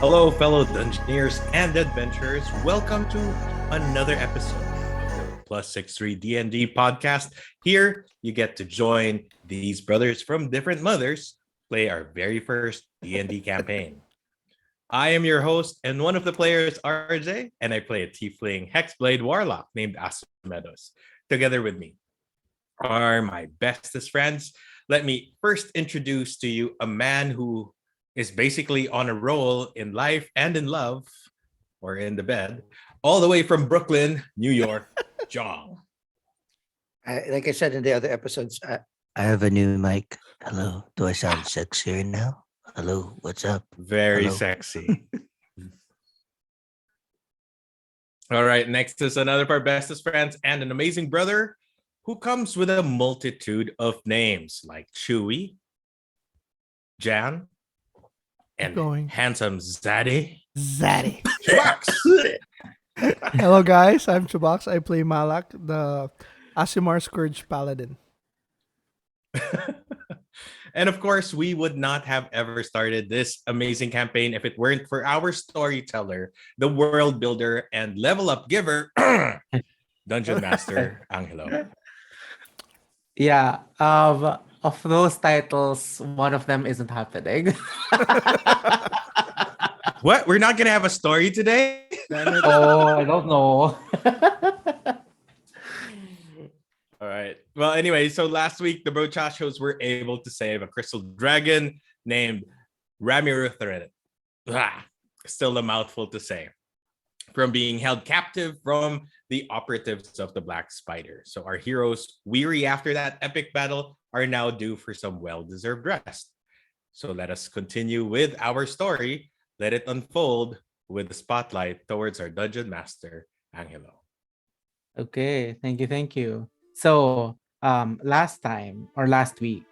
Hello, fellow Dungeoneers and Adventurers. Welcome to another episode of the +63 D&D podcast. Here, you get to join these brothers from different mothers play our very first D&D campaign. I am your host and one of the players, RJ, and I play a tiefling hexblade warlock named Aasimar. Together with me are my bestest friends. Let me first introduce to you a man who is basically on a roll in life and in love, or in the bed, all the way from Brooklyn, New York, JONG. Like I said in the other episodes, I have a new mic. Hello. Do I sound sexier now? Hello. What's up? Very Hello. sexy. All right, next is another of our bestest friends and an amazing brother who comes with a multitude of names like Chewy, Jan, and handsome Zaddy. CHUBAX. Hello guys, I'm CHUBAX. I play Malak, the Aasimar Scourge paladin. And of course, we would not have ever started this amazing campaign if it weren't for our storyteller, the world builder, and level up giver, Dungeon Master Angelo. Yeah, of those titles, one of them isn't happening. What? We're not gonna have a story today? Oh, I don't know. All right. Well, anyway, so last week the Brochachos were able to save a crystal dragon named Ramiruthrin. Still a mouthful to say. From being held captive from the operatives of the Black Spider. So our heroes, weary after that epic battle, are now due for some well-deserved rest. So let us continue with our story. Let it unfold with the spotlight towards our dungeon master, Angelo. Okay, thank you. So, last week,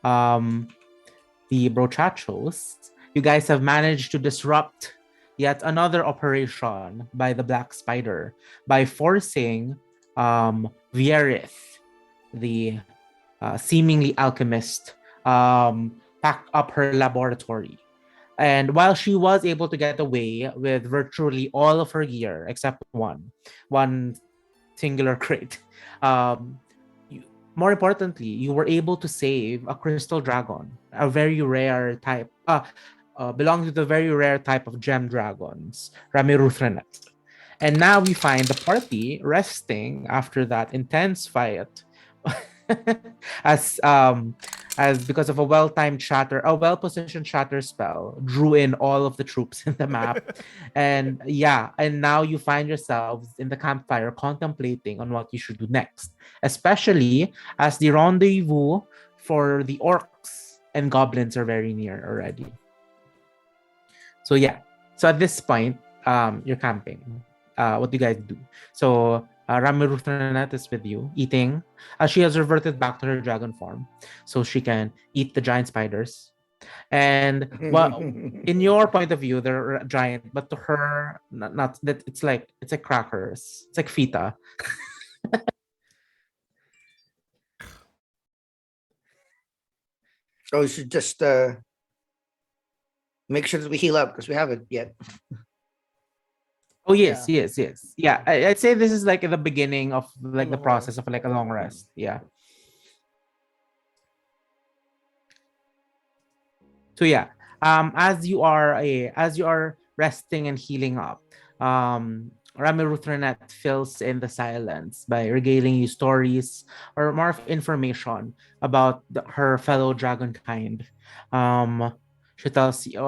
the Brochachos, you guys have managed to disrupt yet another operation by the Black Spider by forcing Vierith, the seemingly alchemist, pack up her laboratory. And while she was able to get away with virtually all of her gear except one singular crate, more importantly, you were able to save a crystal dragon, a very rare type, belonging to the very rare type of gem dragons, Ramiruthrenet. And now we find the party resting after that intense fight, as because of a well-positioned shatter spell drew in all of the troops in the map. And now you find yourselves in the campfire contemplating on what you should do next, especially as the rendezvous for the orcs and goblins are very near already. So at this point, you're camping. What do you guys do? So Ramiruthrenet is with you, eating. She has reverted back to her dragon form, so she can eat the giant spiders. And well, in your point of view, they're giant, but to her, not that. It's like crackers. It's like feta. so we should just make sure that we heal up because we haven't yet. Oh yes. Yeah, I'd say this is like in the beginning of like the process of like a long rest. Yeah. So as you are resting and healing up, Ramiruthrenet fills in the silence by regaling you stories or more of information about her fellow dragonkind. She tells you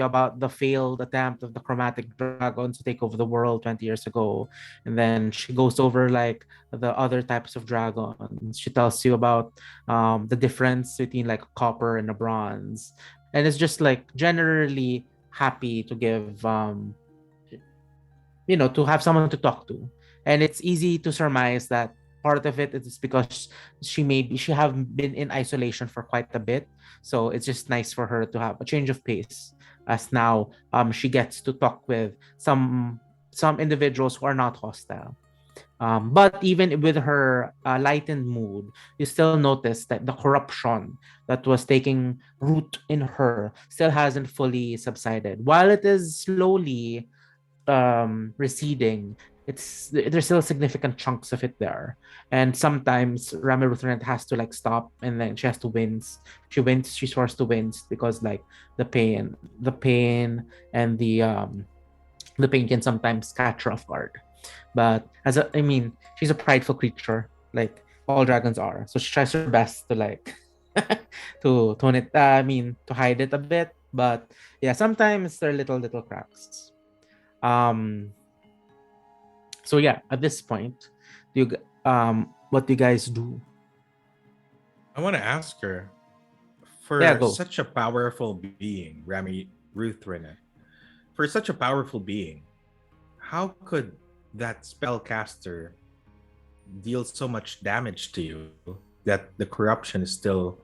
about the failed attempt of the chromatic dragons to take over the world 20 years ago. And then she goes over like the other types of dragons. She tells you about the difference between like a copper and a bronze. And it's just like generally happy to give to have someone to talk to. And it's easy to surmise that part of it is because she have been in isolation for quite a bit, so it's just nice for her to have a change of pace, as now she gets to talk with some individuals who are not hostile. But even with her lightened mood, you still notice that the corruption that was taking root in her still hasn't fully subsided. While it is slowly receding, there's still significant chunks of it there. And sometimes Rami Rutherford has to like stop, and then she has to wince. She's forced to wince because like the pain and the pain can sometimes catch her off guard. But I mean, she's a prideful creature, like all dragons are. So she tries her best to like to tone it. To hide it a bit. But yeah, sometimes there are little cracks. Um. So yeah, at this point, what do you guys do? I want to ask her, Yeah, for go. such a powerful being, Rami Ruthrin, for such a powerful being, how could that spellcaster deal so much damage to you that the corruption is still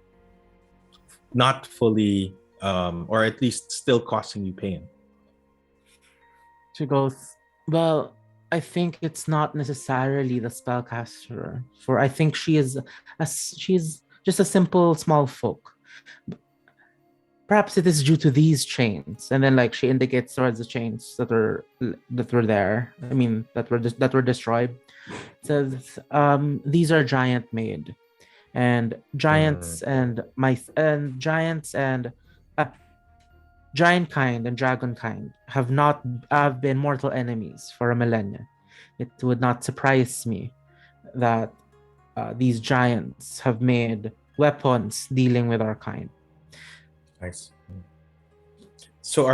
not fully, or at least still causing you pain? She goes, well, I think it's not necessarily the spellcaster. For I think she's just a simple small folk. Perhaps it is due to these chains, and then like she indicates towards the chains that were there. I mean that were destroyed. It says these are giant made, and giants and giant kind and dragon kind have been mortal enemies for a millennia. It would not surprise me that these giants have made weapons dealing with our kind. Nice. So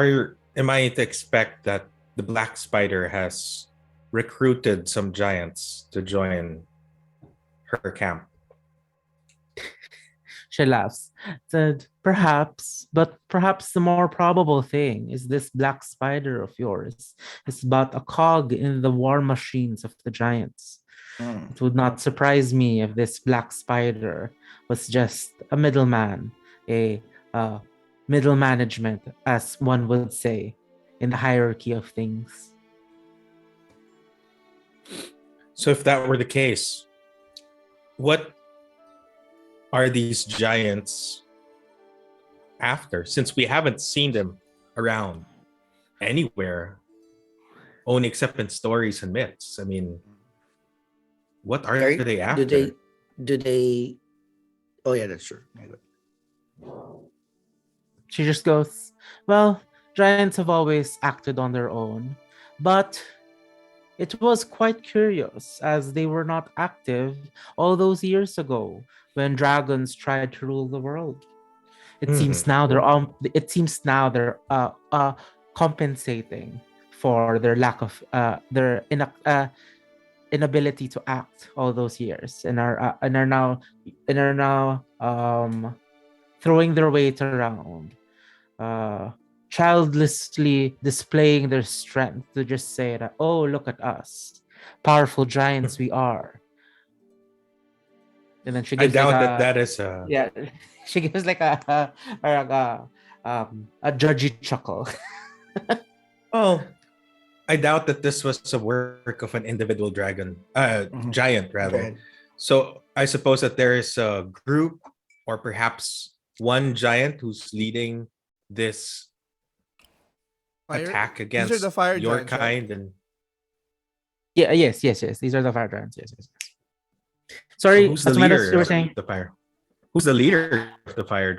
am I to expect that the Black Spider has recruited some giants to join her camp? She laughs. Said, perhaps, but perhaps the more probable thing is this black spider of yours is but a cog in the war machines of the giants. It would not surprise me if this black spider was just a middleman, a middle management, as one would say, in the hierarchy of things. So if that were the case, what are these giants after? Since we haven't seen them around anywhere, only except in stories and myths. I mean, what are they after? Do they? Oh yeah, that's true. She just goes, well, giants have always acted on their own, but it was quite curious as they were not active all those years ago when dragons tried to rule the world. It seems now they're compensating for their lack of inability to act all those years, and are now throwing their weight around, childlessly displaying their strength to just say that, oh, look at us, powerful giants we are. And then she I gives doubt like that is a. yeah, she gives like a judgy chuckle. Oh, I doubt that this was a work of an individual dragon, giant rather. Right. So I suppose that there is a group, or perhaps one giant who's leading this attack These are against the fire your giants, right? kind, and Yeah, yes. These are the fire giants. Yes. so Sorry, who's the Asumedas, leader you were of saying? the fire? Who's the leader of the fire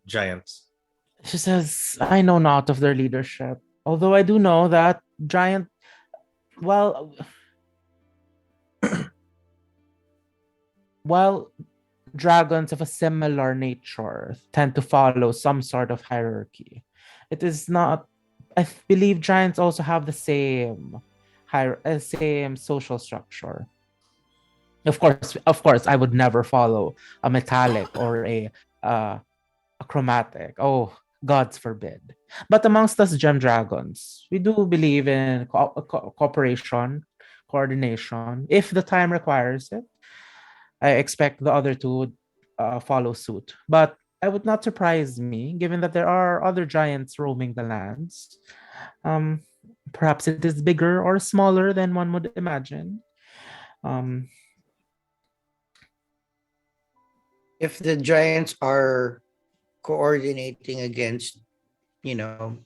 giants? She says, I know not of their leadership, although I do know that well, while dragons of a similar nature tend to follow some sort of hierarchy, it is not. I believe giants also have the same social structure. Of course, I would never follow a metallic or a chromatic. Oh, gods forbid. But amongst us gem dragons, we do believe in cooperation, coordination. If the time requires it, I expect the other two would follow suit. But it would not surprise me, given that there are other giants roaming the lands. Um, Perhaps it is bigger or smaller than one would imagine. Um, If the giants are coordinating against, you know,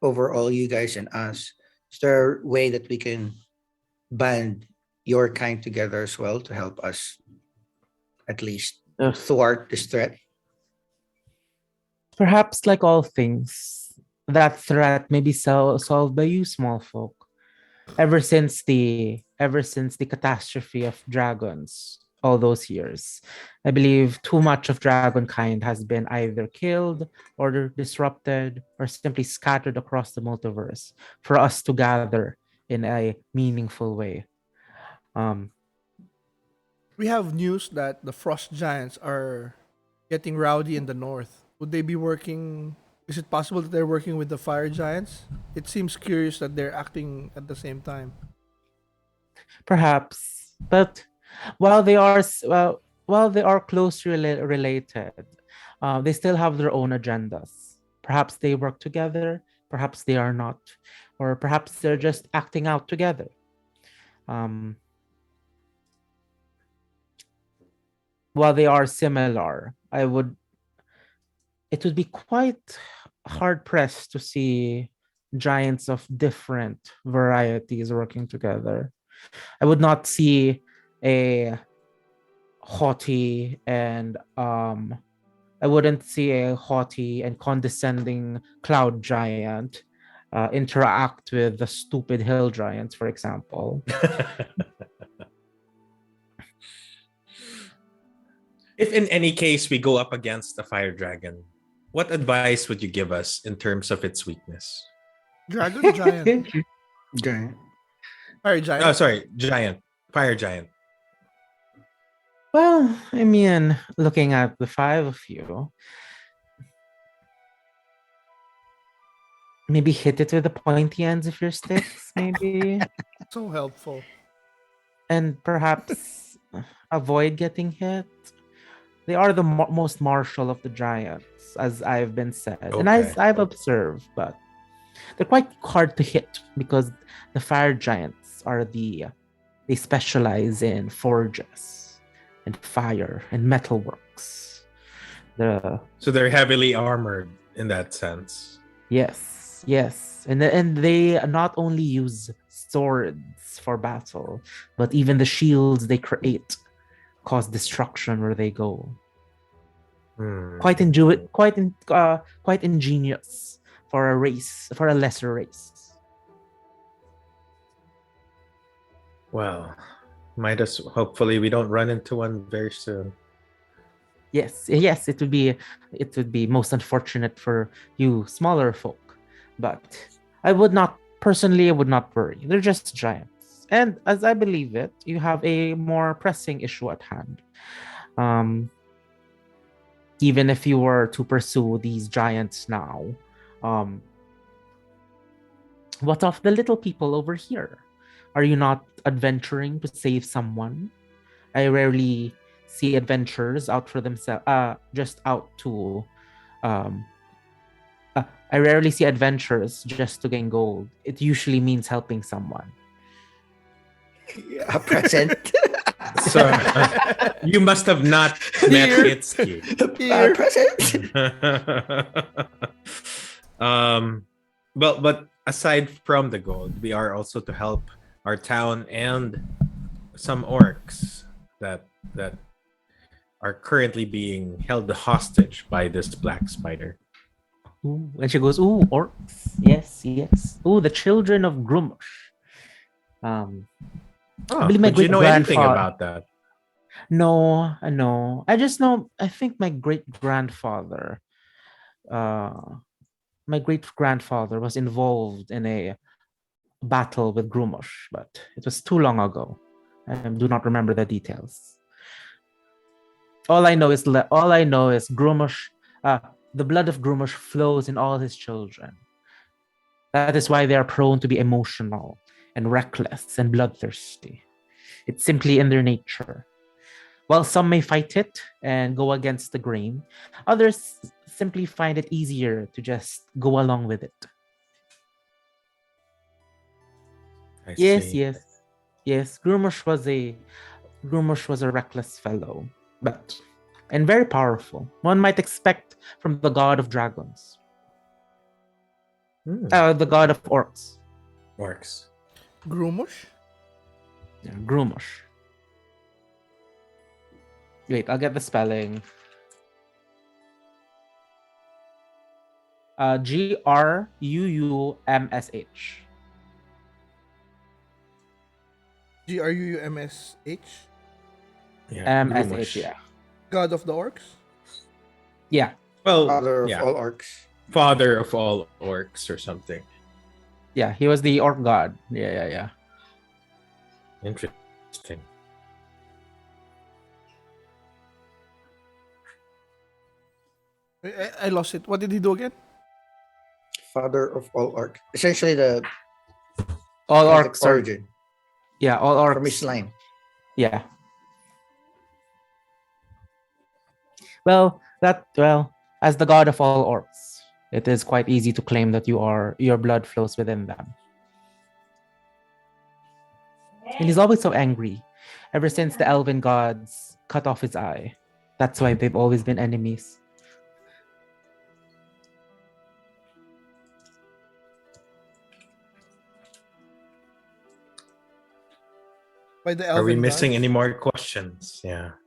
overall you guys and us, is there a way that we can band your kind together as well to help us at least Ugh. thwart this threat? Perhaps, like all things, that threat may be solved by you, small folk. Ever since the catastrophe of dragons all those years, I believe too much of dragonkind has been either killed or disrupted or simply scattered across the multiverse for us to gather in a meaningful way. Um, We have news that the frost giants are getting rowdy in the north. Would they be working? Is it possible that they're working with the fire giants? It seems curious that they're acting at the same time. Perhaps, but while they are while they are closely related, they still have their own agendas. Perhaps they work together, perhaps they are not, or perhaps they're just acting out together. Um, while they are similar, it would be quite hard pressed to see giants of different varieties working together. I would not see a haughty and I wouldn't see a haughty and condescending cloud giant interact with the stupid hill giants, for example. If in any case we go up against a fire dragon, what advice would you give us in terms of its weakness? Dragon giant, Giant. fire Oh, giant. sorry, giant, fire giant. Well, I mean, looking at the five of you, maybe hit it with the pointy ends of your sticks, maybe, So helpful. and perhaps avoid getting hit. They are the most martial of the giants, as I've been said, and as Okay. I've observed, but they're quite hard to hit because the fire giants they specialize in forges and fire and metalworks. So they're heavily armored in that sense. Yes, and they not only use swords for battle, but even the shields they create cause destruction where they go. Quite quite ingenious for a lesser race. Well, hopefully we don't run into one very soon. Yes, it would be most unfortunate for you smaller folk, but I would not worry. They're just giants, and as I believe it, you have a more pressing issue at hand. Even if you were to pursue these giants now, um, what of the little people over here? Are you not adventuring to save someone? I rarely see adventurers out for themselves, just out to. Um, I rarely see adventurers just to gain gold. It usually means helping someone. A present. So you must have not met Here. Itszki. A present. But aside from the gold, we are also to help our town and some orcs that are currently being held hostage by this black spider. Ooh, and she goes, "Ooh, orcs! Yes. Ooh, the children of Grumush." Oh, believe my did you know anything great-grandfather- about that? No, I know. I just know. I think my great grandfather was involved in a battle with Grumush, but it was too long ago. I do not remember the details. All I know is Grumush. The blood of Grumush flows in all his children. That is why they are prone to be emotional and reckless and bloodthirsty. It's simply in their nature. While some may fight it and go against the grain, others simply find it easier to just go along with it. I Yes, see. yes. Yes, Grumush was a reckless fellow, and very powerful. One might expect from the god of dragons. The god of orcs. Works. Grumush? Yeah, Grumush. Wait, I'll get the spelling. Grumsh. Grumsh? Yeah. MSH, Grumush. yeah. God of the orcs? Yeah, Well, Father of yeah. all orcs. Father of all orcs or something. yeah, he was the orc god. Yeah. Interesting. I lost it. What did he do again? Father of all orcs. Essentially the All Celtic orcs are, origin yeah, all orcs. from his line. Yeah. Well, as the god of all orcs, it is quite easy to claim that your blood flows within them. And he's always so angry. Ever since the elven gods cut off his eye. That's why they've always been enemies. By the Are we elven missing gods? any more questions? Yeah.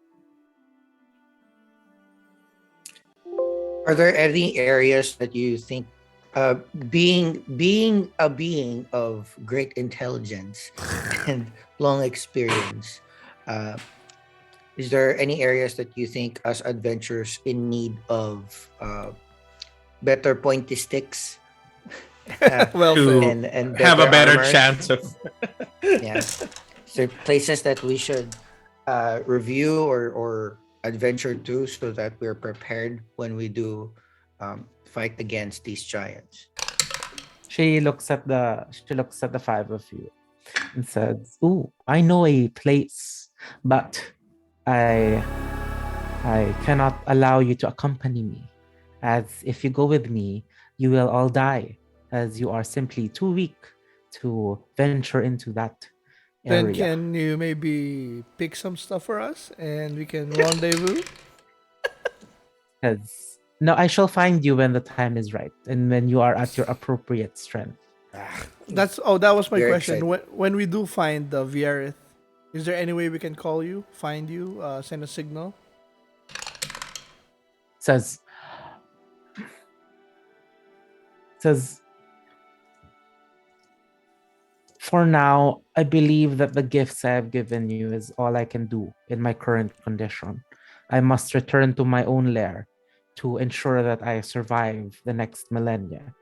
Are there any areas that you think being a being of great intelligence and long experience, is there any areas that you think us adventurers in need of better pointy sticks Well To said. and have a better armors? chance of. Yes. So places that we should review or adventure to so that we're prepared when we do fight against these giants. She looks at the five of you and says, "Ooh, I know a place, but I cannot allow you to accompany me, as if you go with me, you will all die, as you are simply too weak to venture into that Then area." can you maybe pick some stuff for us and we can rendezvous? Because no, I shall find you when the time is right and when you are at your appropriate strength. That was my Very question. excited. When we do find the Viarith, is there any way we can call you, find you, send a signal? Says, for now, I believe that the gifts I have given you is all I can do in my current condition. I must return to my own lair to ensure that I survive the next millennia,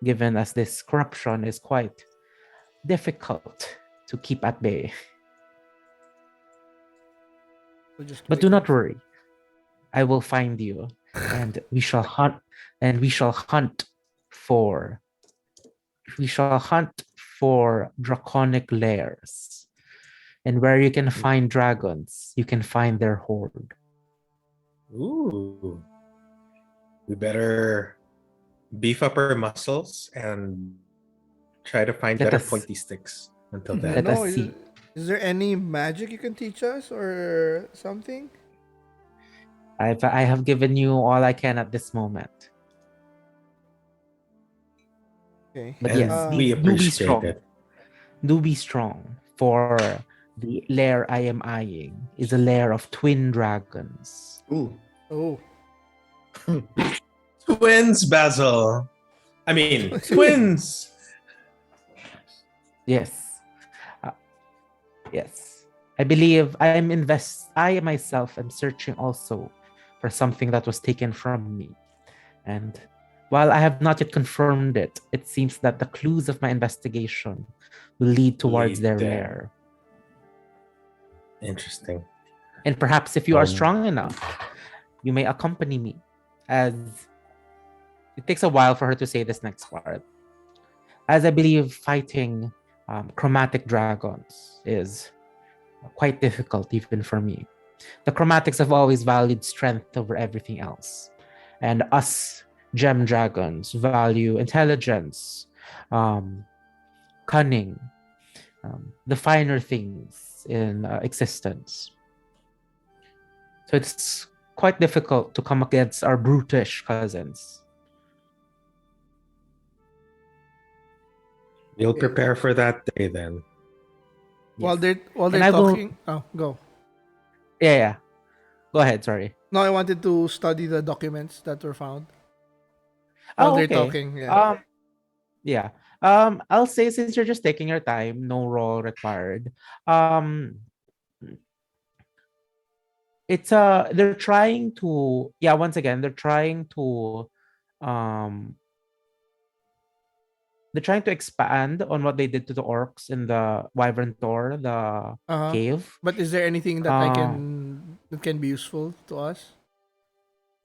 given as this corruption is quite difficult to keep at bay. So just But wait do not and- worry. I will find you, and we shall hunt for draconic lairs. And where you can find dragons, you can find their horde. Ooh. We better beef up our muscles and try to find Let better us- pointy sticks until I then. Let know. us see. Is there any magic you can teach us or something? I have given you all I can at this moment. Okay. But And yes, we do be appreciate strong. it. Do be strong, for the lair I am eyeing is a lair of twin dragons. Ooh. Oh, Twins, Basil. I mean, twins. Yes. Yes. I believe I myself am searching also for something that was taken from me. And while I have not yet confirmed it, it seems that the clues of my investigation will lead towards Lead their there. lair. Interesting. And perhaps if you are Um, strong enough, you may accompany me, as it takes a while for her to say this next part. As I believe fighting chromatic dragons is quite difficult even for me. The chromatics have always valued strength over everything else. And us gem dragons value intelligence, cunning, the finer things in existence. So it's quite difficult to come against our brutish cousins. You'll prepare for that day then. While Yes. they're And I will- talking, oh, go. Yeah. Go ahead, sorry. No, I wanted to study the documents that were found while Oh, they're okay. talking. Yeah. Yeah. I'll say, since you're just taking your time, no roll required. It's they're trying to, once again, um they're trying to expand on what they did to the orcs in the Wyvern Tor, the Uh-huh. cave. But is there anything that Uh, that can be useful to us?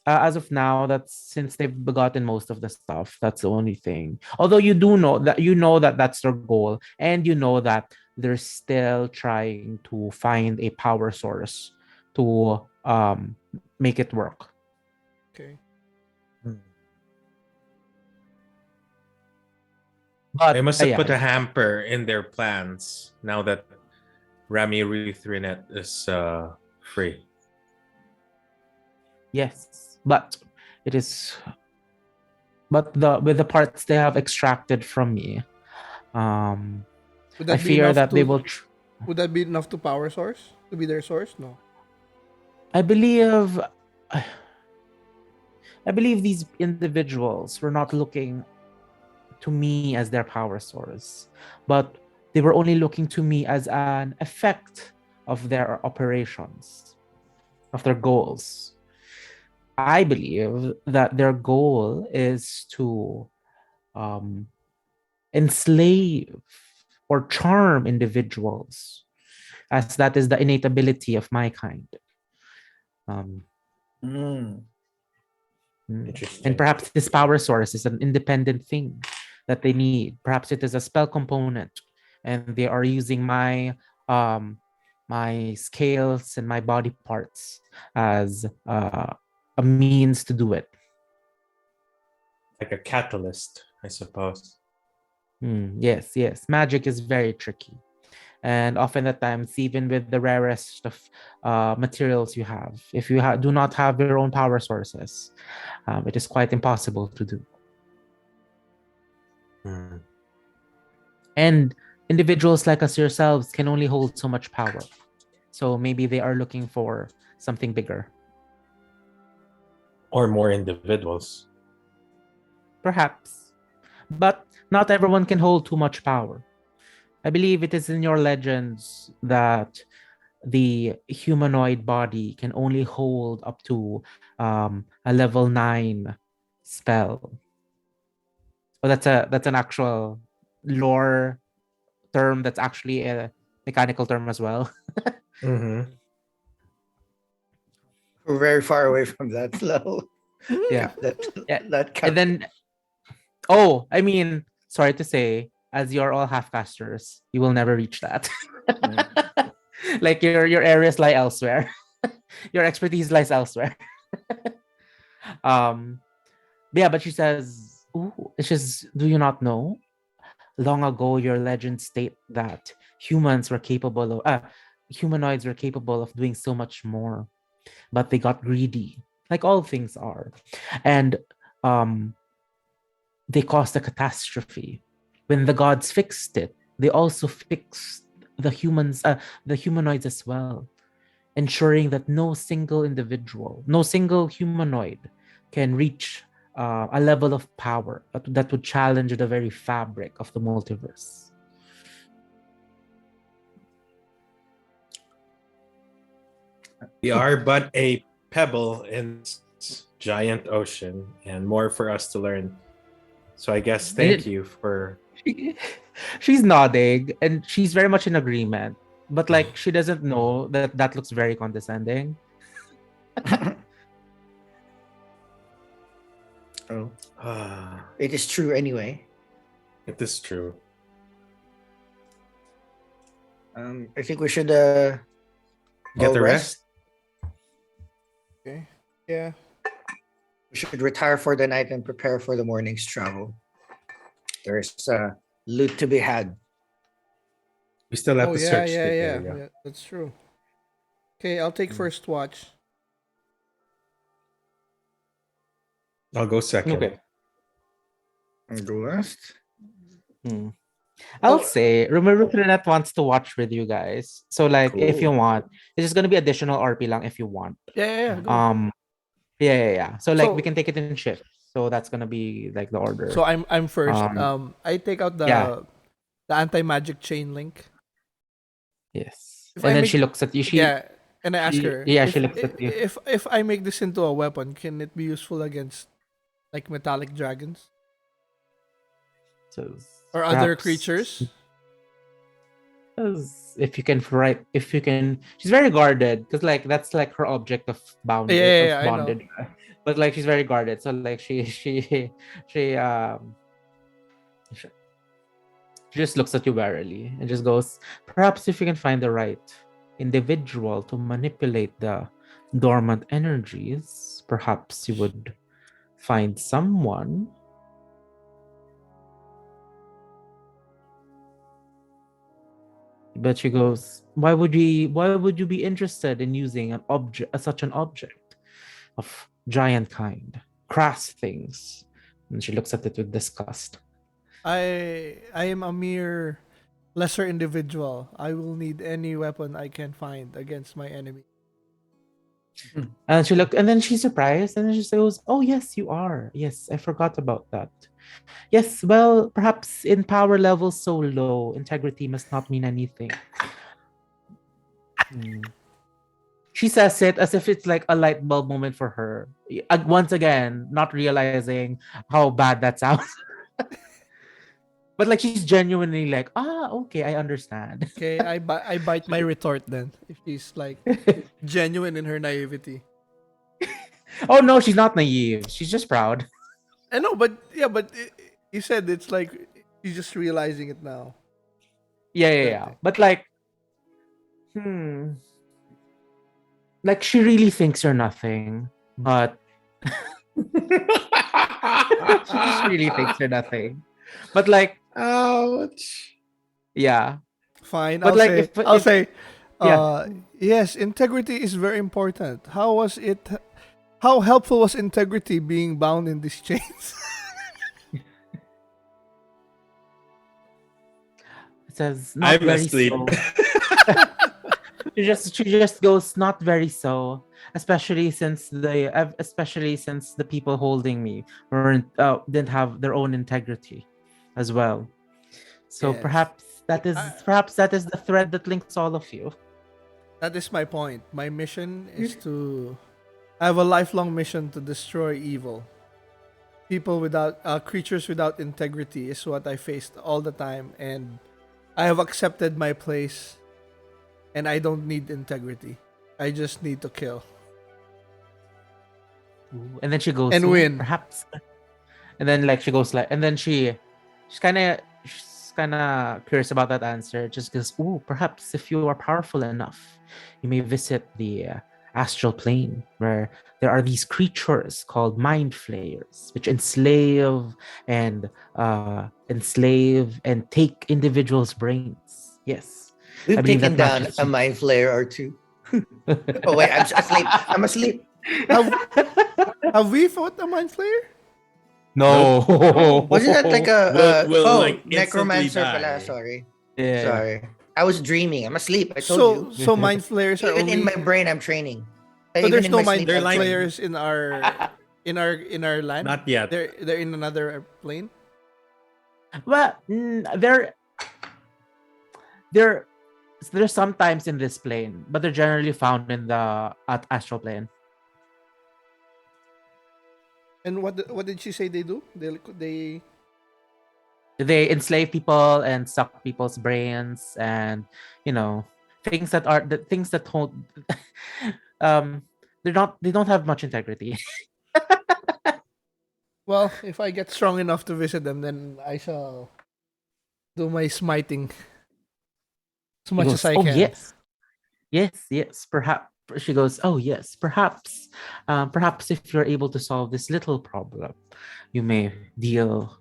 as of now, that's since they've begotten most of the stuff. That's the only thing. Although you know that that's their goal, and you know that they're still trying to find a power source to make it work. Okay. But They must have yeah, put a hamper in their plans now that Rami Rethrinet is free. yes, but it is. But with the parts they have extracted from me, Would I that be fear enough that they to will. would that be enough to power source? To be their source? No. I believe. I believe these individuals were not looking to me as their power source, but they were only looking to me as an effect of their operations, of their goals. I believe that their goal is to um, enslave or charm individuals, as that is the innate ability of my kind. Um, Interesting. And perhaps this power source is an independent thing that they need. Perhaps it is a spell component, and they are using my scales and my body parts as a means to do it. Like a catalyst, I suppose. Yes. Magic is very tricky. And often at times, even with the rarest of materials you have, if you do not have your own power sources, it is quite impossible to do. And individuals like us yourselves can only hold so much power. So maybe they are looking for something bigger. Or more individuals. Perhaps. But not everyone can hold too much power. I believe it is in your legends that the humanoid body can only hold up to a level 9 spell. So that's an actual lore term that's actually a mechanical term as well. Mm-hmm. We're very far away from that level. Yeah. Yeah. That And then, I mean, sorry to say, as you're all half casters, you will never reach that. Like your areas lie elsewhere. Your expertise lies elsewhere. But she says, do you not know? Long ago, your legends state that humanoids were capable of doing so much more, but they got greedy, like all things are, and they caused a catastrophe. When the gods fixed it, they also fixed the humanoids as well, ensuring that no single individual, no single humanoid can reach a level of power that would challenge the very fabric of the multiverse. We are but a pebble in this giant ocean, and more for us to learn. So I guess thank you for. She's nodding and she's very much in agreement, but like she doesn't know that looks very condescending. Oh, it is true anyway. It is true. I think we should Get all the rest. Okay. Yeah. We should retire for the night and prepare for the morning's travel. There's loot to be had. We still have Oh to yeah, search yeah, the yeah, area. yeah. That's true. Okay, I'll take first watch. I'll go second. Okay. I'll go last. Hmm. I'll Oh. say, remember Trinette wants to watch with you guys. So like, if you Cool. want, it's just gonna be additional RP lang if you want. Yeah, yeah, yeah. Go. Yeah. So like, we So- can take it in shift. So that's gonna be like the order. So I'm first. I take out the Yeah. anti-magic chain link. Yes. If And I then make- she looks at you. Yeah, and I ask her. Yeah, if, she looks at you. If I make this into a weapon, can it be useful against like metallic dragons So or other perhaps- creatures? If you can, she's very guarded because like that's like her object of bounded, Yeah, of I know. bonded. But like she's very guarded, so like she she just looks at you warily and just goes, perhaps if you can find the right individual to manipulate the dormant energies, perhaps you would find someone. But she goes, why would you be interested in using an object, such an object of giant kind, crass things? And she looks at it with disgust. I am a mere lesser individual. I will need any weapon I can find against my enemy. And she looked, and then she's surprised, and then she goes, "Oh yes, you are. Yes, I forgot about that. Yes, well, perhaps in power levels so low, integrity must not mean anything." Hmm. She says it as if it's like a light bulb moment for her. Once again, not realizing how bad that sounds. But like she's genuinely like, okay, I understand. Okay, I bite my retort then if she's like genuine in her naivety. Oh no, she's not naive. She's just proud. I know, but yeah, but you said it's like she's just realizing it now. Yeah. But like, like she really thinks you're nothing, but she just really thinks you're nothing. But like, Ouch. yeah. Fine, But I'll like, say, if- I'll if- say, yeah. yes, integrity is very important. How was it? How helpful was integrity being bound in these chains? It says not I'm very asleep. so. She just goes not very so, especially since the people holding me weren't didn't have their own integrity as well. So Yes. perhaps that is the thread that links all of you. That is my point. My mission is to. I have a lifelong mission to destroy evil. People without creatures without integrity is what I faced all the time, and I have accepted my place. And I don't need integrity. I just need to kill. And then she goes And win. perhaps, and then like she goes like, and then she's kind of curious about that answer. Just goes, ooh, perhaps if you are powerful enough, you may visit the astral plane where there are these creatures called mind flayers, which enslave and take individuals' brains. Yes. We've I believe taken that down matches a you. mind flayer or two. Oh wait, I'm asleep. I'm asleep. Have we fought a mind flayer? No. Wasn't that like a Will, like, instantly necromancer? die. Pala, sorry. Yeah. Sorry. I was dreaming. I'm asleep. I told So mind flayers you. are Even only. in my brain, I'm training. So Even there's in no my mind sleep, I'm training. flayers in our land. Not yet. They're in another plane. Well, they're sometimes in this plane, but they're generally found in the astral plane. And what did she say they do? They enslave people and suck people's brains, and things that hold. They don't have much integrity. Well, if I get strong enough to visit them, then I shall do my smiting as much as I Oh can. yes. Perhaps she goes. Oh yes, perhaps if you're able to solve this little problem, you may deal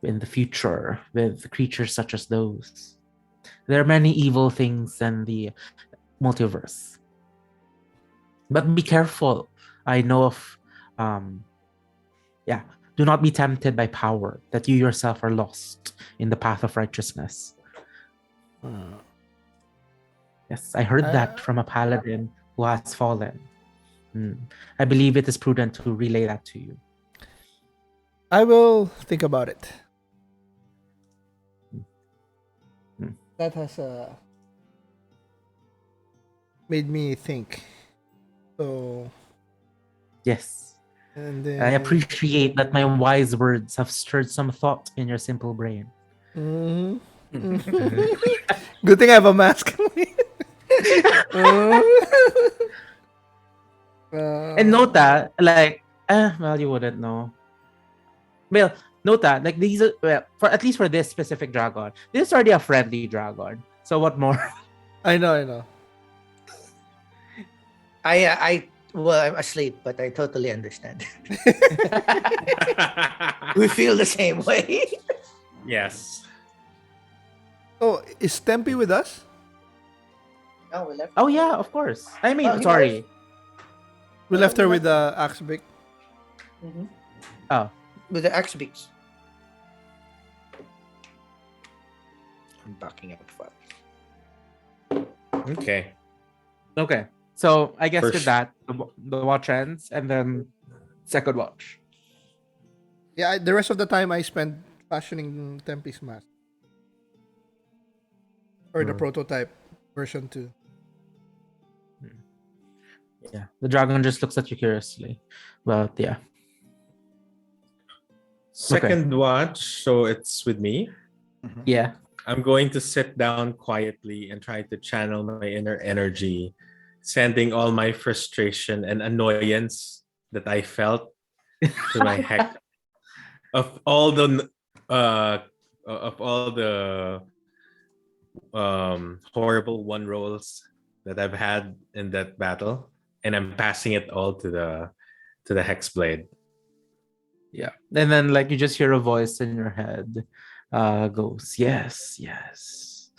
in the future with creatures such as those. There are many evil things in the multiverse. But be careful. I know of, yeah, do not be tempted by power, that you yourself are lost in the path of righteousness. Yes, I heard that from a paladin who has fallen. I believe it is prudent to relay that to you. I will think about it. That has made me think. So, Yes. and then I appreciate that my wise words have stirred some thought in your simple brain. Mhm. Good thing I have a mask. And note that, like, well, you wouldn't know. Well, note that, like, these are, well, for at least for this specific dragon, this is already a friendly dragon. So what more? I know. Well, I'm asleep, but I totally understand. We feel the same way. Yes. Oh, is Tempe with us? No, we left. Oh yeah, of course. I mean, Oh, he sorry. We left her with the Axbic. Mhm. Oh, With the axe beaks. I'm backing up fast. Okay. okay. So I guess First- with that, the watch ends, and then second watch. Yeah, the rest of the time I spent fashioning Tempe's mask. Or the prototype version 2. Yeah, the dragon just looks at you curiously. But yeah. Second watch, so it's with me. Yeah. I'm going to sit down quietly and try to channel my inner energy, sending all my frustration and annoyance that I felt to my heck of all the horrible one rolls that I've had in that battle, and I'm passing it all to the Hexblade. Yeah. And then like you just hear a voice in your head goes, yes, yes,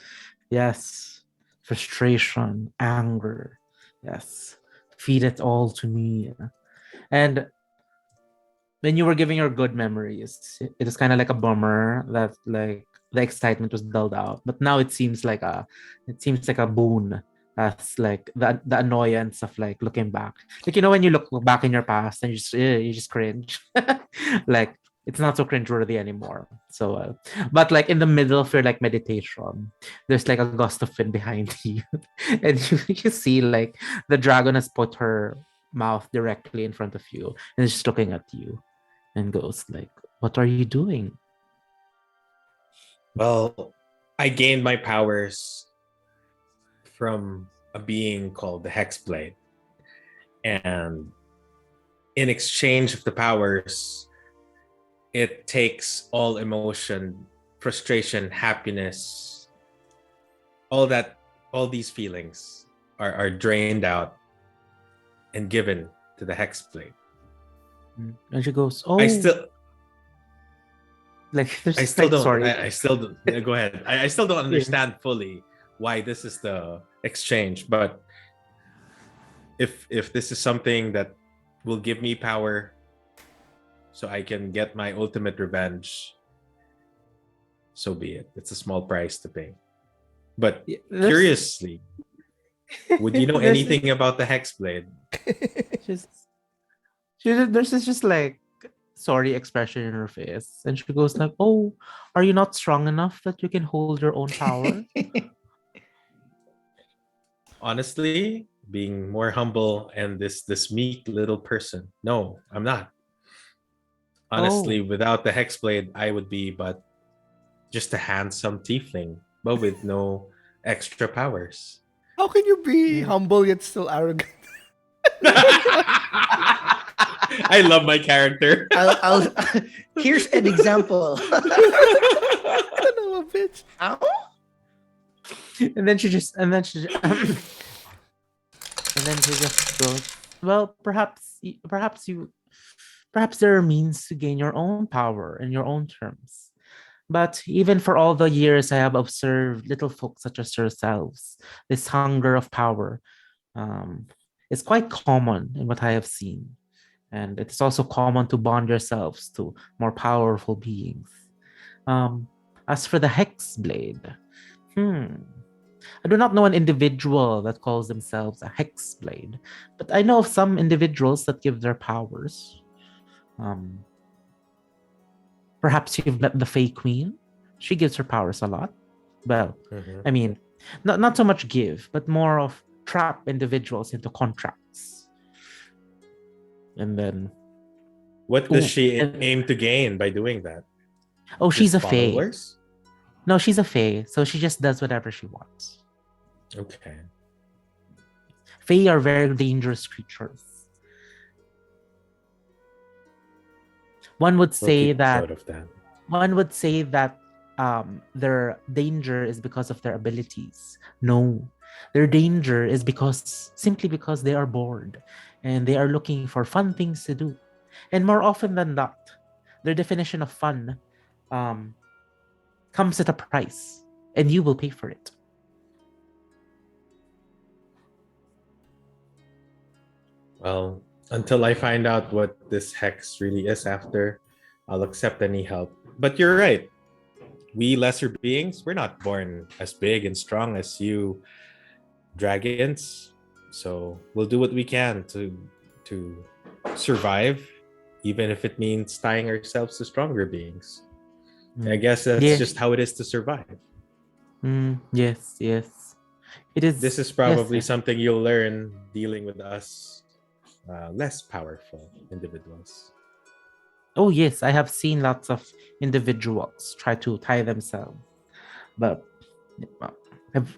yes. Frustration, anger. Yes. Feed it all to me. And when you were giving your good memories, it is kind of like a bummer that like the excitement was dulled out. But now it seems like a boon. That's like the annoyance of like looking back. Like when you look back in your past and you just cringe. Like it's not so cringeworthy anymore. So but like in the middle of your like meditation, there's like a gust of wind behind you. And you see like the dragon has put her mouth directly in front of you and is just looking at you and goes like, what are you doing? Well, I gained my powers from a being called the Hexblade. And in exchange of the powers, it takes all emotion, frustration, happiness, all these feelings are drained out and given to the Hexblade. And she goes, oh, I still don't. sorry. I still don't. Yeah, go ahead. I still don't understand fully why this is the exchange, but if this is something that will give me power, so I can get my ultimate revenge, so be it. It's a small price to pay. But curiously, would you know anything about the Hexblade? There's this just like sorry expression in her face, and she goes like, oh, are you not strong enough that you can hold your own power? Honestly, being more humble and this meek little person, no, I'm not. Honestly, without the Hexblade, I would be but just a handsome tiefling, but with no extra powers. How can you be humble yet still arrogant? I love my character. I'll here's an example. Son of a bitch. Ow? and then she just goes, well, perhaps there are means to gain your own power in your own terms. But even for all the years I have observed little folk such as yourselves, this hunger of power um, is quite common in what I have seen. And it is also common to bond yourselves to more powerful beings. Um, as for the Hex Blade, I do not know an individual that calls themselves a Hex Blade, but I know of some individuals that give their powers. Um, Perhaps you've met the Fey Queen. She gives her powers a lot. Well, Mhm. I mean, not so much give, but more of trap individuals into contracts. And then, What does ooh, she and- aim to gain by doing that? oh, she's Just a Fey. followers? No, she's a Fey, so she just does whatever she wants. Okay. Fey are very dangerous creatures. One would We'll say keep that note of that. their danger is because of their abilities. No, their danger is simply because they are bored and they are looking for fun things to do. And more often than not, their definition of fun um, comes at a price, and you will pay for it. Well, until I find out what this hex really is after, I'll accept any help. But you're right. We lesser beings, we're not born as big and strong as you dragons. So we'll do what we can to survive, even if it means tying ourselves to stronger beings. I guess that's Yeah. just how it is to survive. Yes, yes. It is. This is Yes, probably yes. something you'll learn dealing with us less powerful individuals. Oh, yes. I have seen lots of individuals try to tie themselves, but have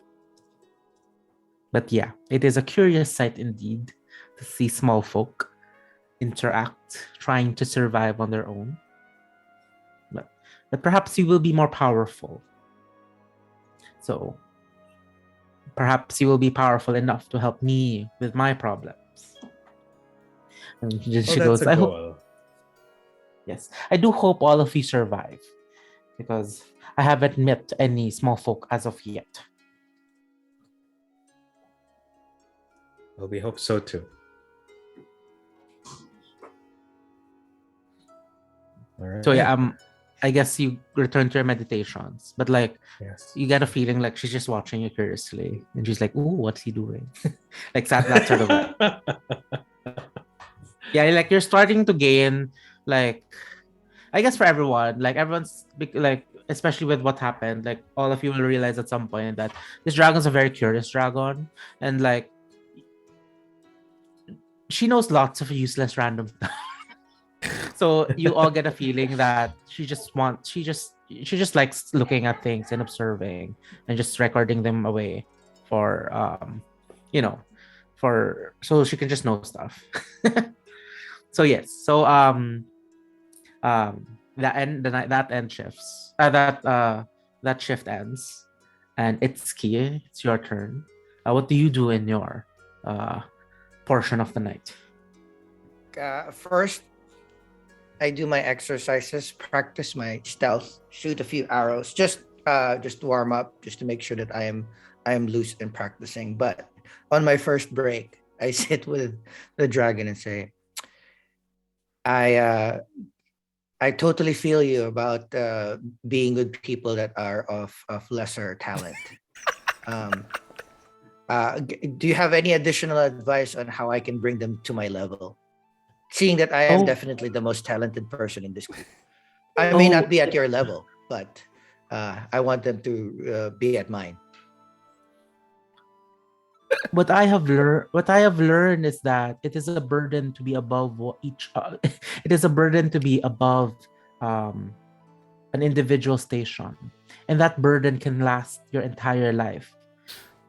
But yeah, it is a curious sight indeed to see small folk interact, trying to survive on their own. But perhaps you will be more powerful. So perhaps you will be powerful enough to help me with my problems. And Well, she that's goes, a I hope, goal. yes, I do hope all of you survive because I haven't met any small folk as of yet. Well, we hope so too. All right. So yeah, I guess you return to your meditations, but like Yes. you get a feeling like she's just watching you curiously, and she's like, "Ooh, what's he doing?" Like that sort of way. Yeah, like you're starting to gain, like, I guess for everyone, like like, especially with what happened, like all of you will realize at some point that this dragon's a very curious dragon, and like she knows lots of useless random stuff. So you all get a feeling that she just likes looking at things and observing and just recording them away for you know for so she can just know stuff. So yes, so that end the night that end shifts that shift ends, and Itszki, it's your turn. What do you do in your portion of the night? First, I do my exercises, practice my stealth, shoot a few arrows, just warm up, just to make sure that I am loose and practicing. But on my first break, I sit with the dragon and say, I totally feel you about being with people that are of lesser talent. Um, do you have any additional advice on how I can bring them to my level? Seeing that I am Oh, definitely the most talented person in this group. I may not be at your level, but I want them to be at mine. what I have learned is that it is a burden to be above it is a burden to be above um an individual station, and that burden can last your entire life.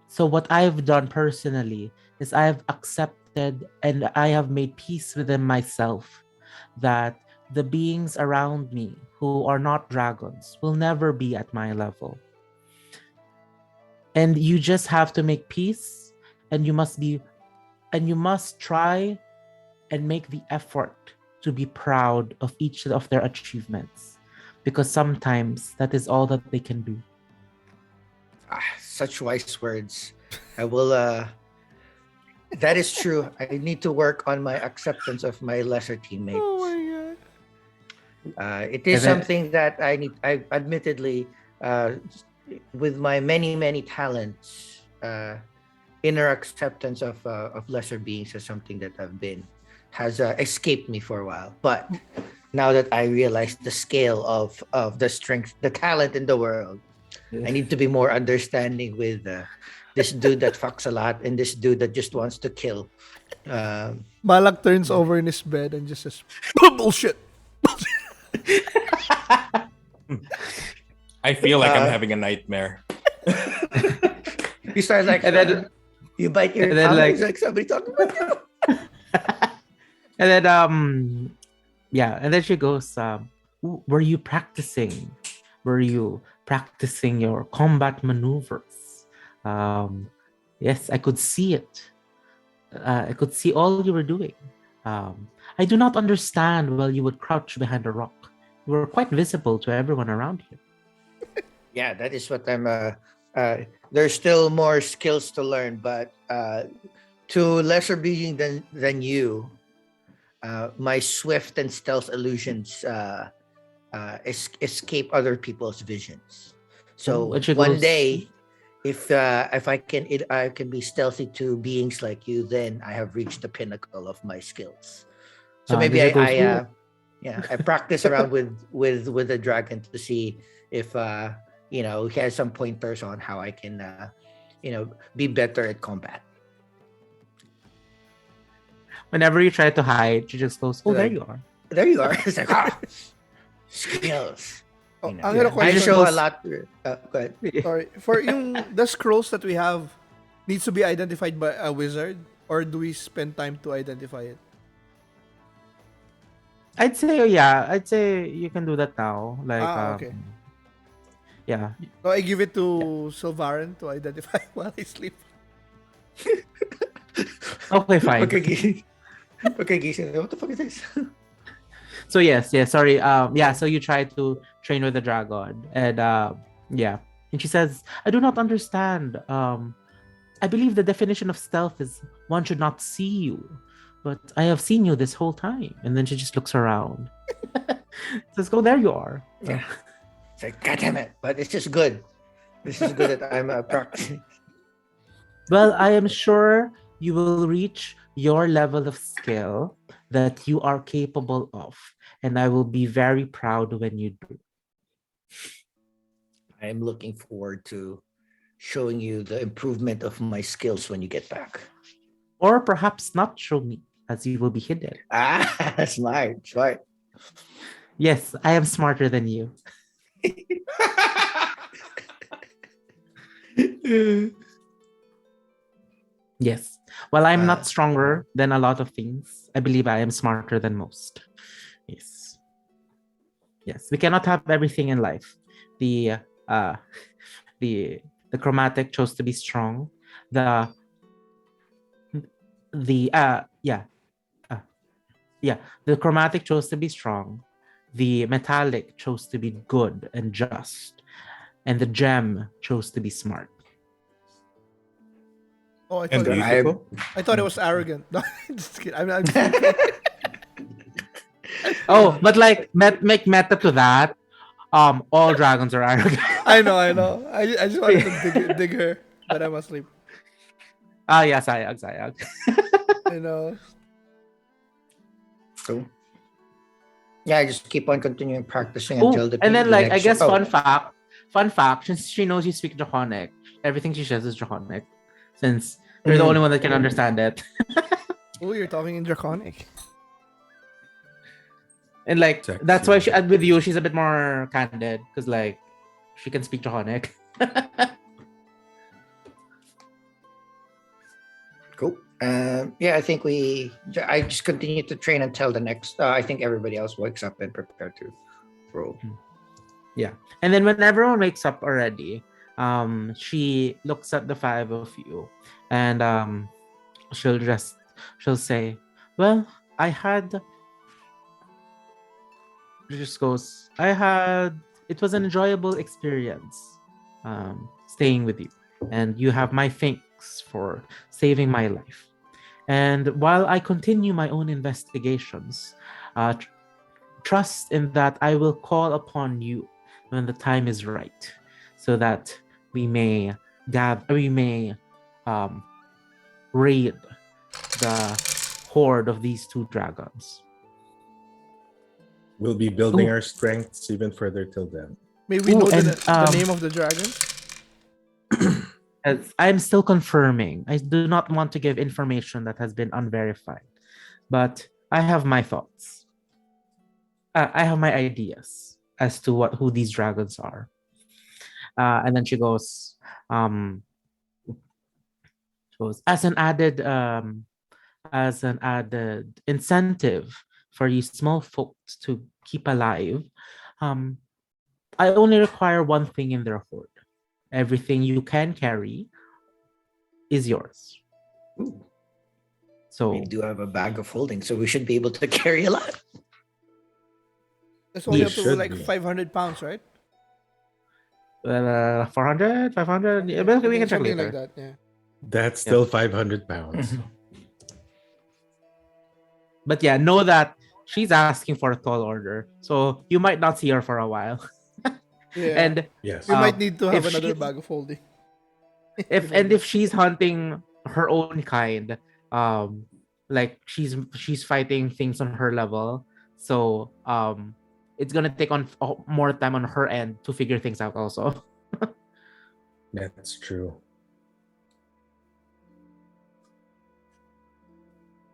So what I've done personally is I've accepted and I have made peace within myself that the beings around me who are not dragons will never be at my level. And you just have to make peace, and you must try and make the effort to be proud of each of their achievements. because sometimes that is all that they can do. Such wise words. I will. That is true. I need to work on my acceptance of my lesser teammates. Oh my god. It is And then- something that I need. I admittedly, with my many talents, inner acceptance of lesser beings is something that has escaped me for a while. But now that I realize the scale of the strength, the talent in the world, I need to be more understanding with this dude that fucks a lot and this dude that just wants to kill. Malak turns over in his bed and just says, bullshit. I feel like I'm Uh, having a nightmare. You start like, And then- you bite your and then, tongue. like- It's like somebody talking about you. And then and then she goes, were you practicing? Were you practicing your combat maneuvers? Yes, I could see it. I could see all you were doing. I do not understand why you would crouch behind a rock. You were quite visible to everyone around you. Yeah, that is what I'm. There's still more skills to learn, but to lesser being than you, my swift and stealth illusions escape other people's visions. So And she one goes, day, if I can be stealthy to beings like you, then I have reached the pinnacle of my skills. So maybe and she goes, I practice around with the dragon to see if he has some pointers on how I can be better at combat. whenever you try to hide, she just goes, oh, there Like- you are. There you are. It's like skills. Oh, You know, ang hirap I question. show a lot. Go ahead. Sorry. For the scrolls that we have needs to be identified by a wizard, or do we spend time to identify it? I'd say you can do that now. Like, okay. Yeah. So I give it to Sylvarin to identify while I sleep. Okay, fine. Okay, gising. What the fuck is this? So yes, sorry. So you try to train with the dragon, and and she says, "I do not understand. I believe the definition of stealth is one should not see you, but I have seen you this whole time." And then she just looks around. Says, "Go, there you are." Yeah. It's like, God damn it. But it's just good. This is good that I'm practicing. Well, I am sure you will reach your level of skill that you are capable of, and I will be very proud when you do. I'm looking forward to showing you the improvement of my skills when you get back. Or perhaps not show me, as you will be hidden. Smart. Yes, I am smarter than you. Yes. While I'm not stronger than a lot of things, I believe I am smarter than most. Yes. Yes. We cannot have everything in life. The chromatic chose to be strong. The chromatic chose to be strong. The metallic chose to be good and just. And the gem chose to be smart. Oh, I And thought, beautiful. I thought it was arrogant. No, just kidding. I'm just kidding. Oh, but like make meta to that. All dragons are arrogant. I know. I just wanted to dig her, but I'm asleep. Yeah, sayag. I know. Cool. Yeah, I just keep on continuing practicing Oh, until the and then the like I next- guess oh, fun fact, since she knows you speak Draconic, everything she says is Draconic. Since you're the only one that can understand it. Oh, you're talking in Draconic. And like Sexy. that's why with you she's a bit more candid because like she can speak Draconic. Cool. I think I just continue to train until the next. I think everybody else wakes up and prepare to roll. Yeah. And then when everyone wakes up already, she looks at the five of you and she'll say, well, I had She just goes, it was an enjoyable experience staying with you. And you have my thanks for saving my life. And while I continue my own investigations, trust in that I will call upon you when the time is right, so that we may raid the horde of these two dragons. We'll be building Ooh. our strengths even further till then. May we Ooh, know and, the name of the dragon? As I'm still confirming. I do not want to give information that has been unverified, but I have my thoughts. I have my ideas as to who these dragons are. And then she goes, as an added incentive for you small folks to keep alive, I only require one thing in their hoard. Everything you can carry is yours. Ooh, So we do have a bag of holding, so we should be able to carry a lot. It's only You up to should like be. 500 pounds, right? 400, 500. Yeah, but we can check something later. like that. Yeah. That's still 500 pounds. But yeah, know that she's asking for a tall order, so you might not see her for a while. Yeah. And Yes. We might need to have if another she- bag of holding. if she's hunting her own kind, like she's fighting things on her level, so it's gonna take on more time on her end to figure things out also. That's true.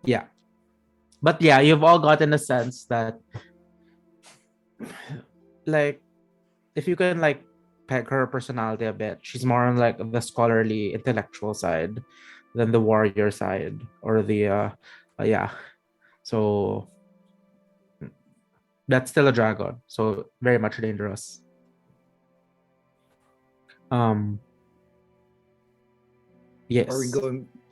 Yeah, but yeah, you've all gotten a sense that, like, if you can like peg her personality a bit, she's more on like the scholarly intellectual side than the warrior side, or the yeah. So that's still a dragon, so very much dangerous. Yes.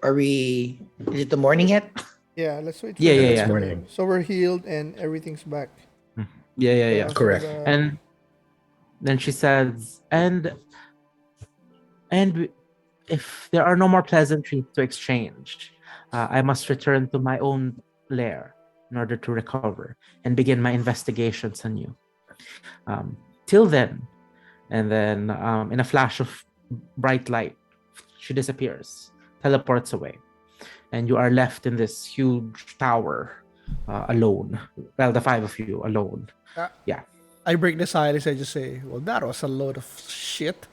Are we is it the morning yet? Yeah, let's wait for Yeah, the yeah, rest yeah. of Morning. them. So we're healed and everything's back. Yeah. So Correct. And then she says, and if there are no more pleasantries to exchange, I must return to my own lair in order to recover and begin my investigations anew. Till then, and then in a flash of bright light, she disappears, teleports away, and you are left in this huge tower alone. Well, the five of you alone. Yeah. I break the silence. I just say, "Well, that was a load of shit."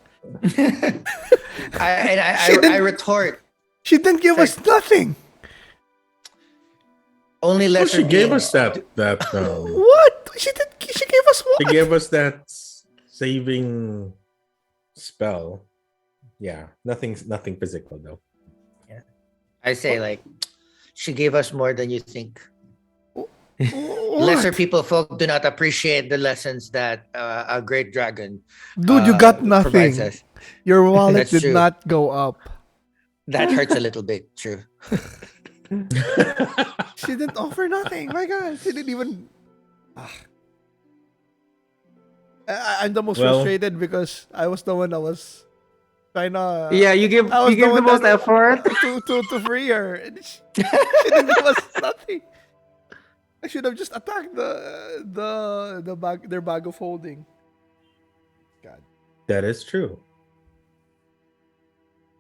I retort. She didn't give us nothing. Only Well, lesser she gave gained. us that What? She did. She gave us she what? gave us that saving spell. Yeah, nothing physical though. I say like she gave us more than you think. What? Lesser people folk do not appreciate the lessons that a great dragon Dude, you got provides nothing. us. Your wallet That's did true. not go up. That hurts a little bit, true. She didn't offer nothing. My God, she didn't even. I'm the most Well- frustrated because I was the one that was trying to. Yeah, you give I was the most effort. to free her. And she didn't give us nothing. I should have just attacked the bag, their bag of holding. God, That is true.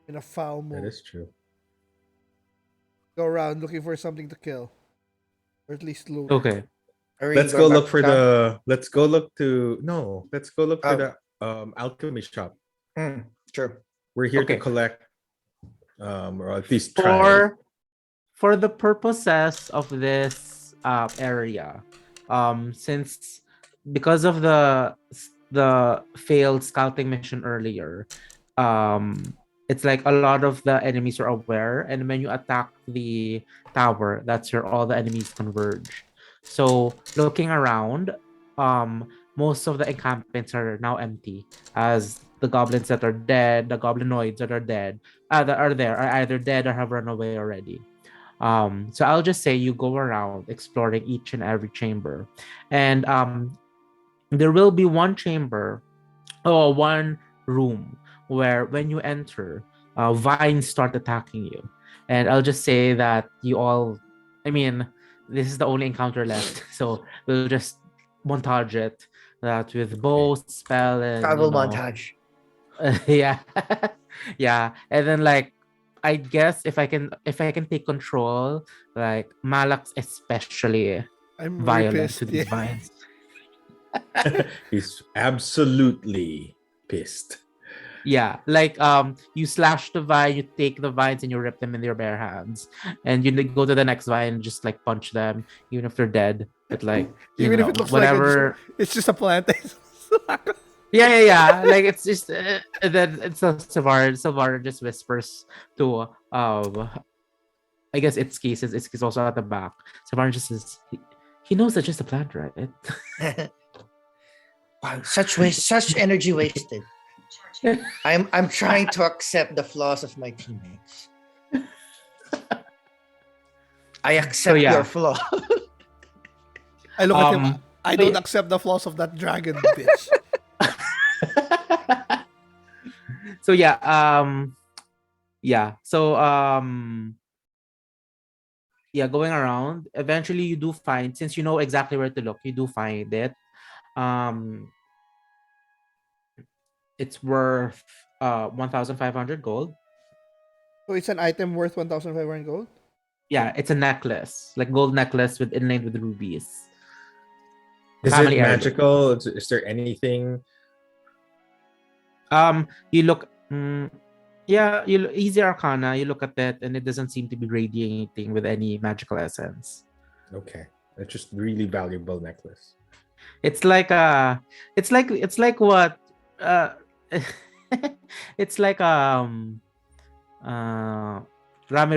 in a foul That move. is true. Go around looking for something to kill, or at least loot. Okay. Are we Let's going go back look to for camp? let's go look for Oh. the alchemy shop. Sure. We're here Okay. to collect or at least try. For the purposes of this area, since because of the failed scouting mission earlier, it's like a lot of the enemies are aware, and when you attack the tower, that's where all the enemies converge. So looking around, most of the encampments are now empty, as the goblins that are dead, the goblinoids that are dead, that are there are either dead or have run away already. So I'll just say you go around exploring each and every chamber, and there will be one chamber or one room where when you enter, vines start attacking you. And I'll just say that you all, I mean, this is the only encounter left. So we'll just montage it that with bow, spell, and Travel montage. yeah. Yeah. And then like I guess if I can take control, like Malak's especially I'm very violent pissed. to these Yeah. vines. He's absolutely pissed. Yeah, like you slash the vine, you take the vines and you rip them in your bare hands, and you go to the next vine and just like punch them, even if they're dead. But like Even if it looks whatever. like it's just a plant. Yeah. Like it's just and then it's Silvar just whispers to I guess Itszki, since Itszki's also at the back. Silvar just says he knows that's just a plant, right? Wow, such energy wasted. I'm trying to accept the flaws of my teammates. I accept yeah. your flaw. I look at him. I so don't yeah. accept the flaws of that dragon bitch. So going around, eventually you do find, since you know exactly where to look, you do find it. It's worth 1,500 gold. So it's an item worth 1,500 gold. Yeah, it's a necklace, like gold necklace with inlaid with rubies. Is Family it heirloom. magical? Is there anything? You look easy arcana, you look at it and it doesn't seem to be radiating with any magical essence. Okay, it's just really valuable necklace. It's like what it's like Rami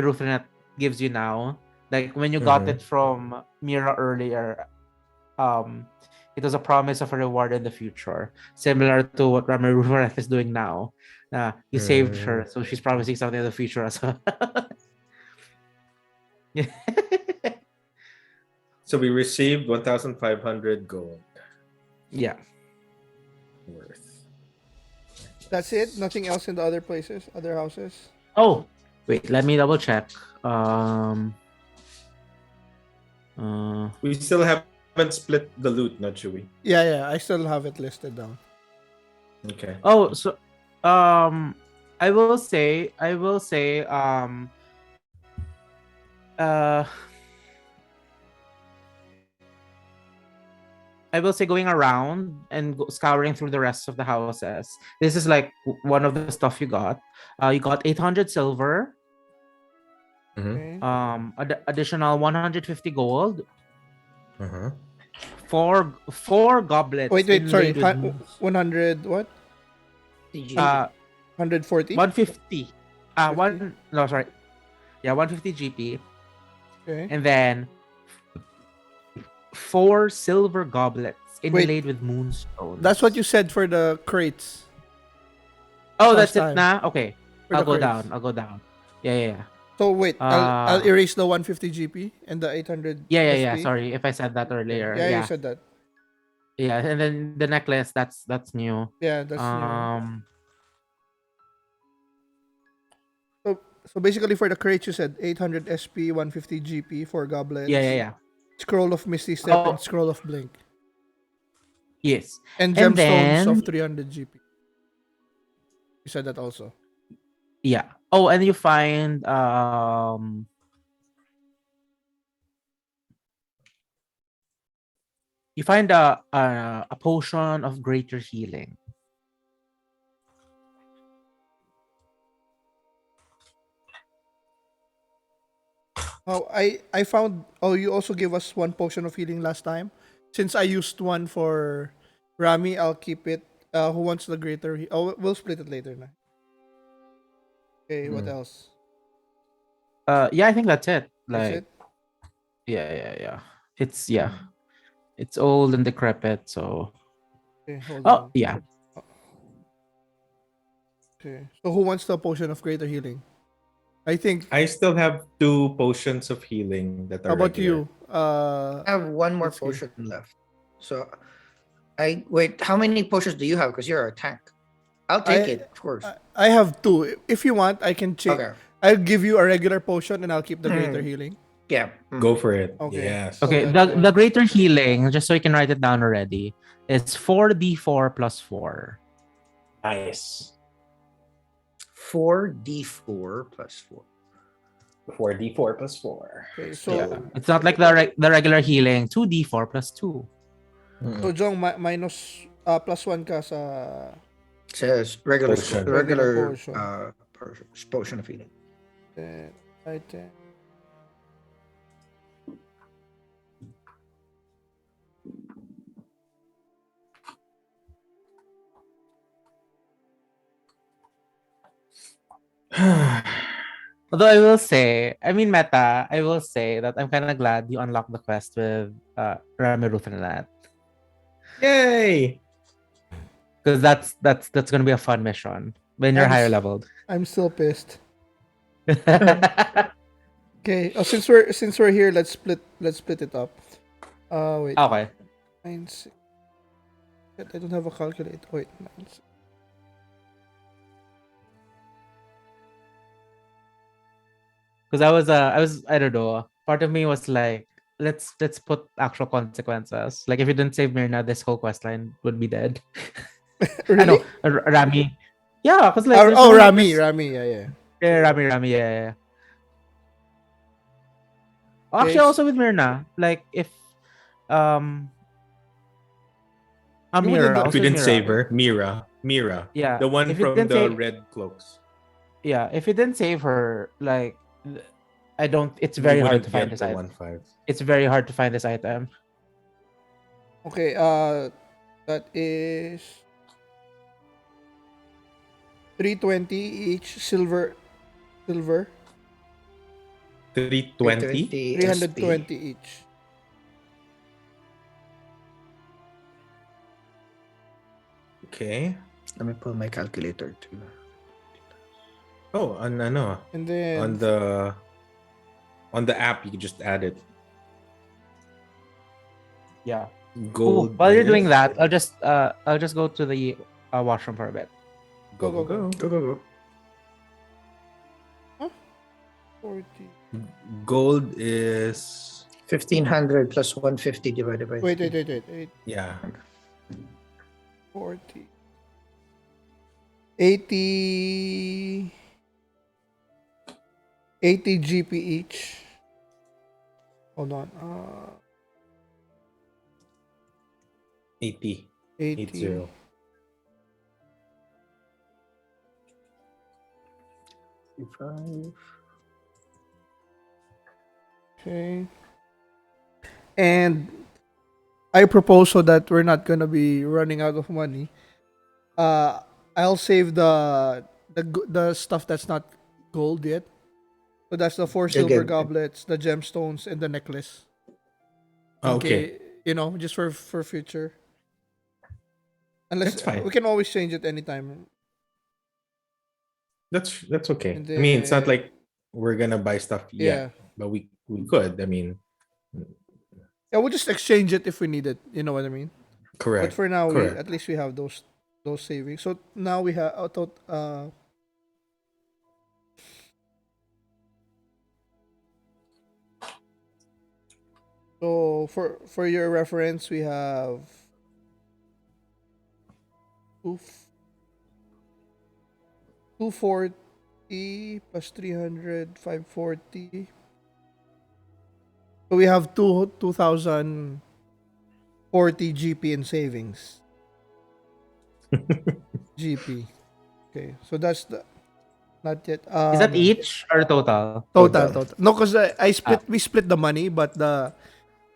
Ruthrenet gives you now. Like when you got it from Mira earlier, it was a promise of a reward in the future, similar to what Rami Ruthrenet is doing now. You saved her, so she's promising something in the future as well. So we received 1,500 gold Yeah. worth. That's it. Nothing else in the other places, other houses. Oh, wait, let me double check. We still haven't split the loot, not should we? Yeah. I still have it listed down. Okay. Oh, so I will say going around and scouring through the rest of the houses. This is like one of the stuff you got. You got 800 silver, Okay. additional 150 gold, Uh-huh. four goblets. Wait. Sorry. inlaid with 100 what? uh 140. 150. No, sorry. Yeah, 150 GP. Okay. And then 4 silver goblets inlaid with moonstones. That's what you said for the crates. Oh, last that's it time. now? Okay. For I'll the go crates. down. I'll go down. Yeah. So wait, I'll erase the 150 GP and the 800. Yeah. SP. Sorry if I said that earlier. Yeah, you said that. Yeah, and then the necklace, that's new. Yeah, that's new. Um So basically for the crates you said 800 SP, 150 GP for goblets. yeah. Scroll of Misty Step Oh. and Scroll of Blink. Yes. And And gemstones then- of 300 GP. You said that also. Yeah. Oh, and you find a potion of greater healing. Oh, I found. Oh, you also gave us one potion of healing last time. Since I used one for Rami, I'll keep it. Who wants the greater? We'll split it later. Na. Okay, what else? Yeah, I think that's it. That's Like it. yeah. It's old and decrepit, so Okay, hold oh on. yeah. Okay, so who wants the potion of greater healing? I think. I still have 2 potions of healing that are How about regular. you? I have one more Ittzki. potion left. So I wait. How many potions do you have? Because you're a tank. I'll take I- it, of course. I have 2. If you want, I can change. Okay. I'll give you a regular potion and I'll keep the greater Mm. healing. Yeah. Go for it. Okay. Yes. Okay, So the that's greater healing, just so you can write it down already, is 4d4 plus 4. Nice. 4d4 plus 4. 4d4 plus 4. Okay, so Yeah. It's not like the regular healing, 2d4 plus 2. so Jong minus plus 1 ka sa Says regular Potion. regular Potion. potion of healing. item. Although I will say, I mean meta, I will say that I'm kind of glad you unlocked the quest with Ramiruth and that. Yay! Because that's gonna be a fun mission when you're I'm higher s- leveled. I'm still pissed. Okay. Oh, since we're here, let's split it up. Wait. Okay. 9, 6. Shit, I don't have a calculator. Wait, 9, 6. Because I don't know. Part of me was like, let's put actual consequences. Like if you didn't save Myrna, this whole quest line would be dead. I know, Really? Rami. Yeah, because like Oh, there's oh, no- Rami, there's- Rami, yeah. Yeah, Rami, yeah. Oh, actually, Yes. also with Myrna, like if You wouldn't Mira, do- If also we with didn't Mira. save her, Mira. Yeah, The one if you from didn't the save- red cloaks. Yeah, if you didn't save her, like I don't. It's We very hard wouldn't to find get this the item. 1-5. It's very hard to find this item. Okay, that is 320 each silver 320? 320 each. Okay. Let me pull my calculator too. Oh, on ano, And then on the app you can just add it. Yeah. Gold. While you're is- doing that, I'll just go to the washroom for a bit. Go, go, go. Go. 40. Gold is 1500 plus 150 divided by Wait. 3. yeah. 40. 80 GP each. Hold on. 80. 80. 80. 5. Okay. And I propose so that we're not gonna be running out of money. I'll save the stuff that's not gold yet. So that's the 4 Okay, silver good. goblets, the gemstones, and the necklace. Okay. You know, just for future. Unless That's fine. we can always change it anytime. That's okay. And I mean, it's not then- like we're gonna buy stuff Yeah. yet, but we could. I mean, Yeah, we'll just exchange it if we need it. You know what I mean? correct. But for now, Correct. at least we have those savings. So now we have so for your reference, we have 240 plus 300, 540. So we have 2040 GP in savings. GP. Okay, so that's the not yet. Is that each or total? Total. No, because we split the money, but the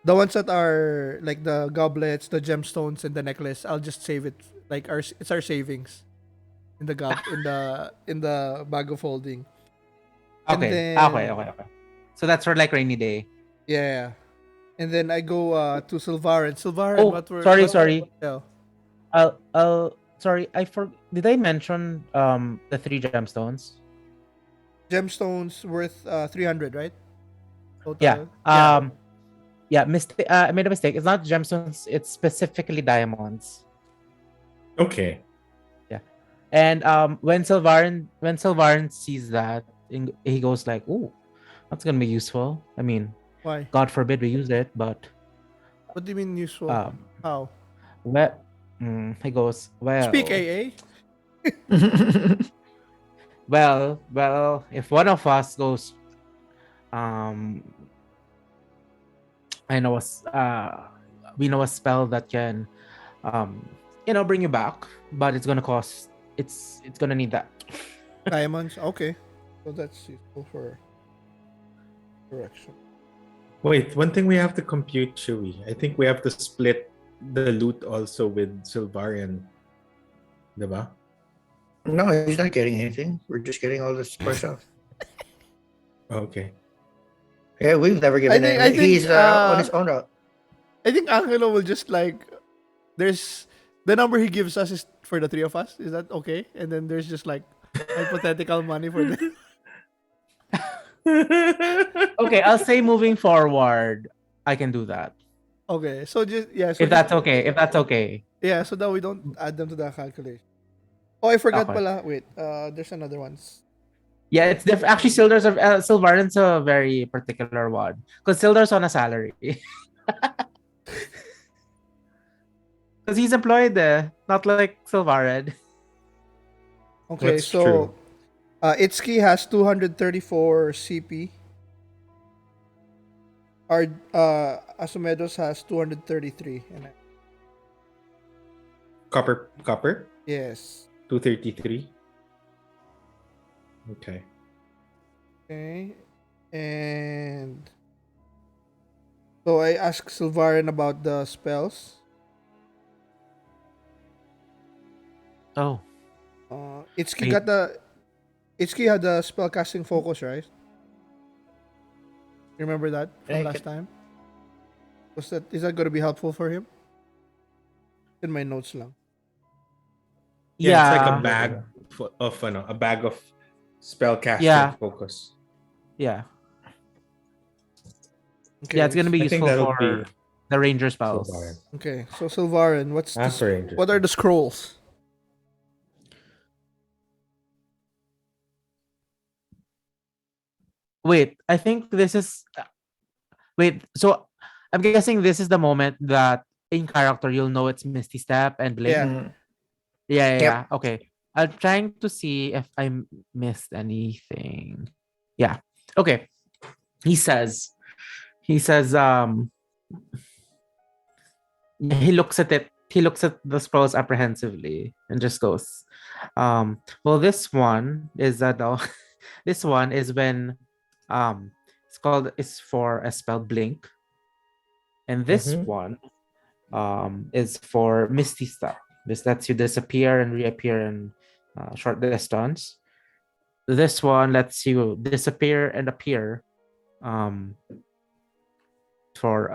ones that are like the goblets, the gemstones, and the necklace, I'll just save it. Like it's our savings in the in the bag of holding. And Okay. then- Okay. So that's for like rainy day. Yeah, and then I go to Silvarin. Oh, what were sorry. Yeah. Sorry. Did I mention the 3 gemstones? Gemstones worth 300, right? Total. Yeah. Yeah, I made a mistake. It's not gemstones. It's specifically diamonds. Okay. And when Sylvarin sees that, he goes like, "Ooh, that's gonna be useful." I mean, Why? God forbid we use it, but What do you mean useful? um, How? well, he goes, Speak AA. well, if one of us goes, um, I know we know a spell that can, um, bring you back, but it's gonna cost. It's gonna need that. Diamonds. Okay. So that's useful for direction. Wait, one thing we have to compute, Chewy. I think we have to split the loot also with Sylvarian. Diba? No, he's not getting anything. We're just getting all this for ourselves. Okay. Yeah, we've never given think- him. I think, He's on his own route. I think Angelo will just like. There's the number he gives us is for the three of us. Is that okay? And then there's just like hypothetical money for the. Okay, I'll say moving forward, I can do that. Okay, so just yeah. So If that's okay. If that's okay. yeah, so that we don't add them to the calculation. Oh, I forgot Okay. pala. Wait, there's another one. Yeah, it's actually Sylvarin's a very particular one because Sildar's on a salary. Because he's employed not like Sylvarin. Okay, That's so true. Itszki has 234 CP. Our Asumedos has 233. Copper? Yes. 233. Okay. Okay. And so I asked Sylvarin about the spells. Oh, Itszki Wait. Itszki had the spellcasting focus, right? Remember that from Yeah, last time? Is that going to be helpful for him? In my notes lang. Yeah, it's like yeah, a bag a bag of spellcasting Yeah. focus. yeah, Okay. yeah. It's gonna be I think useful that'll for be the ranger spells. Sylvarin. Okay. So Sylvarin, After Ranger. what are the scrolls? Wait, I think this is. Wait, so I'm guessing this is the moment that in character you'll know it's Misty Step and Blink. Yeah. Mhm. Yeah. Okay. I'm trying to see if I missed anything. Yeah. Okay. He says, he looks at it, he looks at the scrolls apprehensively and just goes, well, this one is this one is when, it's for a spell Blink. And this Mhm. one, is for Misty Step. This lets you disappear and reappear in short distance. This one lets you disappear and appear for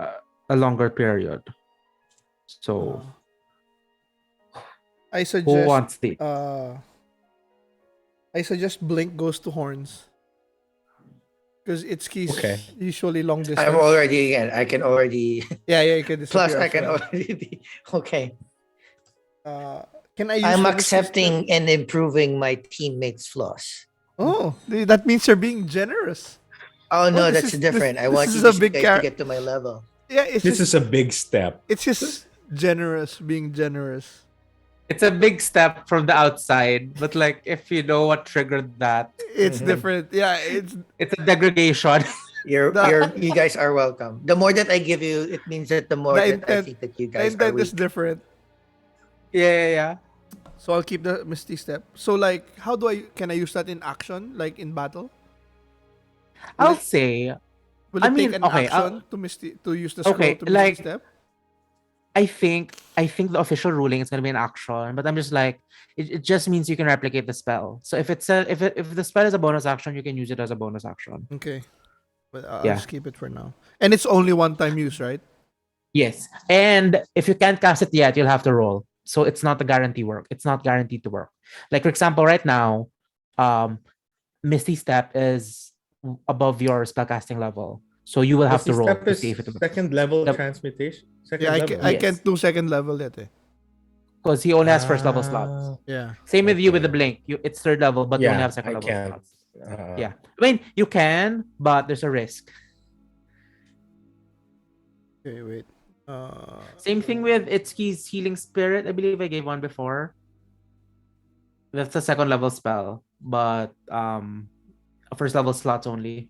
a longer period. So, I who suggest wants the? I suggest Blink goes to horns. Because Itszki's Okay. usually long distance. I'm already again. I can already. Yeah, you can disappear. Plus, I as can well. already be okay. Can I use I'm the accepting and improving my teammates' flaws. Oh, that means you're being generous. Oh no, this that's is- different. I this want is you a guys big to get to my level. Yeah, it's This just is a big step. it's just generous, being generous. It's a big step from the outside, but like if you know what triggered that, It's Mhm. different. Yeah, it's a degradation. You guys are welcome. The more that I give you, it means that the more The that I intent- think that you the guys are intent is weak. different. Yeah. So I'll keep the Misty Step. So like, how can I use that in action, like in battle? I'll say Will I it mean, take an okay, action to use the scroll okay, to like- Misty Step? I think the official ruling is gonna be an action, but I'm just like it just means you can replicate the spell. So if if the spell is a bonus action, you can use it as a bonus action. Okay, but I'll Yeah. just keep it for now. And it's only one time use, right? Yes. And if you can't cast it yet, you'll have to roll. So it's not a guarantee work. It's not guaranteed to work. Like for example, right now, Misty Step is above your spellcasting level. So you will have to Does this roll step to is see if it works. second level Yep. transmutation? Second Yeah, level. I Yes. can't do second level yet. Because he only has first level slots. Ah, Yeah. Same with you with the okay. blink. It's third level, but you only Yeah, have second I level can't. slots. Yeah. I mean, you can, but there's a risk. Okay, wait. Same thing with Itszki's Healing Spirit. I believe I gave one before. That's a second level spell, but a first level slots only.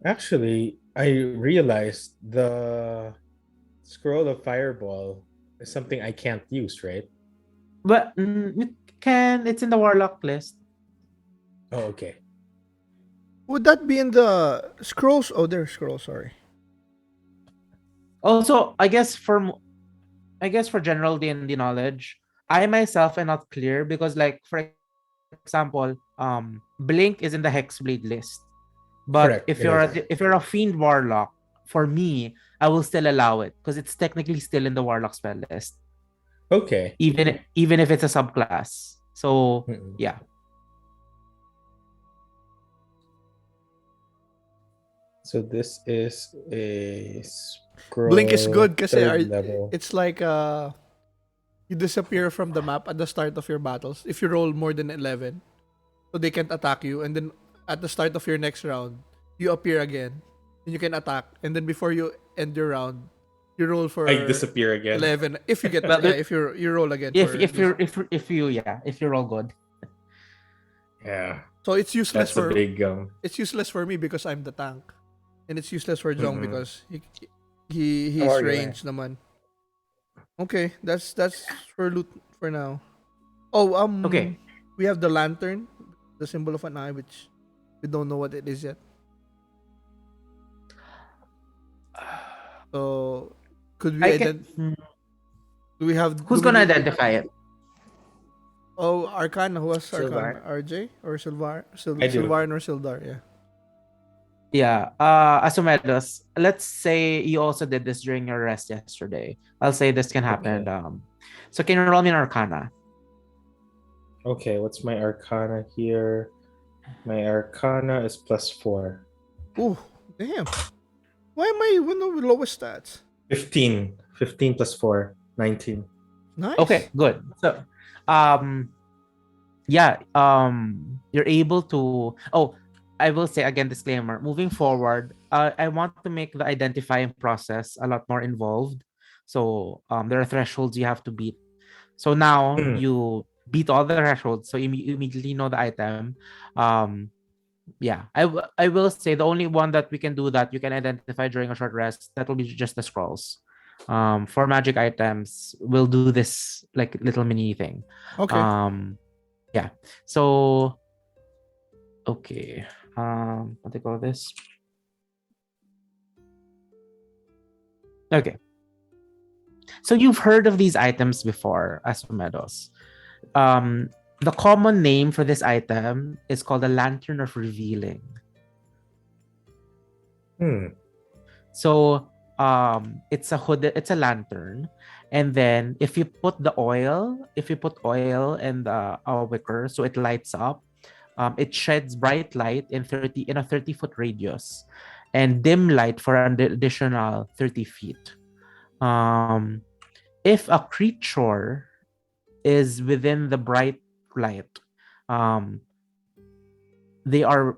Actually, I realized the scroll of fireball is something I can't use, right? But you can. It's in the Warlock list. Oh, okay. Would that be in the scrolls? Oh, there's scrolls. Sorry. Also, I guess for general D&D knowledge, I myself am not clear because, like, for example, Blink is in the Hexblade list. But Correct. It is. if you're a Fiend Warlock, for me, I will still allow it because it's technically still in the Warlock spell list, Okay. even if it's a subclass. So Mm-mm. yeah. So this is a scroll. Blink is good because third level. it's like you disappear from the map at the start of your battles if you roll more than 11, so they can't attack you, and then at the start of your next round you appear again and you can attack, and then before you end your round you roll for I disappear again. 11 if you get Well, yeah, if you roll again If for if you're all good. Yeah. so it's useless That's a for big it's useless for me because I'm the tank, and it's useless for Jong Mm-mm. because he's Or you ranged naman. Okay, that's for loot for now. Oh, Okay. we have the lantern, the symbol of an eye, which we don't know what it is yet. So, could we I can. do we have Who's do we gonna need, identify it? oh, Arcana, who has Silvar. Arcana? RJ or I do. Silvar or Sildar, yeah. Yeah. Asumedos, let's say you also did this during your rest yesterday. I'll say this can happen. Okay. So can you roll me an Arcana? Okay, what's my arcana here? My arcana is +4. Ooh, damn. Why am I one of the lowest stats? 15. 15 +4. 19. Nice. Okay, good. So, yeah, you're able to. Oh, I will say again, disclaimer. Moving forward, I want to make the identifying process a lot more involved. So, there are thresholds you have to beat. So now Hmm. you beat all the thresholds, so you immediately know the item. Yeah, I will say the only one that we can do that you can identify during a short rest, that will be just the scrolls. For magic items, we'll do this like little mini thing. Okay. Yeah. So okay. What do you call this? Okay. So you've heard of these items before, Asmedos. The common name for this item is called the Lantern of Revealing. So it's a lantern, and then if you put oil in the wicker, so it lights up, it sheds bright light in a 30-foot radius, and dim light for an additional 30 feet. If a creature is within the bright light, they're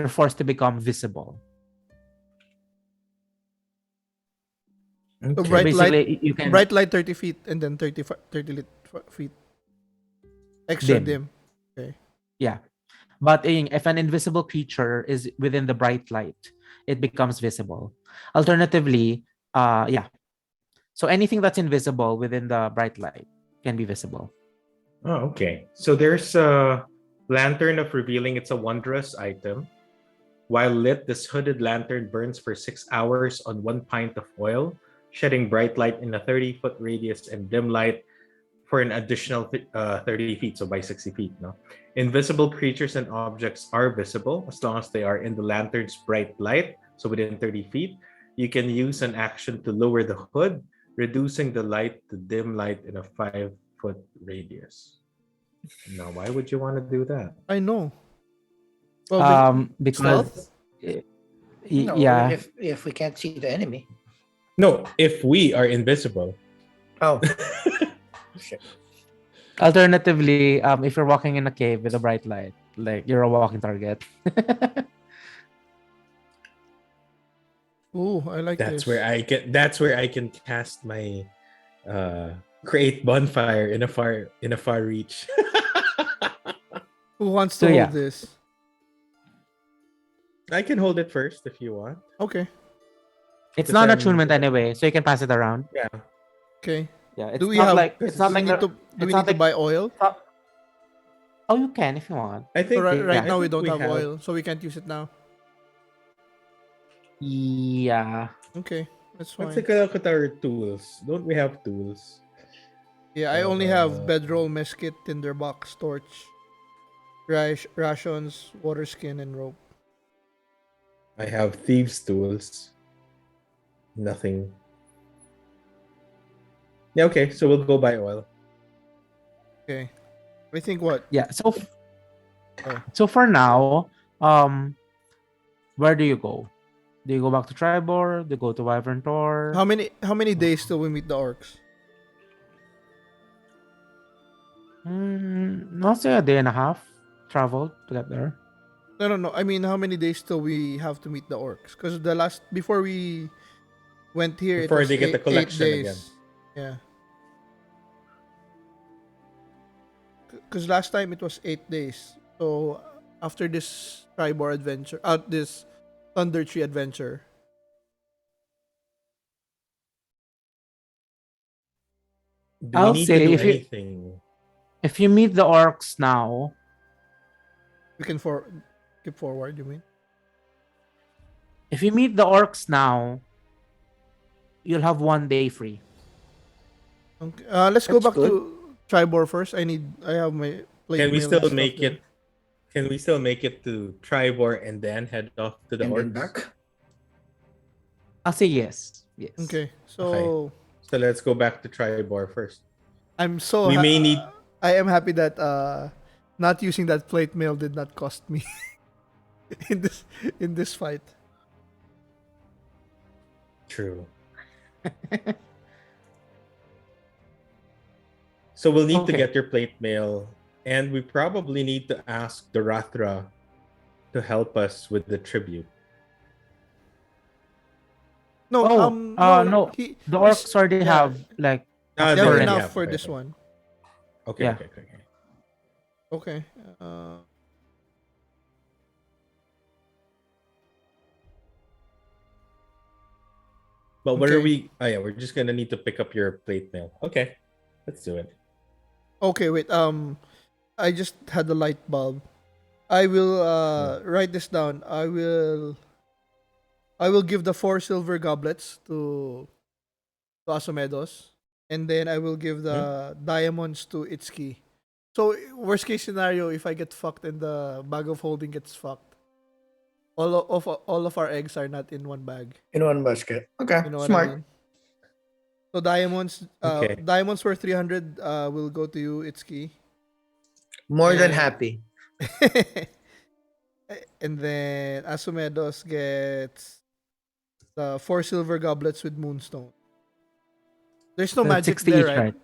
forced to become visible. So Okay. bright light, Basically, you can 30 feet and then 30 feet. Extra dim. Okay. Yeah. But if an invisible creature is within the bright light, it becomes visible. Alternatively, yeah. So anything that's invisible within the bright light can be visible. Oh, okay. So there's a lantern of revealing. It's a wondrous item. While lit, this hooded lantern burns for 6 hours on 1 pint of oil, shedding bright light in a 30-foot radius and dim light for an additional 30 feet, so by 60 feet. No, invisible creatures and objects are visible as long as they are in the lantern's bright light, so within 30 feet. You can use an action to lower the hood, reducing the light to dim light in a 5-foot radius. Now, why would you want to do that? I know. Well, Because stealth? No, Yeah. if we can't see the enemy. No, if we are invisible. Oh, shit. Alternatively, if you're walking in a cave with a bright light, like you're a walking target. Ooh, I like That's this. where I can cast my create bonfire in a far reach. Who wants to So, hold yeah. this? I can hold it first if you want. Okay. It's Because not an I'm- attunement anyway, so you can pass it around. Yeah. Okay. Yeah, it's Do we not have? like it's Do not we like need the- to? Do it's we not need to like- buy oil? it's not- Oh, you can if you want. I So think right I now we think don't have oil, so we can't use it now. Yeah. Okay, that's Let's fine. take a look at our tools. Don't we have tools? Yeah, I only have bedroll, mesket, tinderbox, torch, rations, water skin, and rope. I have thieves' tools. Nothing. Yeah, okay, so we'll go buy oil. Okay. I think what? Yeah. So Oh. so for now, where do you go? Do you go back to Tribor? Do you go to Wyvern Tor? How many days till we meet the orcs? I'll say a day and a half travel to get there. No. I mean, how many days till we have to meet the orcs? Because before we went here, Before it was they get the 8 collection days. again. Yeah. Because last time it was 8 days. So after this Tribor adventure, this Thunder Tree adventure, Do we I'll need say to do if you- anything? If you meet the orcs now, we can keep forward. You mean? if you meet the orcs now, you'll have 1 day free. Okay. Let's go That's back good. to Tribor first. I have my plate Can we mail still and stuff make there. it? Can we still make it to Tribor and then head off to the And then orcs? back. I'll say yes. Yes. Okay. So So let's go back to Tribor first. I'm so We may need. I am happy that not using that plate mail did not cost me in this fight. True. So we'll need to Okay. get your plate mail, and we probably need to ask the Rathra to help us with the tribute. No, Oh, no. He, The orcs already yeah. have like Ah, they they have already enough have, for okay, this okay. one. Okay, Yeah. okay. Okay. But where are Okay. we? Oh yeah, we're just gonna need to pick up your plate mail. Okay, let's do it. Okay, wait. I just had the light bulb. I will write this down. I will give the 4 silver goblets to Asomedos, and then I will give the diamonds to Itszki. So worst case scenario, if I get fucked and the bag of holding gets fucked, all of our eggs are not in one bag. In one basket. Okay, You know what smart. I mean? So diamonds, Okay. diamonds worth 300 will go to you, Itszki. More than And- happy. And then Asumedos gets the 4 silver goblets with moonstone. There's no That's magic 60 there, each, right?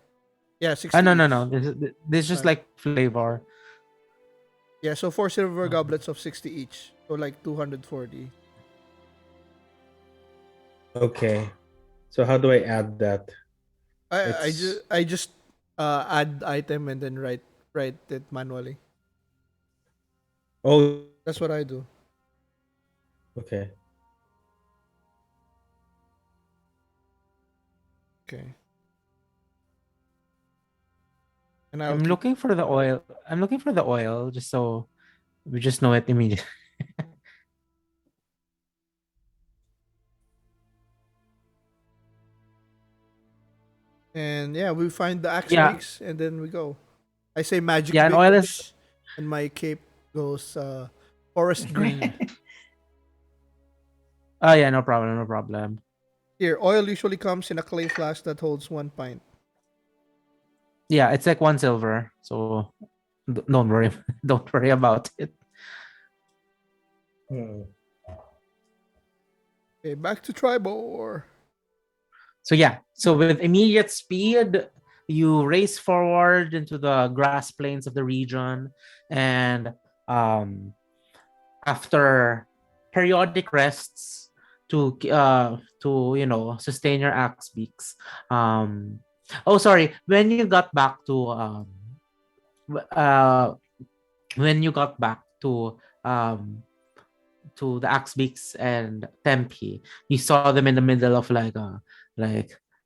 Yeah, 60 No. each. This is just Fine. like flavor. Yeah, so 4 silver goblets of 60 each. So like 240. Okay. So how do I add that? I just add item and then write it manually. Oh, That's what I do. okay. Okay. And I'm looking for the oil. I'm looking for the oil just so we just know it immediately. And yeah, we find the axe Yeah. breaks and then we go. I say magic Yeah, and big, oil is- and my cape goes forest green. Oh yeah, no problem. Here, oil usually comes in a clay flask that holds 1 pint. Yeah, it's like 1 silver. So don't worry. Don't worry about it. Hmm. Okay, back to Tribor. So yeah, so with immediate speed, you race forward into the grass plains of the region, and um, after periodic rests to sustain your axe beaks. Oh, sorry. When you got back w- uh when you got back to the axe beaks and Tempe, you saw them in the middle of like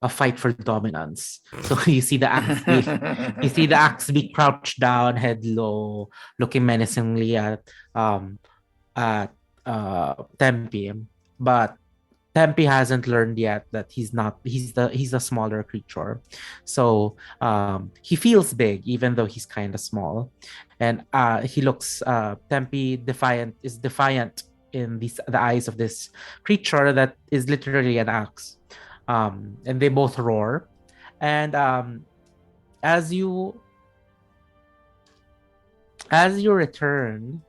a fight for dominance. So you see the axe beak crouched down, head low, looking menacingly at Tempe, but Tempe hasn't learned yet that he's a smaller creature, so he feels big even though he's kind of small, and he looks Tempe defiant in the eyes of this creature that is literally an axe, and they both roar, and as you as you return,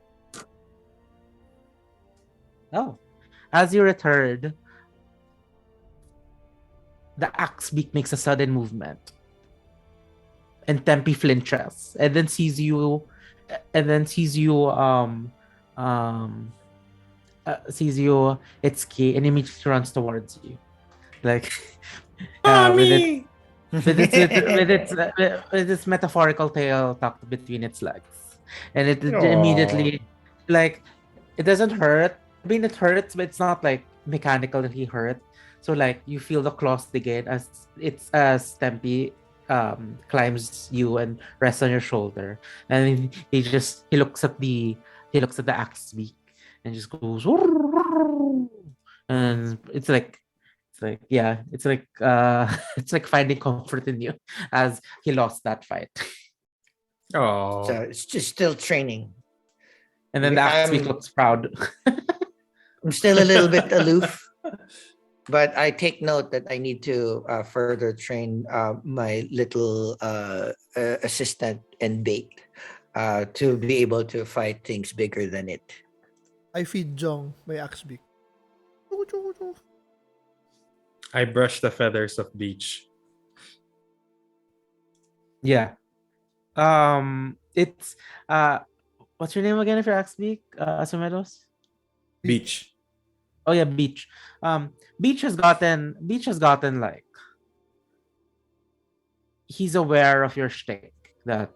oh, as you return, the axe beak makes a sudden movement, and Tempe flinches, and then um sees you Itszki, and immediately runs towards you, like with it Mommy! with its metaphorical tail tucked between its legs, and it Aw. immediately, like, it doesn't hurt. I mean, it hurts, but it's not like mechanically hurt. So like you feel the claws dig in as Tempe climbs you and rests on your shoulder, and then he looks at the axe beak and just goes, and it's like finding comfort in you as he lost that fight. Oh. So it's just still training. And then the axe beak I'm looks proud. I'm still a little bit aloof, but I take note that I need to further train my little assistant and bait to be able to fight things bigger than it. I feed Jong my axe beak. I brush the feathers of Beach. Yeah. It's what's your name again if you're axe beak? Asumedos? Beach. Oh yeah, Beach. Beach has gotten like, he's aware of your shtick, that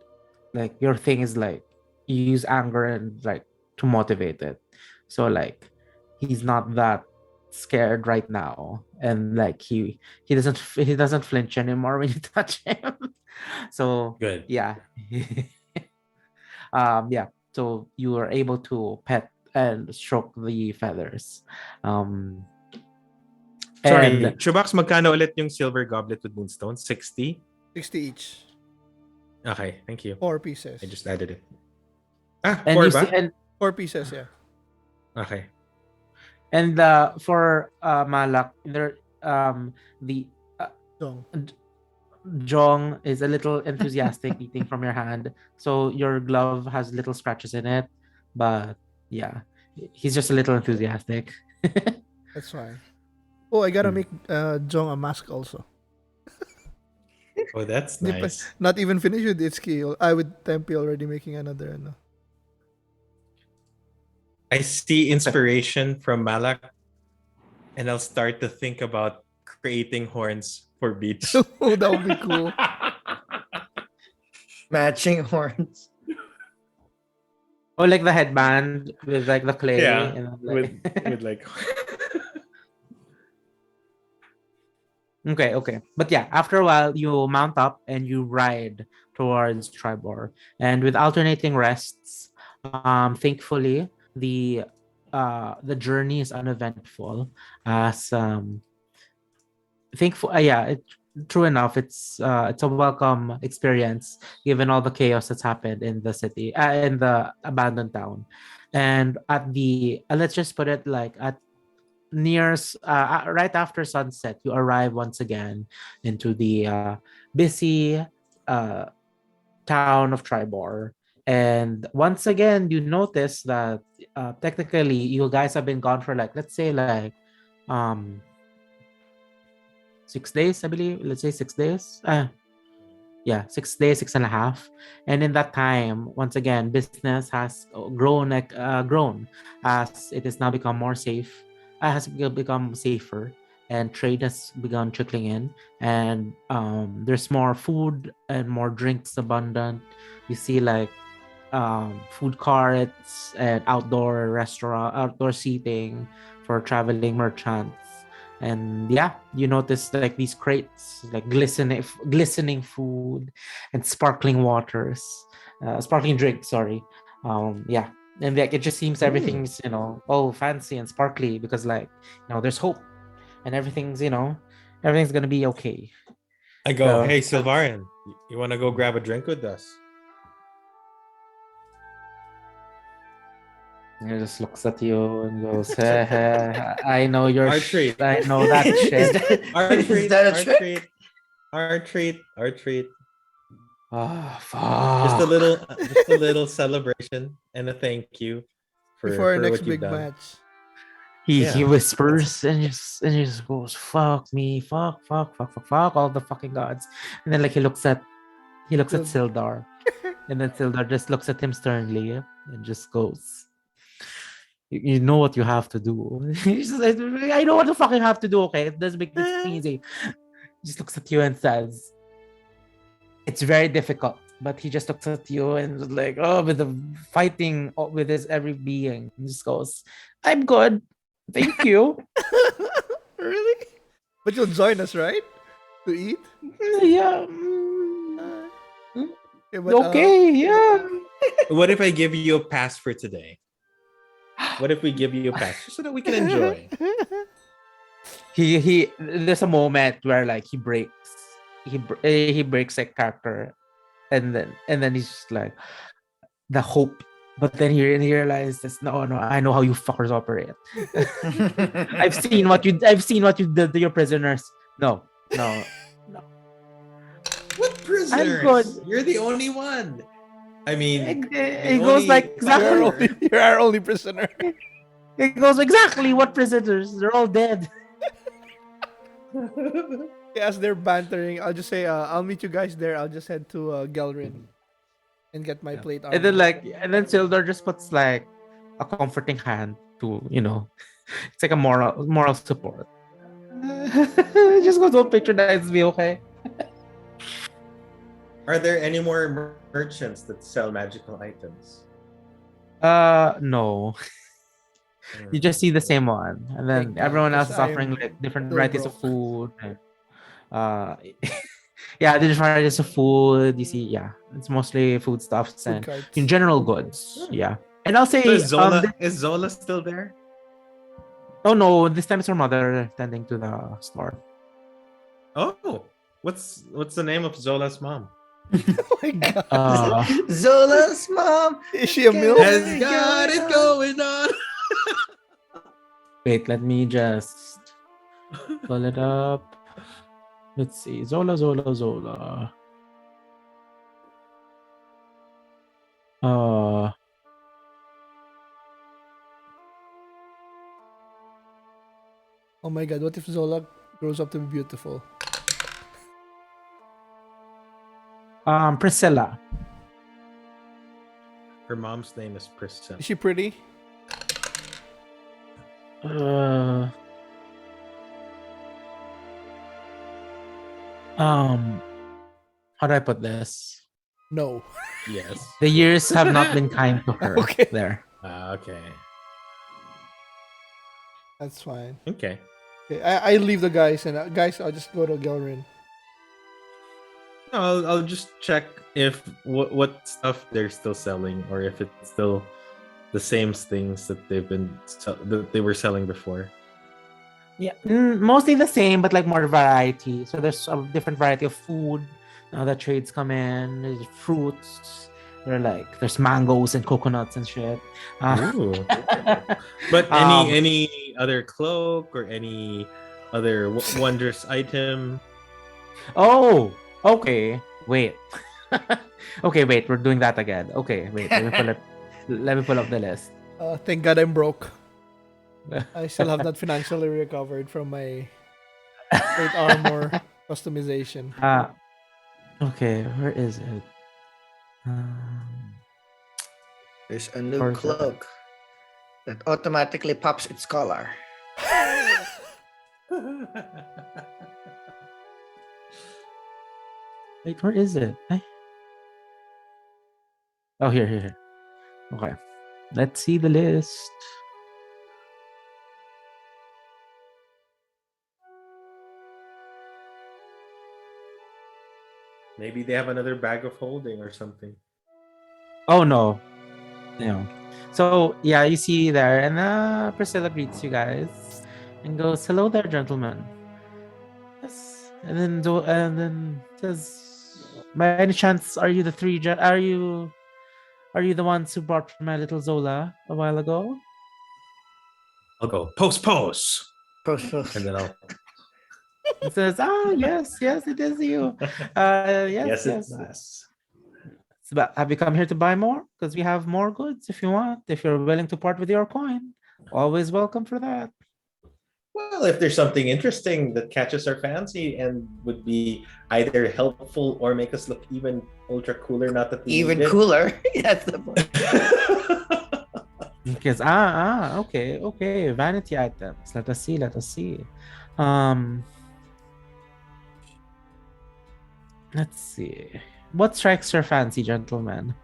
like your thing is like you use anger and like to motivate it. So like he's not that scared right now, and like he doesn't flinch anymore when you touch him. So Good. yeah. Yeah, so you are able to pet and stroke the feathers. Sorry, And CHUBAX, magkano ulit yung silver goblet with moonstone? 60? 60 each. Okay, thank you. 4 pieces. I just added it. Ah, and 4 you ba? see, and 4 pieces, yeah. Okay. And for Malak, the Jong. Jong is a little enthusiastic eating from your hand. So your glove has little scratches in it, but yeah, he's just a little enthusiastic. That's fine. Oh, I gotta Hmm. make Jong a mask also. Oh, that's Di pa- nice. Not even finished with Itszki. I with Tempe already making another. No. I see inspiration from Malak, and I'll start to think about creating horns for Beach. Oh, that would be cool. Matching horns. Oh, like the headband with like the clay. Yeah, And like... with like. Okay. But yeah, after a while, you mount up and you ride towards Tribor. And with alternating rests, thankfully, the journey is uneventful. As thankful, true enough, it's a welcome experience given all the chaos that's happened in the city, in the abandoned town, and at the let's just put it like at right after sunset, you arrive once again into the busy uh, town of Tribor. And once again, you notice that technically you guys have been gone for like, let's say like um 6 days, I believe. Let's say 6 days. Yeah, 6 days, 6.5. And in that time, once again, business has grown as it has now become more safe, become safer, and trade has begun trickling in. And there's more food and more drinks abundant. You see like food carts and outdoor seating for traveling merchants. And yeah, you notice like these crates, like glistening food and sparkling waters, sparkling drinks. Sorry, yeah, and like it just seems everything's all fancy and sparkly because like there's hope and everything's gonna be okay. I go, So hey, Silvarian, you want to go grab a drink with us? he just looks at you and goes, I know your Our treat. I know that shit. Our treat, Is that a our trick? treat, our treat, our treat. Oh, fuck. Just a little celebration and a thank you Before our for next what you've big done. match. He Yeah. whispers and he just goes, fuck me, fuck all the fucking gods. And then like he looks at Sildar. And then Sildar just looks at him sternly and just goes, you know what you have to do. He's just like, I know what the fucking have to do, okay? It doesn't make this easy. He just looks at you and says, it's very difficult. But he just looks at you and is like, with the fighting with his every being. He just goes, I'm good. Thank you. Really? But you'll join us, right? To eat? Yeah. Okay, but, Okay, yeah. What if I give you a pass for today? What if we give you a pass so that we can enjoy? He there's a moment where like he breaks a character and then he's just like the hope, but then he realizes no, I know how you fuckers operate. I've seen what you did to your prisoners. No. What prisoners? good. You're the only one. I mean, It goes like exactly. You're our only prisoner. It goes exactly what prisoners? They're all dead. As they're bantering, I'll just say, I'll meet you guys there. I'll just head to Gelrin and get my plate armor. And then Sildar just puts like a comforting hand to it's like a moral support. Just go, don't patronize me, okay? Are there any more merchants that sell magical items? No. You just see the same one, and then Thank God, everyone else 'cause is offering I'm like different still varieties of broke. food. And, yeah, different varieties of food. You see, yeah, it's mostly foodstuffs Food and carts. in general goods. Yeah, and I'll say, So is Zola still there? oh no, this time it's her mother tending to the store. Oh, what's the name of Zola's mom? Oh my God. Zola's mom Is she a milf? Has got it going on. Wait, let me just pull it up. Let's see, Zola. Oh my God, what if Zola grows up to be beautiful? Priscilla. Her mom's name is Priscilla. Is she pretty? How do I put this? No. Yes. The years have not been kind to her. Okay. There. Okay. That's fine. Okay. Okay, I leave the guys and guys, I'll just go to Gelrin. I'll just check if what stuff they're still selling, or if it's still the same things that that they were selling before. Yeah, mostly the same, but like more variety. So there's a different variety of food. Now that trades come in, there's fruits. There's mangoes and coconuts and shit. Ooh. But Um, any other cloak or any other wondrous item? Oh, okay. Wait. Okay, wait. We're doing that again. Okay, wait. Let me pull up the list. Thank God I'm broke. I still have not financially recovered from my plate armor customization. Okay, where is it? Um, There's a new Or is it- cloak that automatically pops its collar. Wait, where is it? Oh, here. Okay, let's see the list. Maybe they have another bag of holding or something. Oh no, So yeah, you see there, and Priscilla greets you guys and goes, "Hello there, gentlemen." Yes, and then says, "By any chance, are you the three? Are you the ones who brought my little Zola a while ago?" I'll go pose, Post, post. and then I'll. It says, yes, it is you. Yes. It's us. But have you come here to buy more? Because we have more goods if you want. If you're willing to part with your coin, always welcome for that. Well, if there's something interesting that catches our fancy and would be either helpful or make us look even ultra cooler, not that we Even need it. cooler. That's the point. Because okay, vanity items. Let us see. Let's see. What strikes your fancy, gentlemen?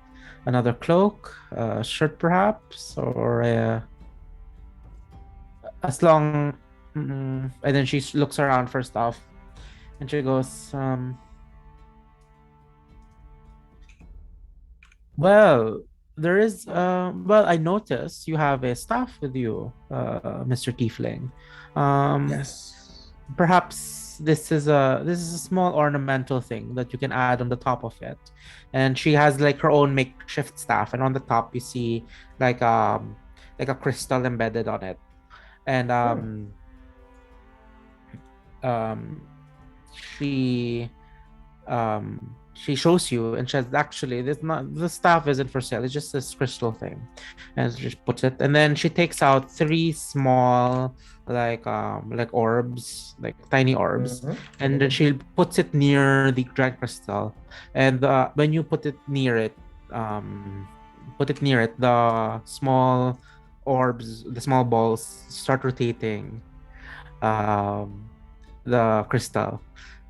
Another cloak, a shirt, perhaps, or as long. And then she looks around for stuff, and she goes, "Well, there is. Well, I notice you have a staff with you, Mr. Tiefling. Yes. Perhaps this is a small ornamental thing that you can add on the top of it." And she has like her own makeshift staff, and on the top you see like a crystal embedded on it. And she she shows you, and she says, "Actually, the staff isn't for sale. It's just this crystal thing." And she just puts it, and then she takes out three small like orbs, like tiny orbs. Mhm. And then she puts it near the giant crystal. And when you put it near it, the small orbs, the small balls start rotating the crystal.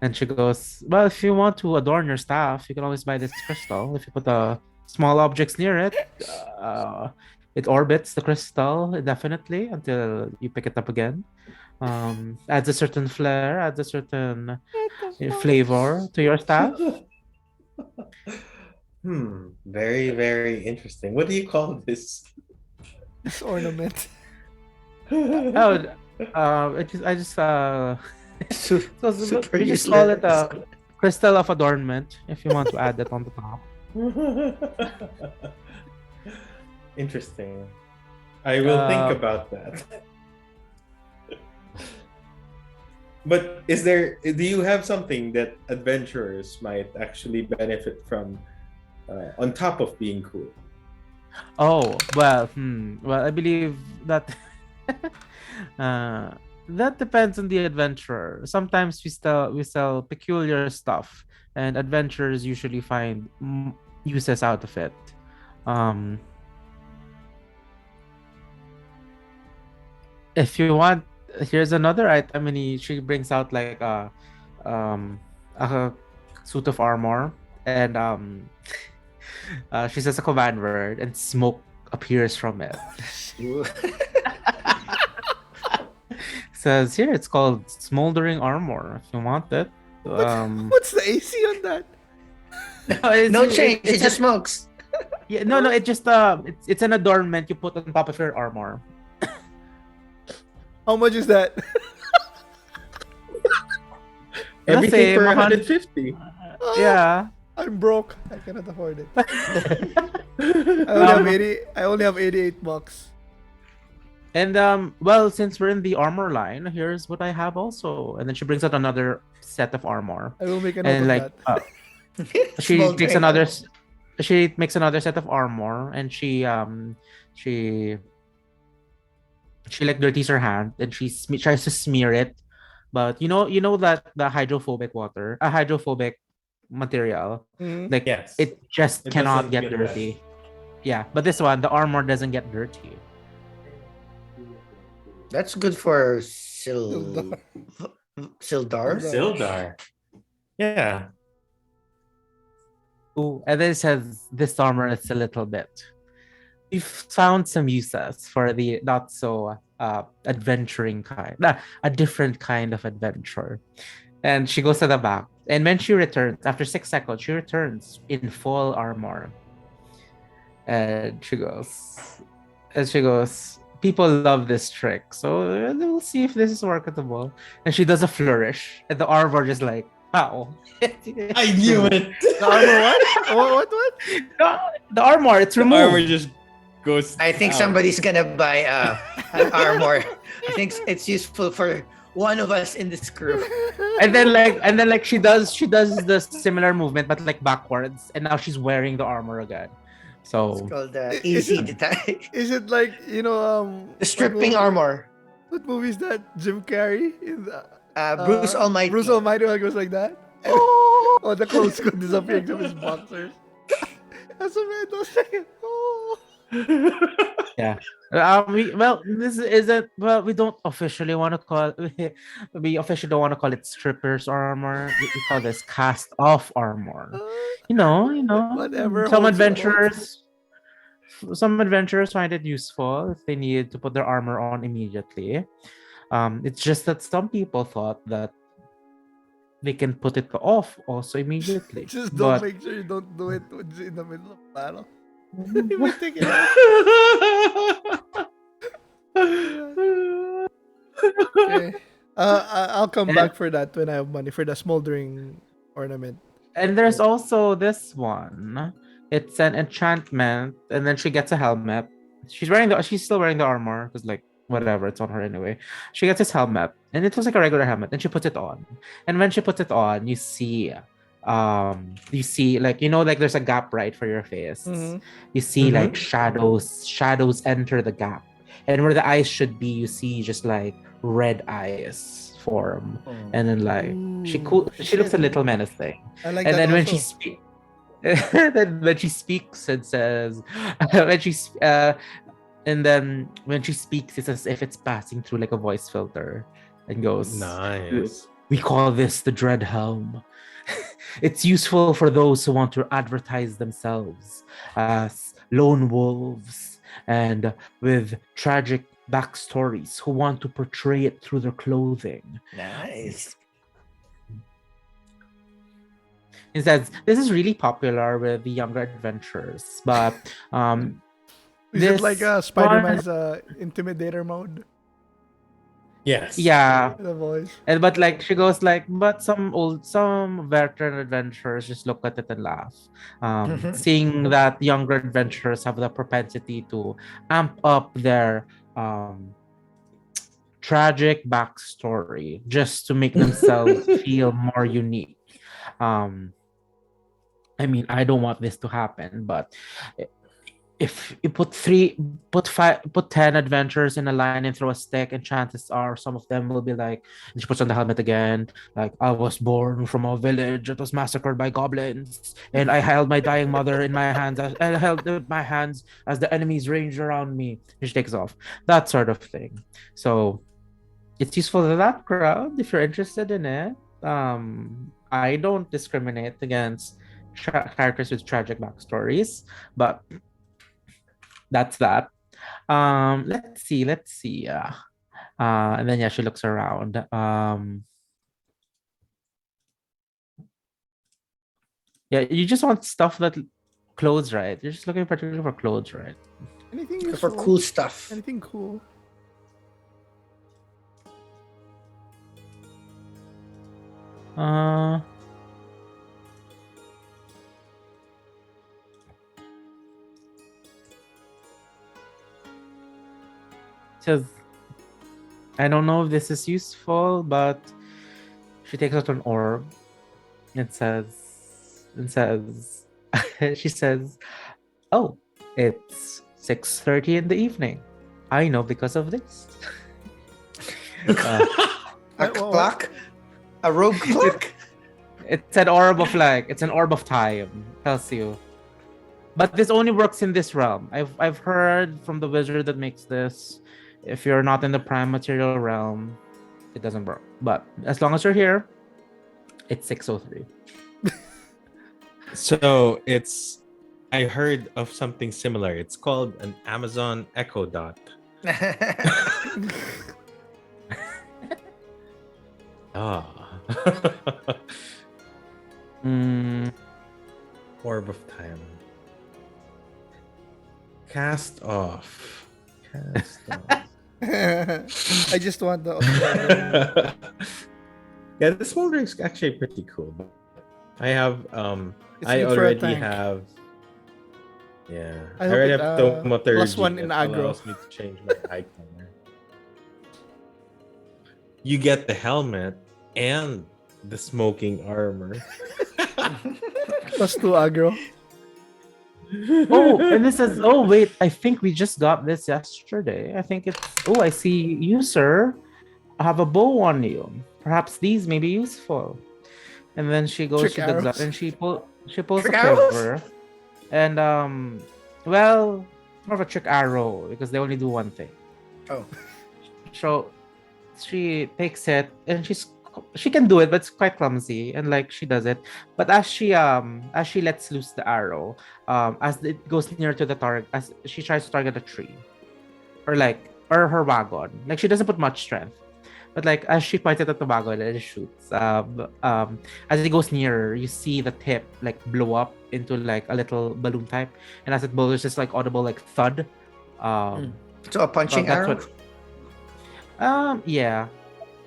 And she goes, "Well, if you want to adorn your staff, you can always buy this crystal. If you put the small objects near it, it orbits the crystal indefinitely until you pick it up again. Adds a certain flair, adds a certain flavor to your staff." Very, very interesting. What do you call this? This ornament. Oh, I just Su- so super we just call useless. it a crystal of adornment if you want to add that on the top. Interesting. I will think Uh, about that. But do you have something that adventurers might actually benefit from on top of being cool? Oh, well, I believe that that depends on the adventurer. Sometimes we sell peculiar stuff, and adventurers usually find uses out of it. If you want, here's another item, and she brings out like um a suit of armor, and she says a command word, and smoke appears from it. Says here it's called smoldering armor. If you want it, What's the AC on that? No change. It just smokes. yeah, no, it just it's an adornment you put on top of your armor. How much is that? Everything for 100. 150. Yeah. I'm broke. I cannot afford it. I only have $88. And well, since we're in the armor line, here's what I have also. And then she brings out another set of armor. I will make a note And of like that. she Small makes drink. she makes another set of armor, and she She like dirties her hand and she tries to smear it, but you know that the hydrophobic water, a hydrophobic material, Mhm. like Yes. it just It cannot doesn't get get dirty. Yeah, but this one, the armor doesn't get dirty. That's good for Sildar. Sildar. Sildar. Yeah. Ooh, and then it says this armor is a little bit. We've found some uses for the not so adventuring kind, a different kind of adventure. And she goes to the back. And when she returns, after 6 seconds, she returns in full armor. And she goes, people love this trick. So we'll see if this is workable. And she does a flourish. And the armor just like, ow. I knew it. The armor what? What? The armor, it's The removed. armor just goes. I think out. somebody's gonna buy an armor. I think it's useful for one of us in this crew. and then like she does the similar movement but like backwards, and now she's wearing the armor again. It's So called Is easy it- detach. Is it like The stripping armor. What movie is that? Jim Carrey in the, Bruce Almighty. Bruce Almighty goes like that. Oh, the clothes go disappearing from his boxers. That's what I was saying. Oh. yeah, this isn't, well, we don't officially want to call we officially don't want to call it strippers armor. We call this cast off armor. You know Whatever some holds your adventurers find it useful if they need to put their armor on immediately. It's just that some people thought that they can put it off also immediately. Just don't But make sure you don't do it when it's in the middle of battle. You might take it off. Okay. I'll come And- back for that when I have money for the smoldering ornament. And there's also this one. It's an enchantment, and then she gets a helmet. She's still wearing the armor because like whatever, it's on her anyway. She gets this helmet, and it looks like a regular helmet, and she puts it on. And when she puts it on, you see like like there's a gap right for your face. Mhm. You see like shadows enter the gap, and where the eyes should be, you see just like red eyes form, and then like she looks a little menacing. I like And that then when she also. speaks, then when she speaks and says, when she's and then when she speaks, it's as if it's passing through like a voice filter, and goes, Nice. "We call this the Dread Helm. It's useful for those who want to advertise themselves as lone wolves and with tragic backstories who want to portray it through their clothing." Nice. It says this is really popular with the younger adventurers, but Is it like this Spider-Man's intimidator mode? Yes. yeah, The voice. but like she goes like, but some veteran adventurers just look at it and laugh, seeing that younger adventurers have the propensity to amp up their tragic backstory just to make themselves feel more unique. I mean, I don't want this to happen, but if you put 10 adventurers in a line and throw a stick, and chances are some of them will be like, and she puts on the helmet again, like, I was born from a village that was massacred by goblins, and I held my dying mother in my hands. I held my hands as the enemies ranged around me. And she takes off. That sort of thing. So it's useful to that crowd if you're interested in it. I don't discriminate against characters with tragic backstories, but that's that. Let's see. And then she looks around. You just want stuff that clothes, right? You're just looking particularly for clothes, right? Anything For useful? cool stuff. Anything cool? Uh says, I don't know if this is useful, but she takes out an orb and says she says, oh, it's 6:30 in the evening. I know because of this. Uh, A clock? A rogue clock? it's an orb of it's an orb of time. Tells you. But this only works in this realm. I've heard from the wizard that makes this. If you're not in the prime material realm, it doesn't work. But as long as you're here, it's 603. So I heard of something similar. It's called an Amazon Echo Dot. Orb of Time. Cast off. I just want the. Yeah, the smoldering's actually pretty cool. I have It's I good for a already tank. have I I hope already it, have thaumaturgy +1 in that aggro. allows me to change my icon. You get the helmet and the smoking armor. +2 aggro. Oh, and this says, oh wait, I think we just got this yesterday. I think it's, oh, I see you, sir. I have a bow on you. Perhaps these may be useful. And then she goes Trick to the glove arrows. and she pulls Trick a arrows? quiver. And well, more of a trick arrow because they only do one thing. Oh. So she takes it and she can do it, but it's quite clumsy and she does it. But as she lets loose the arrow, as it goes near to the target, as she tries to target a tree, or her wagon, she doesn't put much strength. But as she points it at the wagon and it shoots, as it goes nearer, you see the tip blow up into a little balloon type, and as it blows, there's just audible thud. So a punching that's arrow? Yeah.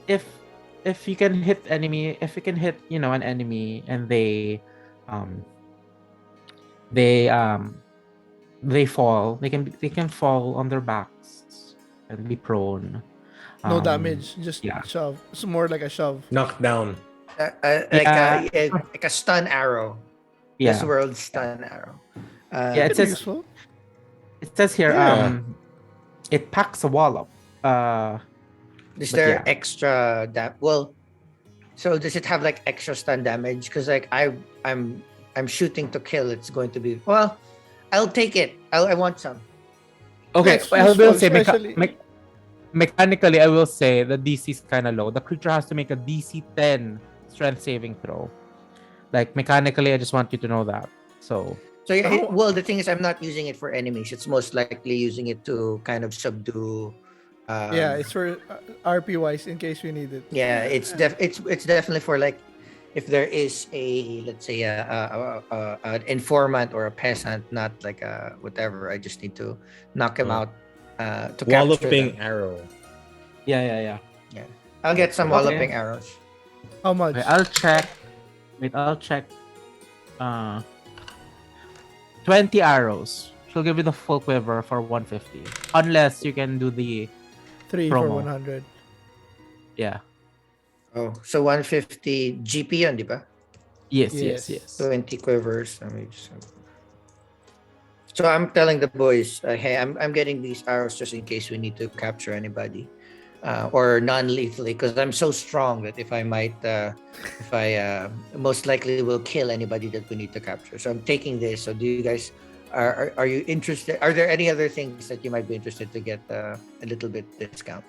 If you can hit an enemy and they fall, they can fall on their backs and be prone. No damage, just yeah. shove. It's more like a shove. Knockdown. Yeah. Like a stun arrow. This Yeah. world stun arrow. Yeah, Could be useful. It says here, Yeah. it packs a wallop. Is But there yeah. extra so does it have extra stun damage? Because I'm shooting to kill. It's going to be I'll take it. I want some. Okay, That's I will useful, say especially- mechanically, I will say the DC is kind of low. The creature has to make a DC 10 strength saving throw. Mechanically, I just want you to know that. So Yeah, Oh. the thing is, I'm not using it for enemies. It's most likely using it to kind of subdue. Yeah, it's for RP wise in case we need it. Yeah, it's definitely for if there is let's say an informant or a peasant, not a whatever. I just need to knock him out to capture Walloping them. arrow. yeah. I'll get some Okay. walloping arrows. How much? Okay, I'll check. Wait, I'll check. 20 arrows. She'll give you the full quiver for 150. Unless you can do the 3 for promo. 100. yeah. Oh, so 150 GP yun, di ba? Yes. 20 quivers. So I'm telling the boys, hey, I'm getting these arrows just in case we need to capture anybody, or non-lethally, because I'm so strong that if I most likely will kill anybody that we need to capture. So I'm taking this. So do you guys are you interested? Are there any other things that you might be interested to get a little bit discount?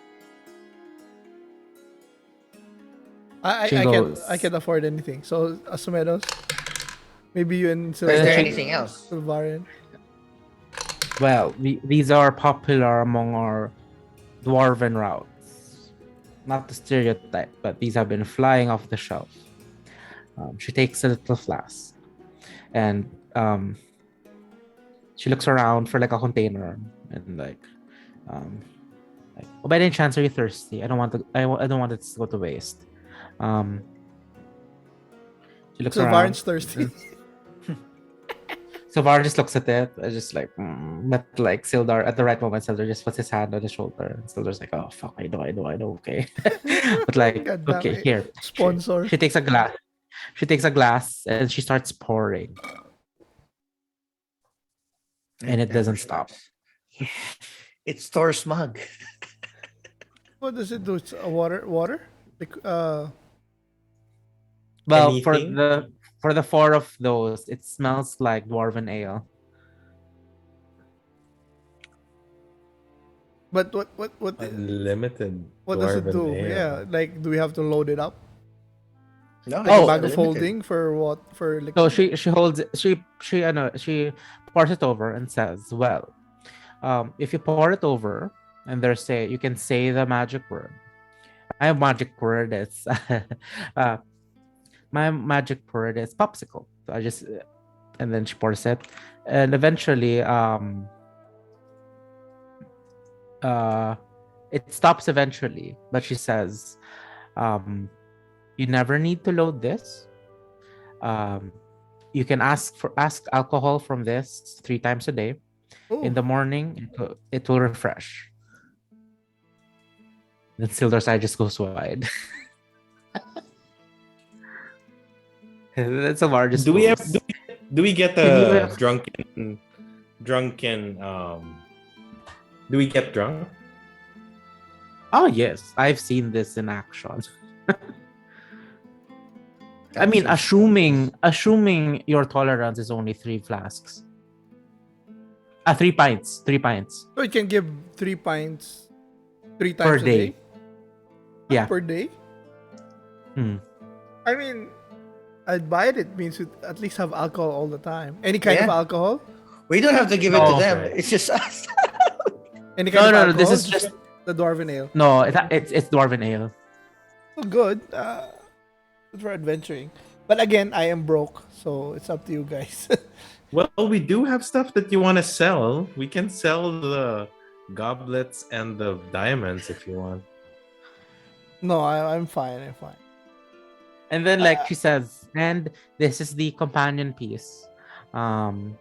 I She can goes- I can afford anything. So Asumedos, maybe you and Is there she- anything else? Silvarian. Well, these are popular among our dwarven routes. Not the stereotype, but these have been flying off the shelf. She takes a little flask, and she looks around for a container, and oh, by any chance, are you thirsty? I don't want it to go to waste. She looks around. Silvarian's thirsty. Silvar just looks at it, just but Sildar at the right moment, Sildar just puts his hand on his shoulder, and Sildar's like, "Oh fuck, I know, okay." But God damn okay, it. here. Sponsor. She takes a glass. She takes a glass and she starts pouring, and it doesn't stop. It stores smog. What does it do? It's water. Like, Well, Anything? for the four of those, it smells like dwarven ale. but Unlimited. what does it dwarven do? ale. Yeah, like, do we have to load it up? No, Like a Oh, bag of unlimited. holding for what? For liquid? So she holds she pours it over and says, "Well, if you pour it over and you can say the magic word. My magic word is uh, my magic word is popsicle. So I just and then she pours it, and eventually it stops eventually. But she says, you never need to load this. You can ask alcohol from this 3 times a day. In the morning, it will refresh. Then Sildar's eye just goes wide. That's a largest. Do we have? Do we get Can you a have- drunken? Do we get drunk? Oh yes, I've seen this in action. I mean, assuming your tolerance is only 3 flasks. 3 pints. 3 pints. So it can give 3 pints 3 Per times a day. day? Yeah. Per day? Hmm. I mean, I'd buy it. It means we at least have alcohol all the time. Any kind of Yeah. alcohol? We don't have to give it No. to them. Right. It's just us. Any kind of No. alcohol? This is just the dwarven ale. no. It's dwarven ale. Oh, good. Good for adventuring. But again, I am broke, so it's up to you guys. Well, we do have stuff that you want to sell. We can sell the goblets and the diamonds if you want. No, I'm fine. I'm fine. And then she says, and this is the companion piece. And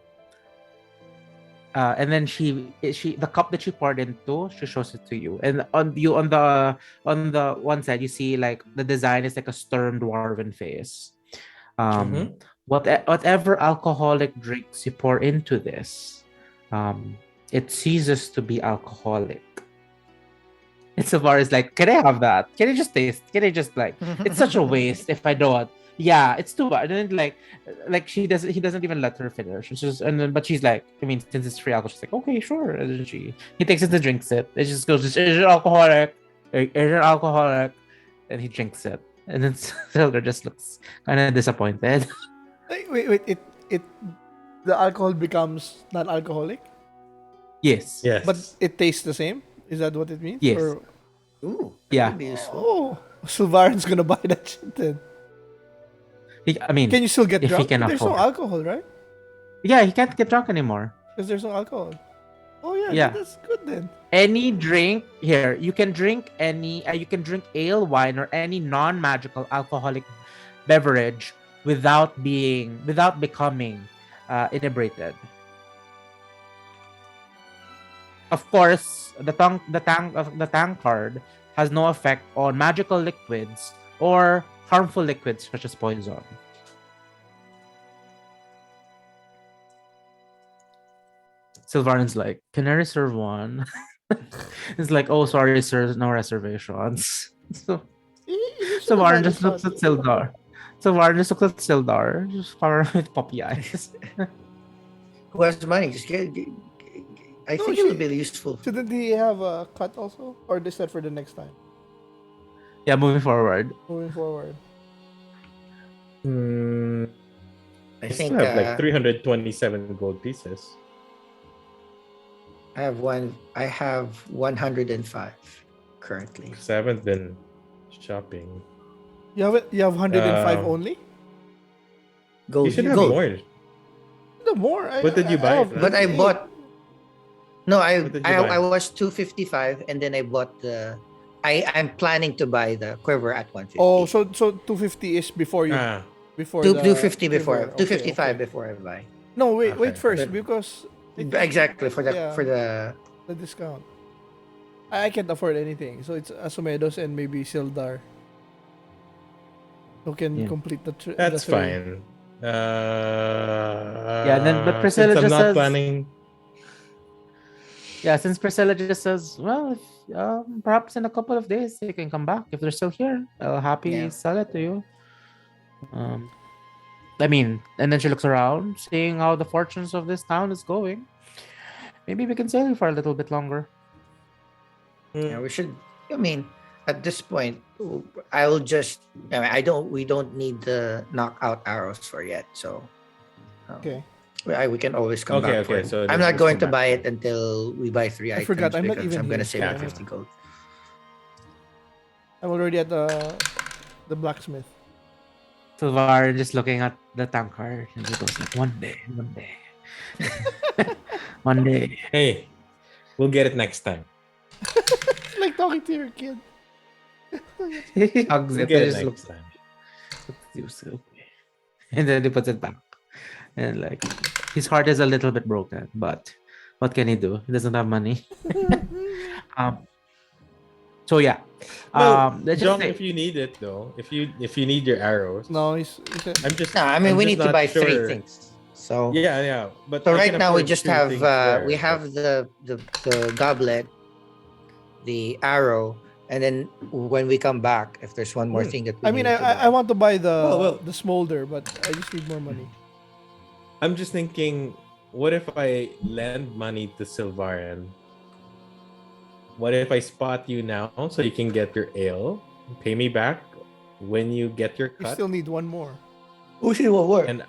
then she the cup that she poured into, she shows it to you. And on the one side, you see like the design is like a stern dwarven face. Whatever alcoholic drinks you pour into this, it ceases to be alcoholic. It's so far as like, can I have that? Can I just taste? Can I just like? It's such a waste if I don't. Yeah, it's too bad. And then he doesn't even let her finish. It's just but she's like, I mean, since it's free alcohol, she's like, okay, sure. And then he takes it and drinks it. It just goes, is it alcoholic? Is it alcoholic? And he drinks it. And then Silver just looks kind of disappointed. Wait. It the alcohol becomes non-alcoholic, Yes. Yes. but it tastes the same. Is that what it means? Yes. Or, Ooh, Yeah. that'd be useful. oh, Sylvarin's gonna buy that shit then. I mean, Can you still get if he drunk? can There's no afford. alcohol, right? Yeah, he can't get drunk anymore. Because there's no alcohol. Oh yeah, Yeah. that's good then. Any drink here, you can drink you can drink ale, wine, or any non-magical alcoholic beverage without becoming inebriated. Of course, the tankard has no effect on magical liquids or harmful liquids such as poison. Sylvarin's like, can I reserve one? It's like, oh, sorry, sir, no reservations. So Sylvarin just looks at Sildar. Just covered with puppy eyes. Who has money? Just get. I No, think it would be useful. Shouldn't he have a cut also, or is that for the next time? Yeah, moving forward. Moving forward. I I think still have like 327 gold pieces. I have 105 currently. Because I haven't been shopping. You have it. You have 105 only. Gold. You should have gold. more. The more. What did you buy? But I bought. No, What did you buy? I was 255, and then I bought the. I'm planning to buy the quiver at 150. Oh, so 250 is before you before the 250 before river. Okay, 255 okay. before I buy. No, wait Okay. first But- because Exactly for the the discount. I can't afford anything, so it's Asumedos and maybe Sildar who can Yeah. complete the. That's the three. fine. Yeah, and then but Priscilla since I'm just not says, planning. Yeah, since Priscilla just says, well, if, perhaps in a couple of days they can come back. If they're still here, I'll happily Yeah. sell it to you. I mean, and then she looks around, seeing how the fortunes of this town is going. Maybe we can sell you for a little bit longer. Yeah, we should. I mean, at this point, I will just. I mean, I don't. We don't need the knockout arrows for yet. So. Okay. We can always come Okay, back for okay, it. so I'm let's not going come to back. buy it until we buy 3 I items. forgot, I'm not because even I'm gonna here. save Yeah. my 50 gold. I'm already at the blacksmith. Silvar just looking at the tankard and he goes like, one day, one day. Hey, we'll get it next time. It's like talking to your kid. Hugs We'll it get and it just next looks time. and then he puts it back. And like his heart is a little bit broken, but what can he do? He doesn't have money. So yeah. Well, Let's just Jong, say, if you need it though, if you need your arrows, No, he's I'm just. No, I mean I'm we just need to not buy 3 sure. things. So Yeah. But so I right can now we afford just 2 have things there, we but- have the goblet, the arrow, and then when we come back, if there's one more Hmm. thing that we I mean, need to I buy. want to buy Well. the smolder, but I just need more money. I'm just thinking, what if I lend money to Silvarian? What if I spot you now so you can get your ale, pay me back when you get your You cut, still need one more. Usually will work. and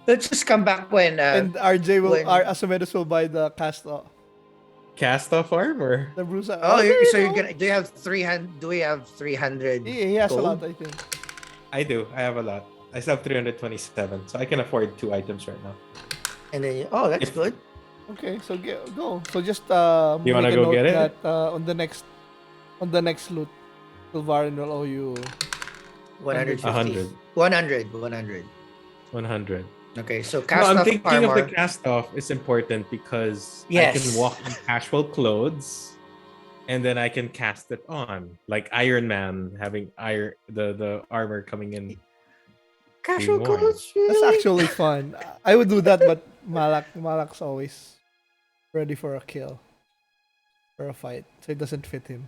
Let's just come back when And RJ will, when- Asomedos will buy the cast off. cast off armor? The bruise. Oh, there so you you're go. gonna? Do you have 300? Do we have 300? He has a gold? lot, I think. I do. I have a lot. I still have 327, so I can afford 2 items right now. And then that's If- good. Okay, so go. So just You wanna make a go note get it? that on the next loot, Silvarin will owe you. 150. 100. 100. 100. Okay, so No, cast I'm off thinking armor. of the cast off is important because I Yes. can walk in casual clothes and then I can cast it on. Like Iron Man having the armor coming in. Casual being worn. clothes. That's really? actually fun. I would do that, but Malak's always ready for a kill, for a fight, so it doesn't fit him.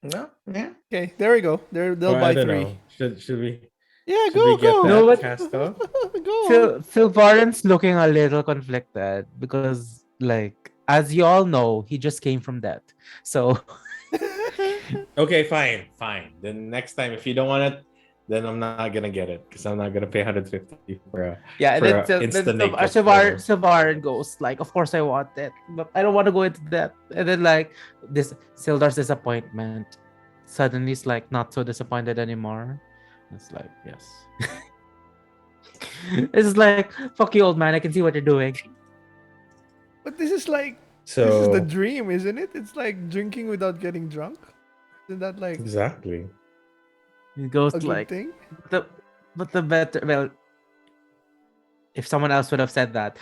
No, yeah. Okay, there we go. They'll Or I buy don't 3. know. Should we? Yeah, Should we get go. that No, but- cast off? Go. Silvarin's looking a little conflicted because, like, as you all know, he just came from death. So Okay, fine. Then next time, if you don't want it, then I'm not gonna get it because I'm not gonna pay 150 for a. yeah, and For then, a then instant naked Silvarin goes like, of course I want it, but I don't want to go into that. And then like this Sildar's disappointment suddenly is like not so disappointed anymore. It's like, yes. It's like, fuck you, old man, I can see what you're doing. But this is like So this is the dream, isn't it? It's like drinking without getting drunk. Isn't that like exactly. He goes a good like, thing? but the better, well, if someone else would have said that,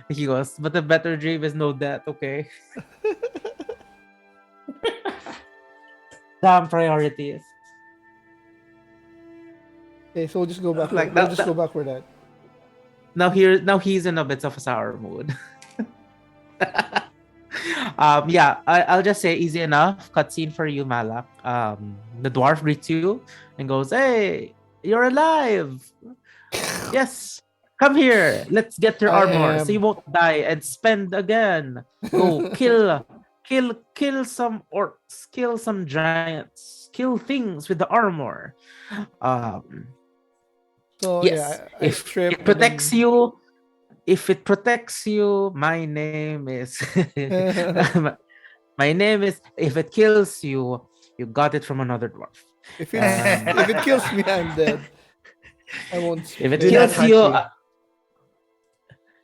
he goes, but the better dream is no death, okay? Damn priorities. Okay, so we'll just go back. Like We'll that- just go back for that. Now he's in a bit of a sour mood. Yeah, I'll just say easy enough. Cutscene for you, Malak. The dwarf greets you and goes, "Hey, you're alive! Yes, come here. Let's get your I armor so am. you won't die and spend again. Go kill some orcs, kill some giants, kill things with the armor. So Yes, yeah, I if strip it protects you, my name is my name is. If it kills you, you got it from another dwarf. If it kills me, I'm dead. I won't. If it Do not kills hunt you, me.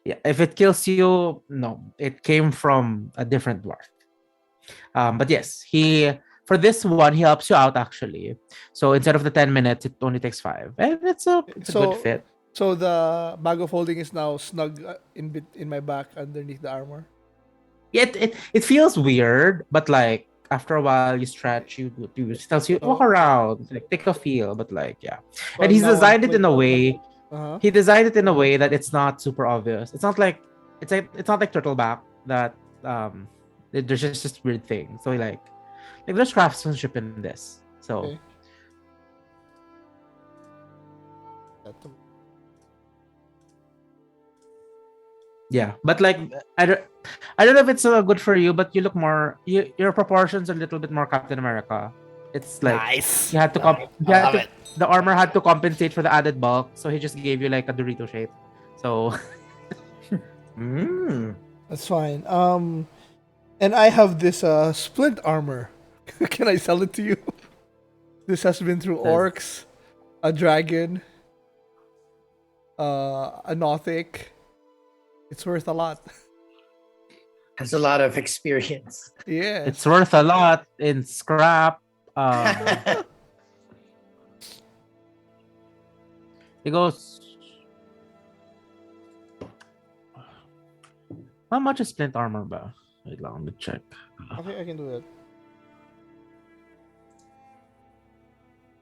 yeah. If it kills you, no, it came from a different dwarf. But yes, for this one he helps you out actually. So instead of the 10 minutes, it only takes 5, and it's a So- good fit. So the bag of holding is now snug in my back underneath the armor. Yeah, it feels weird, but like after a while you stretch, you tells you walk around, like take a feel, but like yeah. Well, And he's now I'm designed it in a like- way. Uh-huh. He designed it in a way that it's not super obvious. It's not like it's not like turtleback that there's just this weird thing. So like there's craftsmanship in this. So Okay. yeah, but like I don't know if it's good for you, but you look more your proportions are a little bit more Captain America. It's like Nice. you had to the armor had to compensate for the added bulk, so he just gave you like a Dorito shape. So That's fine. And I have this splint armor. Can I sell it to you? This has been through orcs, a dragon, a Nothic. It's worth a lot. Has a lot of experience. Yeah. it's worth a lot in scrap. It goes. How much is splint armor ba? Wait lang, let me check. Okay, I can do that.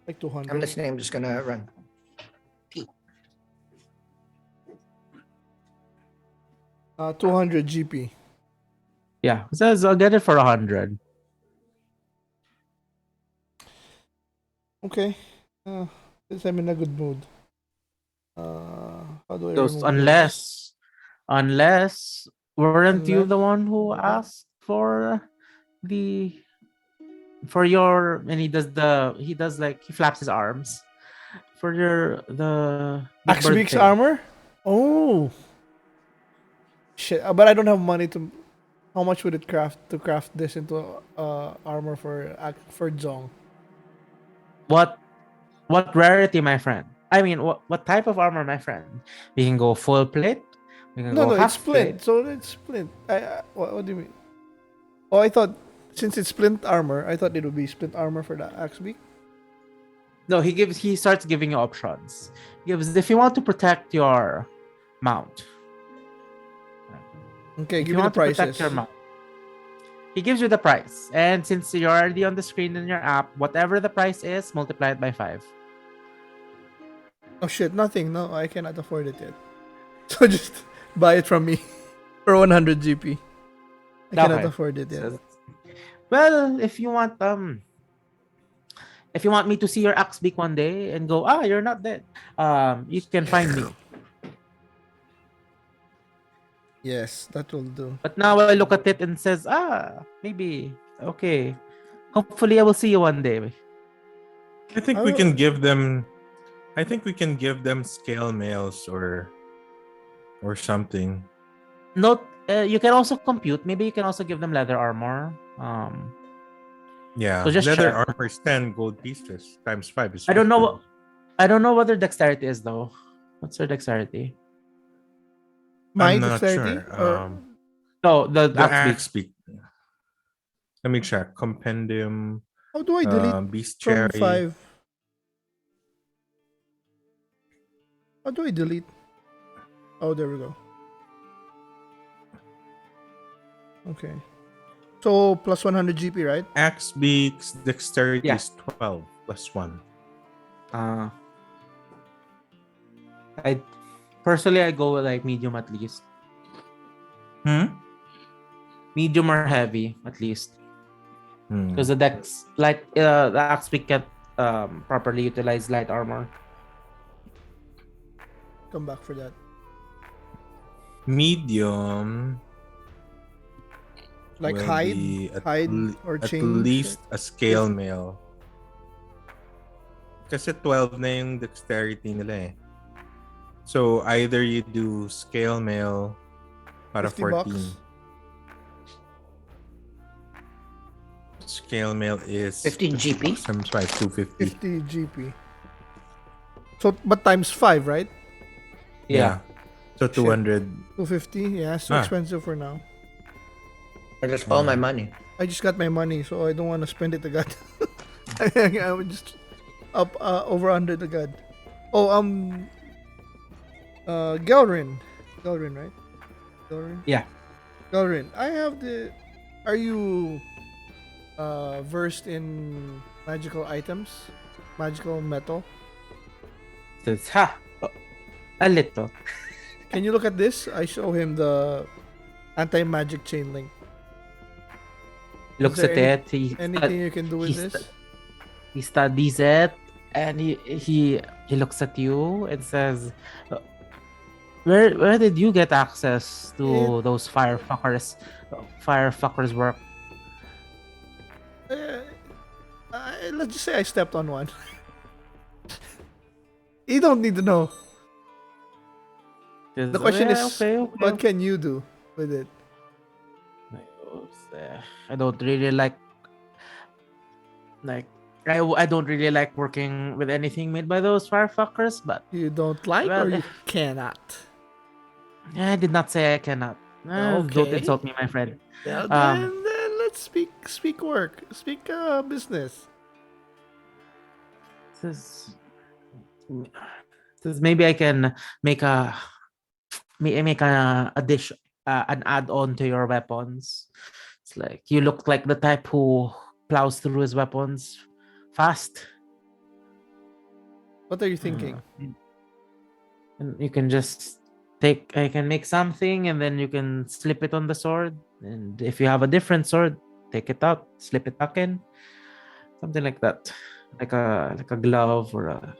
Like 200. I'm listening. I'm just gonna run. 200 GP. Yeah, it says I'll get it for 100. Okay. Since I'm in a good mood. How do I Those, remove this? unless weren't you Unless- the one who asked for your and he does like he flaps his arms for the big bird Axbeak's thing. armor? Oh. Shit, but I don't have money to. How much would it craft this into armor for JONG? What rarity, my friend? I mean, what type of armor, my friend? We can go full plate. We can No, go it's half splint. plate. So it's splint. What do you mean? Oh, I thought since it's splint armor, I thought it would be splint armor for the Axbeak. No, he starts giving you options. He gives if you want to protect your mount. Okay, If give you me the want to protect prices. your mount. He gives you the price. And since you're already on the screen in your app, whatever the price is, multiply it by 5. Oh shit, nothing. No, I cannot afford it yet. So just buy it from me for 100 GP. I cannot Okay. afford it yet. Well, if you want me to see your axe beak one day and go, you're not dead. You can find me. Yes, that will do. But now I look at it and says, maybe okay. Hopefully I will see you one day. I think we can give them. I think we can give them scale mails or something. Note, you can also compute. Maybe you can also give them leather armor. Yeah, So just leather check. armor is 10 gold pieces times 5 is. I don't 50. know. I don't know what their dexterity is though. What's their dexterity? My I'm not dexterity? sure. Or No, the The axe beak. axe speak. Let me check. Compendium. how do I delete Beast from cherry. 5? How do I delete? Oh, there we go. Okay. So plus 100 GP, right? Axe beaks dexterity Yeah. is 12 plus 1. I personally I go with like medium at least. Medium or heavy at least. Because the dex the axe pick can properly utilize light armor. Come back for that. Medium. Like will hide, be or at change. least a scale mail. Kasi 12 na yung dexterity nila eh. So either you do scale mail para 50 bucks. 14. Scale mail is 15 GP. times 5, 250. 50 GP. So, but times 5, right? Yeah. So 200. 250. Yeah, it's too Ah. expensive for now. I just all my money. I just got my money, so I don't want to spend it agad. I would just up over under the god. Oh, Gelrin, right? Gelrin. Yeah. Gelrin. I have the. Are you versed in magical items, magical metal? So it's a little. Can you look at this? I show him the anti-magic chain link. He looks there at any- it. Anything you can do with he this? he studies it, and he looks at you and says, "Where did you get access to those firefuckers? Firefuckers work." Uh, let's just say I stepped on one. You don't need to know. The question is, okay. what can you do with it? I don't really like I don't really like working with anything made by those firefuckers, but You don't like Well, or you cannot? I did not say I cannot. Don't Okay. insult me, my friend. Well, Um, then let's speak work. Speak business. This is maybe I can make a dish, an add-on to your weapons. It's like you look like the type who plows through his weapons fast. What are you thinking? And you can just I can make something and then you can slip it on the sword. And if you have a different sword, take it out, slip it back in. Something like that. Like a glove or a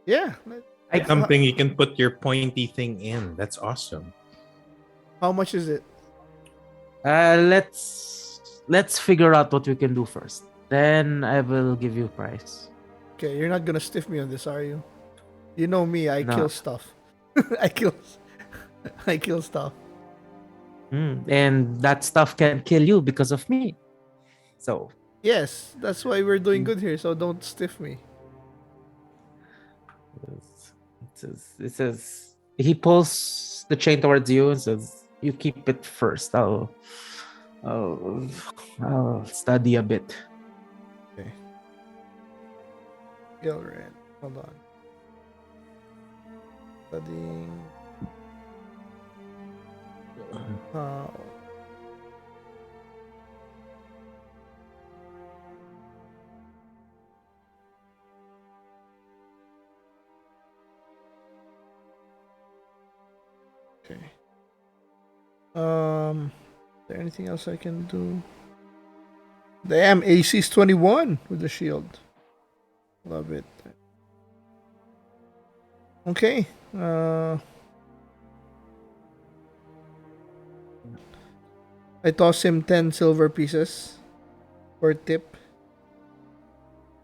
Yeah. Something you can put your pointy thing in. That's awesome. How much is it? Let's figure out what we can do first. Then I will give you a price. Okay, you're not gonna stiff me on this, are you? You know me, I No. kill stuff. I kill stuff. And that stuff can kill you because of me. So Yes, that's why we're doing good here. So don't stiff me. it says he pulls the chain towards you and says, "You keep it first. I'll study a bit." Okay. Gilred, hold on. Studying. Okay. Is there anything else I can do? Damn, AC's 21 with the shield. Love it. Okay. I toss him 10 silver pieces for tip.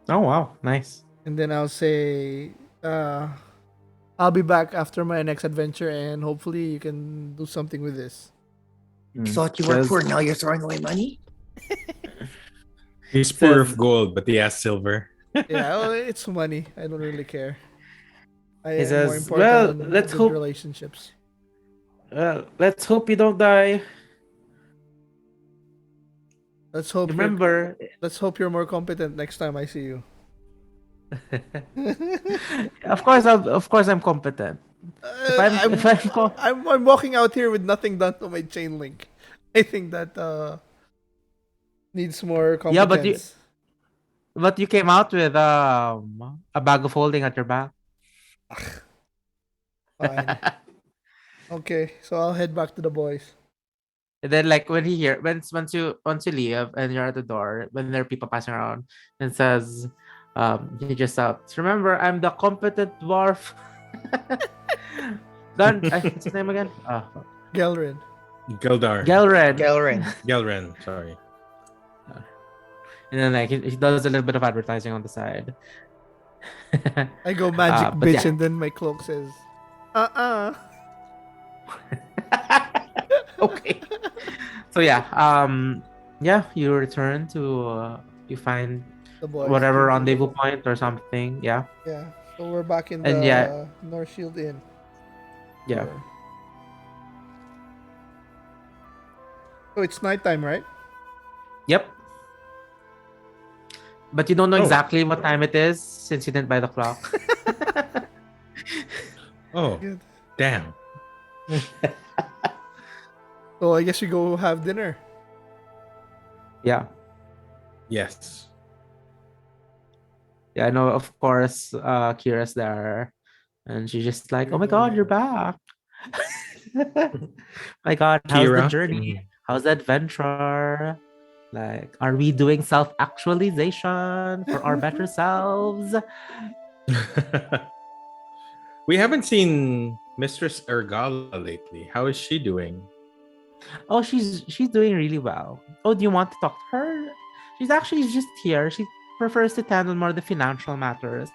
Oh wow, nice. And then I'll say, I'll be back after my next adventure and hopefully you can do something with this. Thought you worked for it, now you're throwing away money? He's poor of gold, but he has silver. Yeah, well, it's money. I don't really care. I He am says, more important "Well, on let's good hope- relationships. Let's hope you don't die. Let's hope Remember, let's hope you're more competent next time I see you. of course I'm competent. I'm walking out here with nothing done to my chain link. I think that needs more competence. Yeah, but you came out with a bag of holding at your back. Fine. Okay, so I'll head back to the boys. And then like once you leave and you're at the door, when there are people passing around and says, he just shouts, "Remember, I'm the competent dwarf." What's his name again? Gelrin. Geldar. Gelren. Sorry. And then like he does a little bit of advertising on the side. I go magic but bitch yeah. and then my cloak says, Okay. So yeah, you return to you find the boys. whatever rendezvous point or something. Yeah. Yeah. So we're back in And the yeah. North Shield Inn. Yeah. So it's nighttime, right? Yep. But you don't know Oh. exactly what time it is since you didn't buy the clock. Oh, Good. damn. So I guess we go have dinner. Yeah. Yes. Yeah, I know. Of course, Kira's there, and she's just like, "Oh my Kira, God, you're yeah. back! My God, how's the Kira. journey? How's the adventure? Like, are we doing self-actualization for our better selves?" We haven't seen Mistress Ergala lately. How is she doing? Oh, she's doing really well. Oh, do you want to talk to her? She's actually just here. She prefers to handle more the financial matters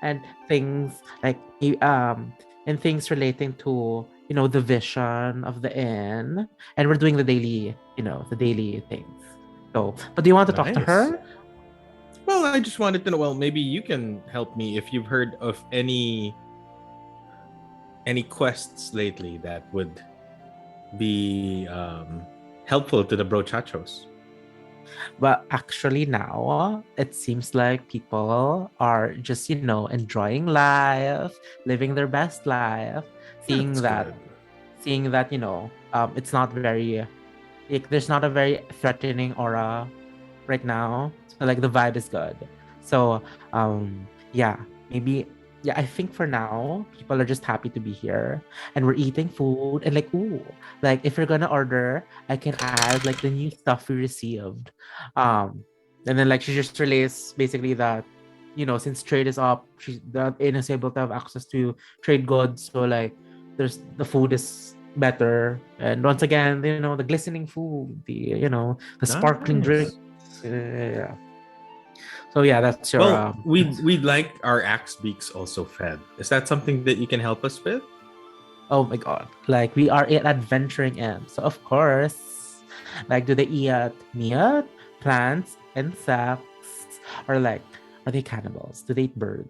and things like and things relating to the vision of the inn. And we're doing the daily the daily things. So, but do you want to talk to Nice. her? Well, I just wanted to know. Well, maybe you can help me if you've heard of any quests lately that would be helpful to the Brochachos. But actually now it seems like people are just enjoying life, living their best life, seeing That's that good. it's not very like there's not a very threatening aura right now. So, like the vibe is good. So yeah, maybe yeah, I think for now people are just happy to be here and we're eating food and like ooh, like if you're gonna order, I can add like the new stuff we received. Um and then like she just relays basically that since trade is up, the inn is able to have access to trade goods. So like there's the food is better. And once again, the glistening food, the sparkling drink. Nice. Yeah. So yeah, that's your Well, we'd like our axe beaks also fed. Is that something that you can help us with? oh my god. Like we are in adventuring in. So of course, like do they eat meat, plants, insects, or like are they cannibals? Do they eat birds?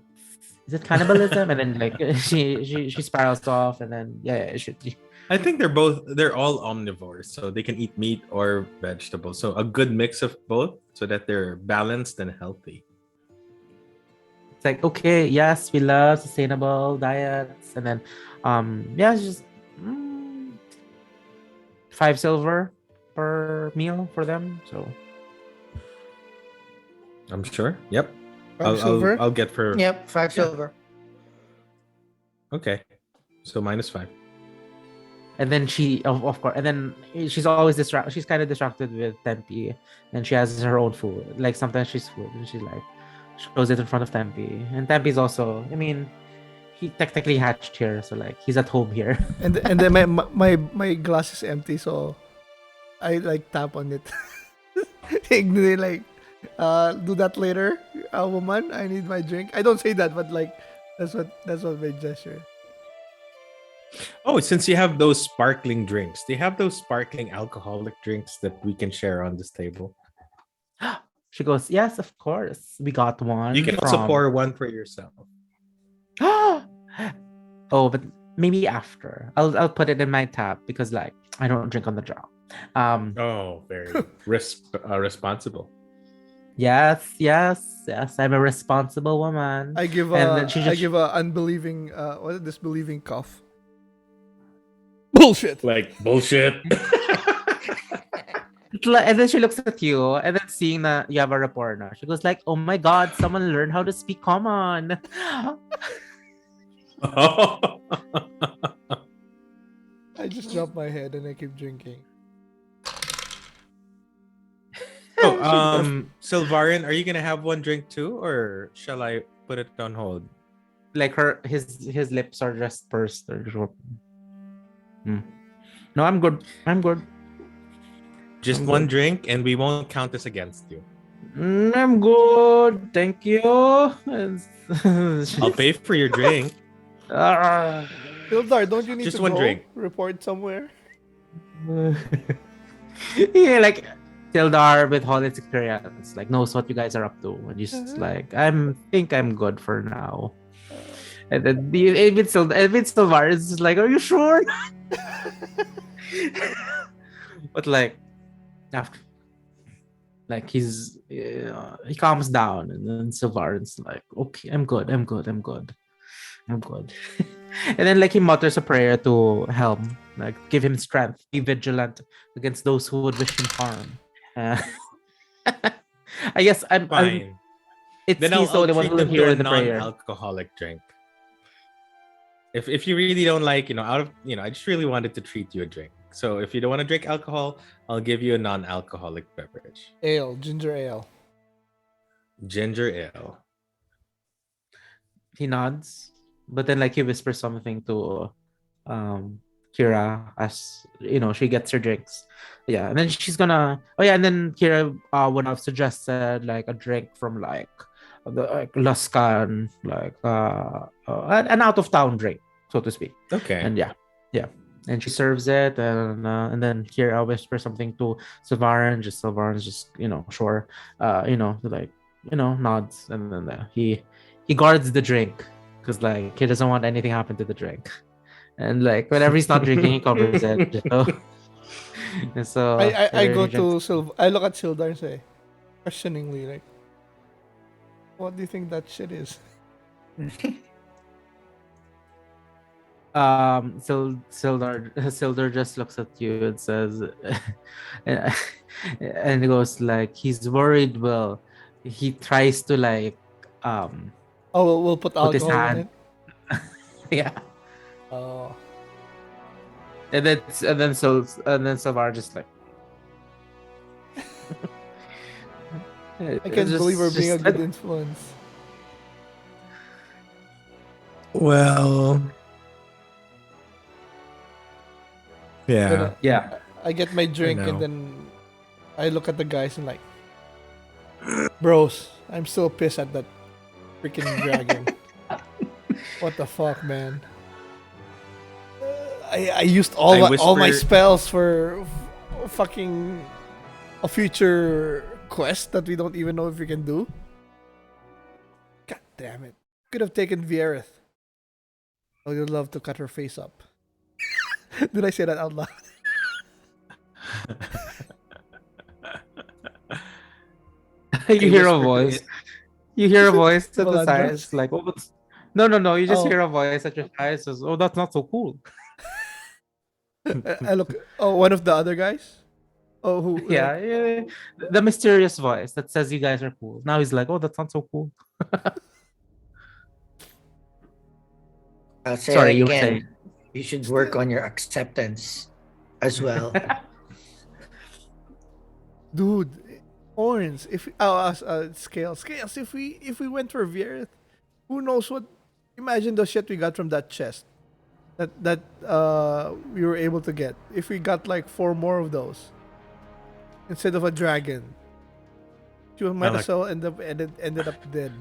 Is it cannibalism? And then like she spirals off and then yeah, it should be. I think they're all omnivores, so they can eat meat or vegetables. So a good mix of both so that they're balanced and healthy. It's like, okay, yes, we love sustainable diets. And then, yeah, it's just 5 silver per meal for them. So, I'm sure. Yep. Five silver. I'll get for Yep, five Yeah. silver. Okay. So -5. and then of course, and then she's always distracted. She's kind of distracted with Tempe, and she has her own food. Like sometimes she's food, and she's like, shows it in front of Tempe. And Tempe's also, I mean, he technically hatched here. So, like, he's at home here. And then my glass is empty, so I like tap on it. They like do that later, woman. I need my drink. I don't say that, but like that's what my gesture. Oh, since you have those sparkling drinks, do you have those sparkling alcoholic drinks that we can share on this table? She goes, yes, of course. We got one. You can also pour one for yourself. oh, but maybe after. I'll put it in my tab because like I don't drink on the job. Oh, very responsible. Yes. I'm a responsible woman. I give And a then she I just- give a unbelieving disbelieving cough. Bullshit. Like bullshit. And then she looks at you, and then seeing that you have a rapport now, she goes like, "Oh my god, someone learned how to speak common." I just drop my head and I keep drinking. Sylvarian, are you gonna have one drink too, or shall I put it on hold? Like his lips are just pursed. No, I'm good. Just I'm one good. drink, and we won't count this against you. I'm good. Thank you. I'll pay for your drink. Hildar, don't you need Just to one go drink. report somewhere? Yeah, like Tildar with all its experience, like knows what you guys are up to, and just like think I'm good for now. And then even Sylvar is just like, are you sure? But like after, like he calms down, and then Sylvar is like, okay, I'm good. And then like he mutters a prayer to Helm, like give him strength, be vigilant against those who would wish him harm. I guess I'm Fine. Then He's the I'll only one treat who will them to hear a the prayer. non-alcoholic drink. If you really don't like, I just really wanted to treat you a drink. So if you don't want to drink alcohol, I'll give you a non-alcoholic beverage. Ale, ginger ale. Ginger ale. He nods, but then like he whispers something to Kira as she gets her drinks. Yeah, and then she's gonna. Oh yeah, and then Kira would have suggested like a drink from like Lascan, like an out of town drink, so to speak. Okay. And yeah, and she serves it, and then Kira whispers something to Sylvarin. Sylvarin's just sure, nods, and then he guards the drink because like he doesn't want anything happen to the drink. And like whenever he's not drinking, he covers it. And so I go to I look at Sildar and say, questioningly, like, what do you think that shit is? Sildar just looks at you and says, and he goes like, he's worried. Well, he tries to like Oh, we'll put put his alcohol in hand. it. Yeah. Oh, And then Sylvar just like I can't believe we're being a good influence. Well, Then yeah. I get my drink know. and then I look at the guys and like, bros, I'm still pissed at that freaking dragon. What the fuck, man? I used all my whisper- spells for fucking a future quest that we don't even know if we can do. God damn it! Could have taken Vierith. I would love to cut her face up. Did I say that out loud? You hear a whispered voice. it. You hear a voice at the Melandra? side. It's like, oh, but no. You just Oh. hear a voice at your side. Says, oh, that's not so cool. I look. Oh, one of the other guys. Oh, who? Yeah. The mysterious voice that says you guys are cool. Now he's like, oh, that's not so cool. I'll say Sorry, you were again, saying. you should work on your acceptance as well. Dude, Horns. If scales. If we went for Vierith, who knows what? Imagine the shit we got from that chest. That we were able to get. If we got like 4 more of those instead of a dragon, she might Malak. as well ended up dead.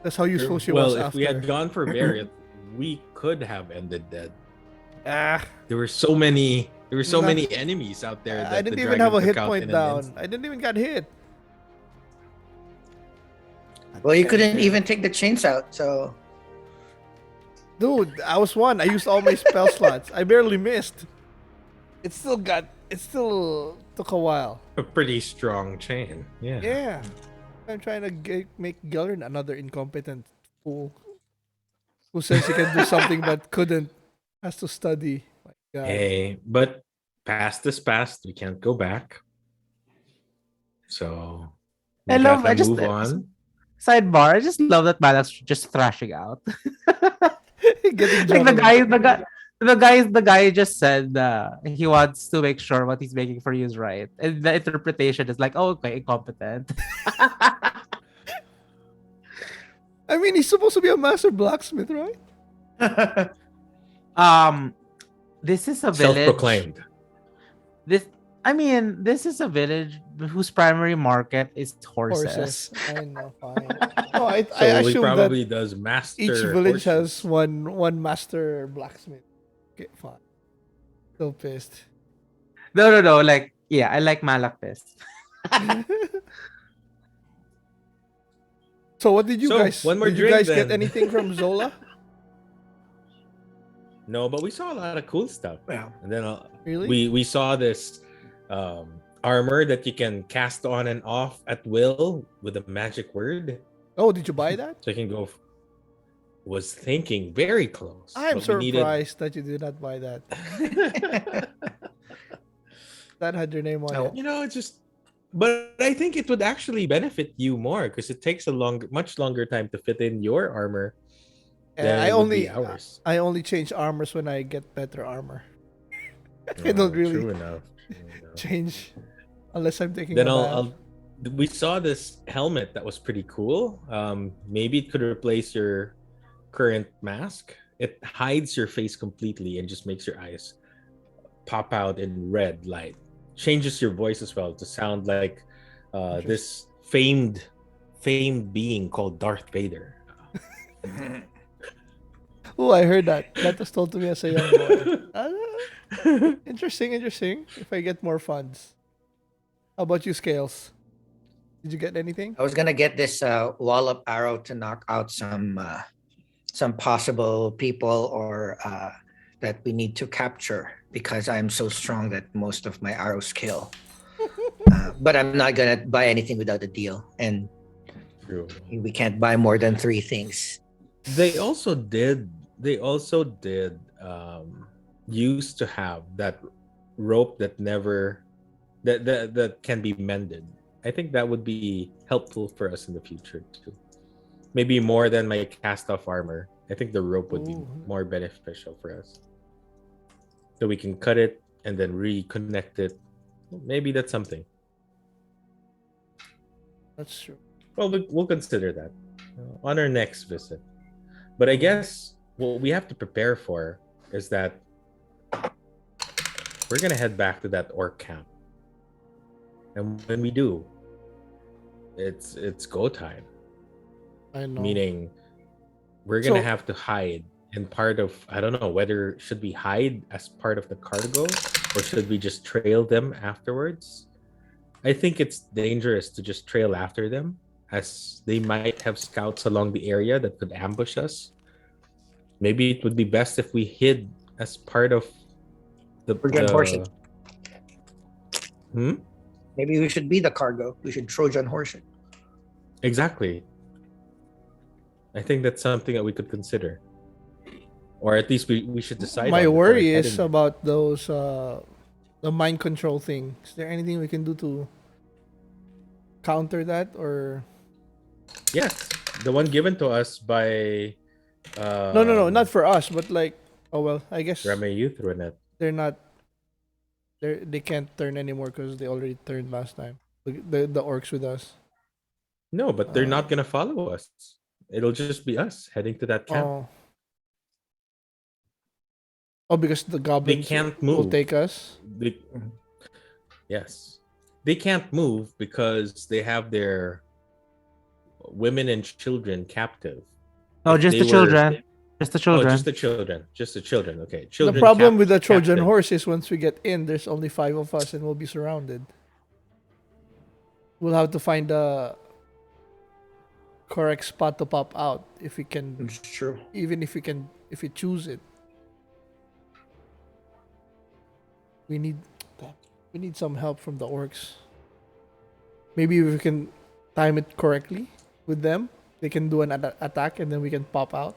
That's how useful she Well, was if after. we had gone for Variant, we could have ended dead. Ah, There were so many No. many enemies out there that I didn't the even have a dragon hit took out point in an down. instant. I didn't even get hit. Well, you couldn't even take the chains out, so Dude, I was one. I used all my spell slots. I barely missed. It still took a while. A pretty strong chain. Yeah. Yeah. I'm trying to make Gellern another incompetent fool who says he can do something but couldn't. Has to study. My God. Hey, but past is past. We can't go back. So I gotta just move on. sidebar. I just love that Malak's just thrashing out. Getting Like drunk. the guy just said he wants to make sure what he's making for you is right, and the interpretation is like, oh, okay, incompetent. I mean, he's supposed to be a master blacksmith, right? This is a village. Self-proclaimed. This is a village whose primary market is horses. I know, fine. No, I So he assume that probably does master. each village horses. has one master blacksmith. Okay, fine. Still pissed. No. Like, yeah, I like Malak pissed. So what did you So, guys? one more did you drink guys get then. anything from Zola? No, but we saw a lot of cool stuff. well, And then Really? we saw this armor that you can cast on and off at will with a magic word. Oh, did you buy that? So you can go. Was thinking very close. I'm but we needed- surprised that you did not buy that. That had your name on No. it. You know, it's just But I think it would actually benefit you more because it takes much longer time to fit in your armor than I it would be only ours. I only change armors when I get better armor. I Oh, don't really True enough. True enough. change unless I'm taking Then a bath. I'll. We saw this helmet that was pretty cool. Maybe it could replace your current mask. It hides your face completely and just makes your eyes pop out in red light. Changes your voice as well to sound like this famed being called Darth Vader. Oh, I heard that. That was told to me as a young boy. Interesting. If I get more funds. How about you, Scales? Did you get anything? I was gonna get this wallop arrow to knock out some possible people or that we need to capture because I'm so strong that most of my arrows kill. But I'm not gonna buy anything without a deal, and True. we can't buy more than 3 things. They also did. Used to have that rope that never that can be mended. I think that would be helpful for us in the future too. Maybe more than my cast off armor. I think the rope would be Ooh. more beneficial for us. So we can cut it and then reconnect it. Maybe that's something. That's true. Well, we'll consider that on our next visit. But I guess what we have to prepare for is that we're gonna head back to that orc camp, and when we do, it's go time. I know. Meaning, we're gonna So- have to hide. And part of I don't know whether should we hide as part of the cargo or should we just trail them afterwards. I think it's dangerous to just trail after them, as they might have scouts along the area that could ambush us. Maybe it would be best if we hid as part of the. We're getting horsey. Hmm? Maybe we should be the cargo. We should Trojan horse it. Exactly. I think that's something that we could consider. Or at least we should decide. My on before worry heading is there. about those the mind control thing. Is there anything we can do to counter that, or Yes, the one given to us by. no, not for us, but like, oh well, I guess Rame Youth Runet. they're not. They can't turn anymore because they already turned last time. The orcs with us. No, but they're not gonna follow us. It'll just be us heading to that camp. Oh. Oh, because the goblins can't will move. take us. Yes, they can't move because they have their women and children captive. Oh, If just they the were- children. Just the Oh, children. just the children. Just the children. Okay. The Children. problem with the Trojan captive. horse is once we get in, there's only 5 of us and we'll be surrounded. We'll have to find the correct spot to pop out if we can, It's true. even if we choose it. We need some help from the orcs. Maybe if we can time it correctly with them, they can do an attack and then we can pop out.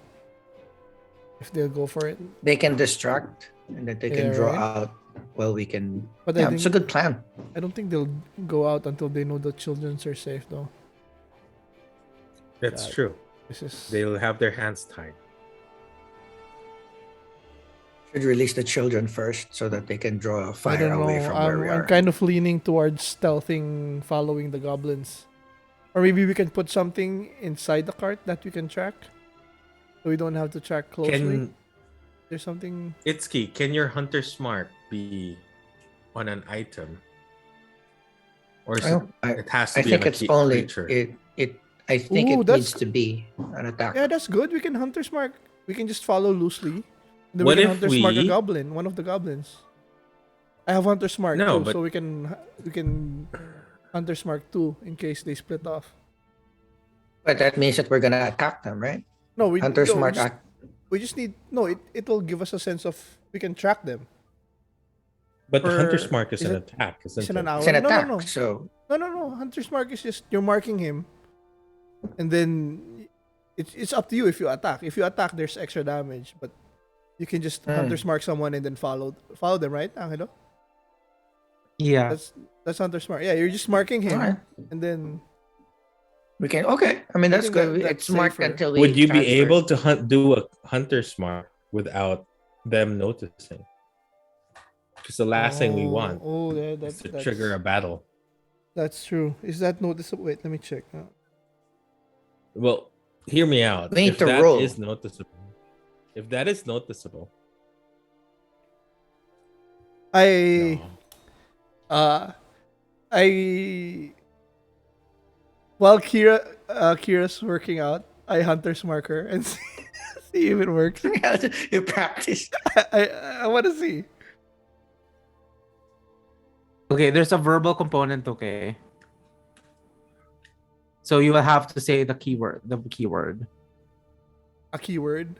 If they'll go for it. They can distract and that they can Yeah, draw right. out. Well, we can. But Yeah, I it's a think good plan. I don't think they'll go out until they know the children's are safe though. That's God. true. This is They'll have their hands tied. Should release the children first so that they can draw I fire don't away know. from where we I'm are. kind of leaning towards stealthing, following the goblins. Or maybe we can put something inside the cart that we can track, so we don't have to track closely. Can There's something. Itszki, can your hunter's mark be on an item? Or is it has to I be think on a it's only creature? I think Ooh, it that's needs to be an attack. Yeah, that's good. We can hunter's mark. We can just follow loosely. Then What we can if hunter's mark a we- goblin, one of the goblins. I have hunter's mark No, too, but- so we can hunter's mark too in case they split off. But that means that we're gonna attack them, right? No, we Hunter's no, we mark. just- We just need it will give us a sense of we can track them. But the or hunter's mark is is an it- attack, isn't It's an it? hour. It's an No, attack. no, So no. Hunter's mark is just you're marking him, and then it's up to you if you attack. If you attack, there's extra damage, but you can just hunter's mark someone and then follow them, right, Angelo? Yeah. That's Hunter Smart. Yeah, you're just marking him, Alright. and then We can. Okay. I mean, I that's think good. that's It's marked safer. until we Would you be transfer. able to do a hunter smart without them noticing? Because the last thing we want Oh, yeah, is to trigger a battle. that's true. Is that noticeable? Wait, let me check. Well, hear me out. We need If to that roll. is noticeable, I no. I while Kira's working out, I Hunter's marker and see if it works. You practice. I want to see. Okay, there's a verbal component, okay. So you will have to say the keyword. A keyword.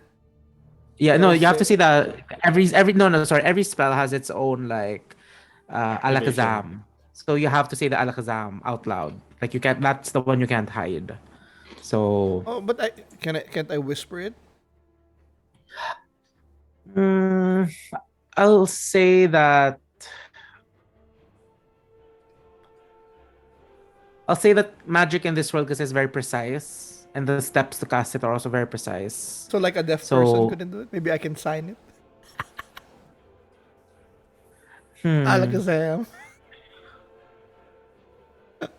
Yeah, Should no, I you have to say- say that every spell has its own like alakazam. So you have to say the alakazam out loud. Like you can't that's the one you can't hide. So Oh, but can't I whisper it? mm, I'll say that magic in this world because it's very precise, and the steps to cast it are also very precise. So like a deaf So- person couldn't do it. Maybe I can sign it. Hmm. Alakazam.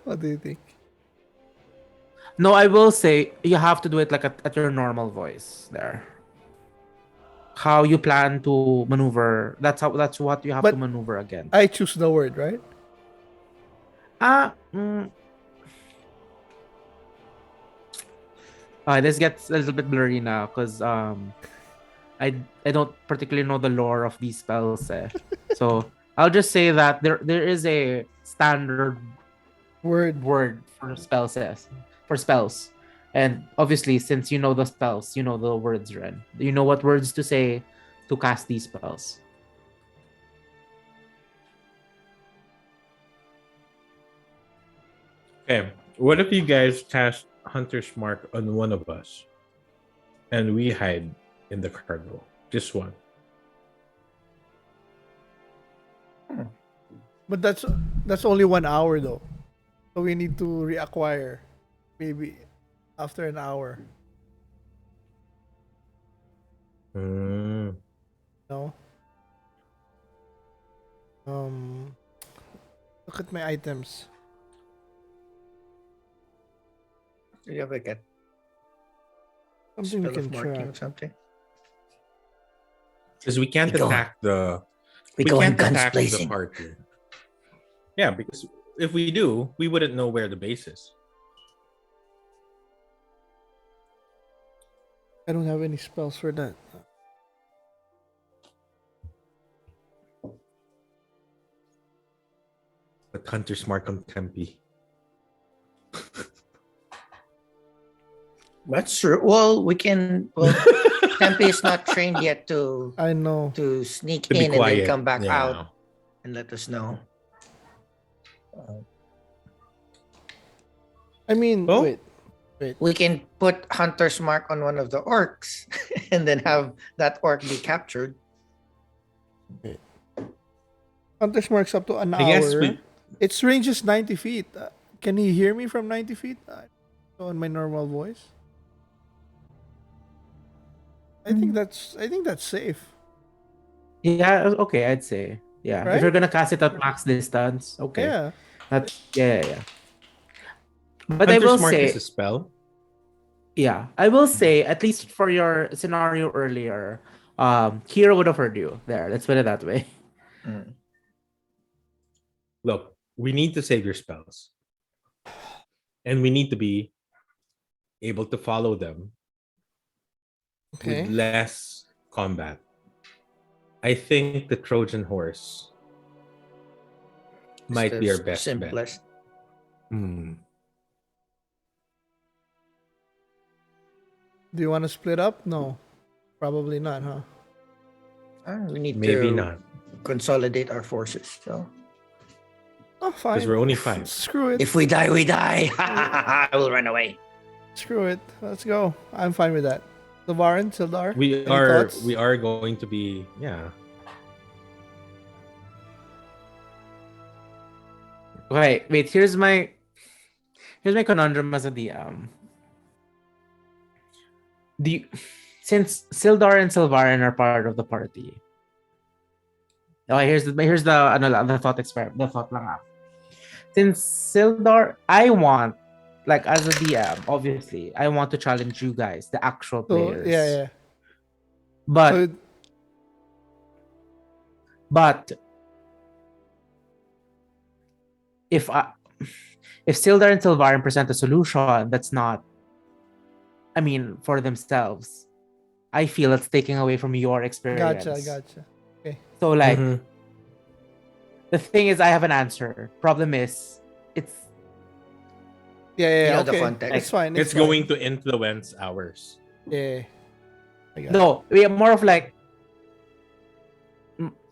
What do you think? No, I will say you have to do it like at your normal voice there. How you plan to maneuver. That's what you have But- to maneuver again. I choose the word, right? This gets a little bit blurry now because I don't particularly know the lore of these spells. So I'll just say that there is a standard word for spells. And obviously, since you know the spells, you know the words, Ren. You know what words to say to cast these spells. Okay. What if you guys cast Hunter's Mark on one of us, and we hide in the cargo? Just one. But that's only 1 hour though. So we need to reacquire maybe after an hour. Mm. No. Look at my items. Do you have like a Something we spell can of marking track. or something? Because we can't We go- attack the. We go in can't guns attack the blazing. party. Yeah, because if we do, we wouldn't know where the base is. I don't have any spells for that. But Hunter's Mark on Tempe. That's true. Well, we can. Well, Tempe is not trained yet to I know. sneak To be in and quiet. then come back Yeah. out and let us know. I mean, Oh. wait. We can put Hunter's Mark on one of the orcs and then have that orc be captured. Hunter's marks up to an I guess hour. we. Its range is 90 feet. Can he hear me from 90 feet? On my normal voice. I think that's safe. Yeah, okay, I'd say. Yeah. Right? If you're gonna cast it at max distance, okay. Yeah. That's yeah. But I Hunter's will Mark say, is a spell. yeah, I will say, at least for your scenario earlier, Kira would have heard you there. Let's put it that way. Look, we need to save your spells. And we need to be able to follow them Okay. with less combat. I think the Trojan horse might be our best bet. Simplest. Hmm. Do you want to split up? No. Probably not, huh? We need Maybe to not. consolidate our forces. So Oh, fine. Because we're only 5. Screw it. if we die, we die. I will run away. Screw it. Let's go. I'm fine with that. Lavarin, Sildar. We any are thoughts? we are going to be Wait. Here's my conundrum as a DM. Since Sildar and Sylvarin are part of the party. Okay, the thought experiment. The thought lang. Since Sildar, I want, like, as a DM, obviously, I want to challenge you guys, the actual So players. yeah. But So but if Sildar and Sylvarin present a solution that's not, I mean, for themselves, I feel it's taking away from your experience. gotcha. So, like, Mhm. the thing is, I have an answer. Problem is, it's Yeah. You know the Okay, context. it's fine. It's going to influence ours. Yeah. I got it. no, we are more of like,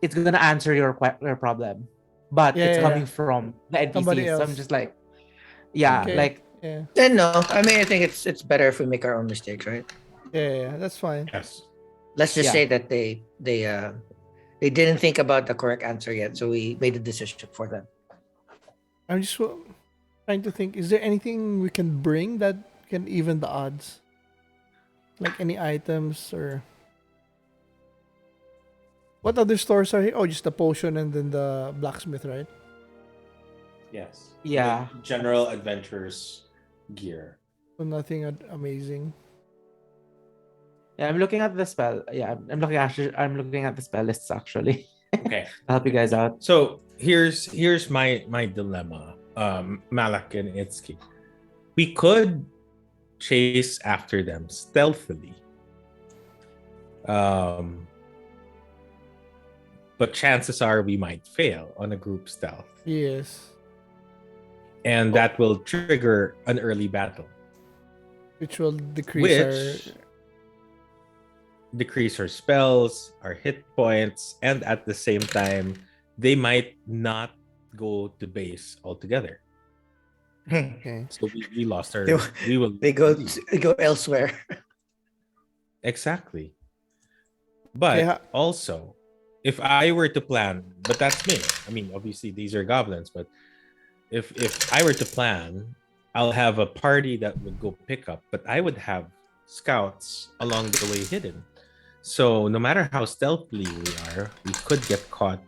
it's gonna answer your problem, but Yeah, it's yeah, coming yeah. from the Somebody NPCs. So I'm else. just like, yeah, Okay. like, Yeah. Then no, I mean I think it's better if we make our own mistakes, right? Yeah. That's fine. Yes. Let's just Yeah. say that they didn't think about the correct answer yet, so we made the decision for them. I'm just trying to think. Is there anything we can bring that can even the odds? Like any items or what other stores are here? Oh, just the potion and then the blacksmith, right? Yes. Yeah. The general adventurers gear. So nothing amazing. yeah, I'm looking at the spell. Yeah, I'm looking at the spell lists actually. Okay. I'll help you guys out. So here's my dilemma, Malak and Itszki. We could chase after them stealthily, but chances are we might fail on a group stealth, Yes. and that will trigger an early battle, Which will decrease which decrease our spells, our hit points, and at the same time, they might not go to base altogether. Okay. So we lost our. They- We will. They go elsewhere. Exactly. But Okay, also, if I were to plan, but that's me. I mean, obviously these are goblins, but if I were to plan, I'll have a party that would go pick up, but I would have scouts along the way hidden. So no matter how stealthily we are, we could get caught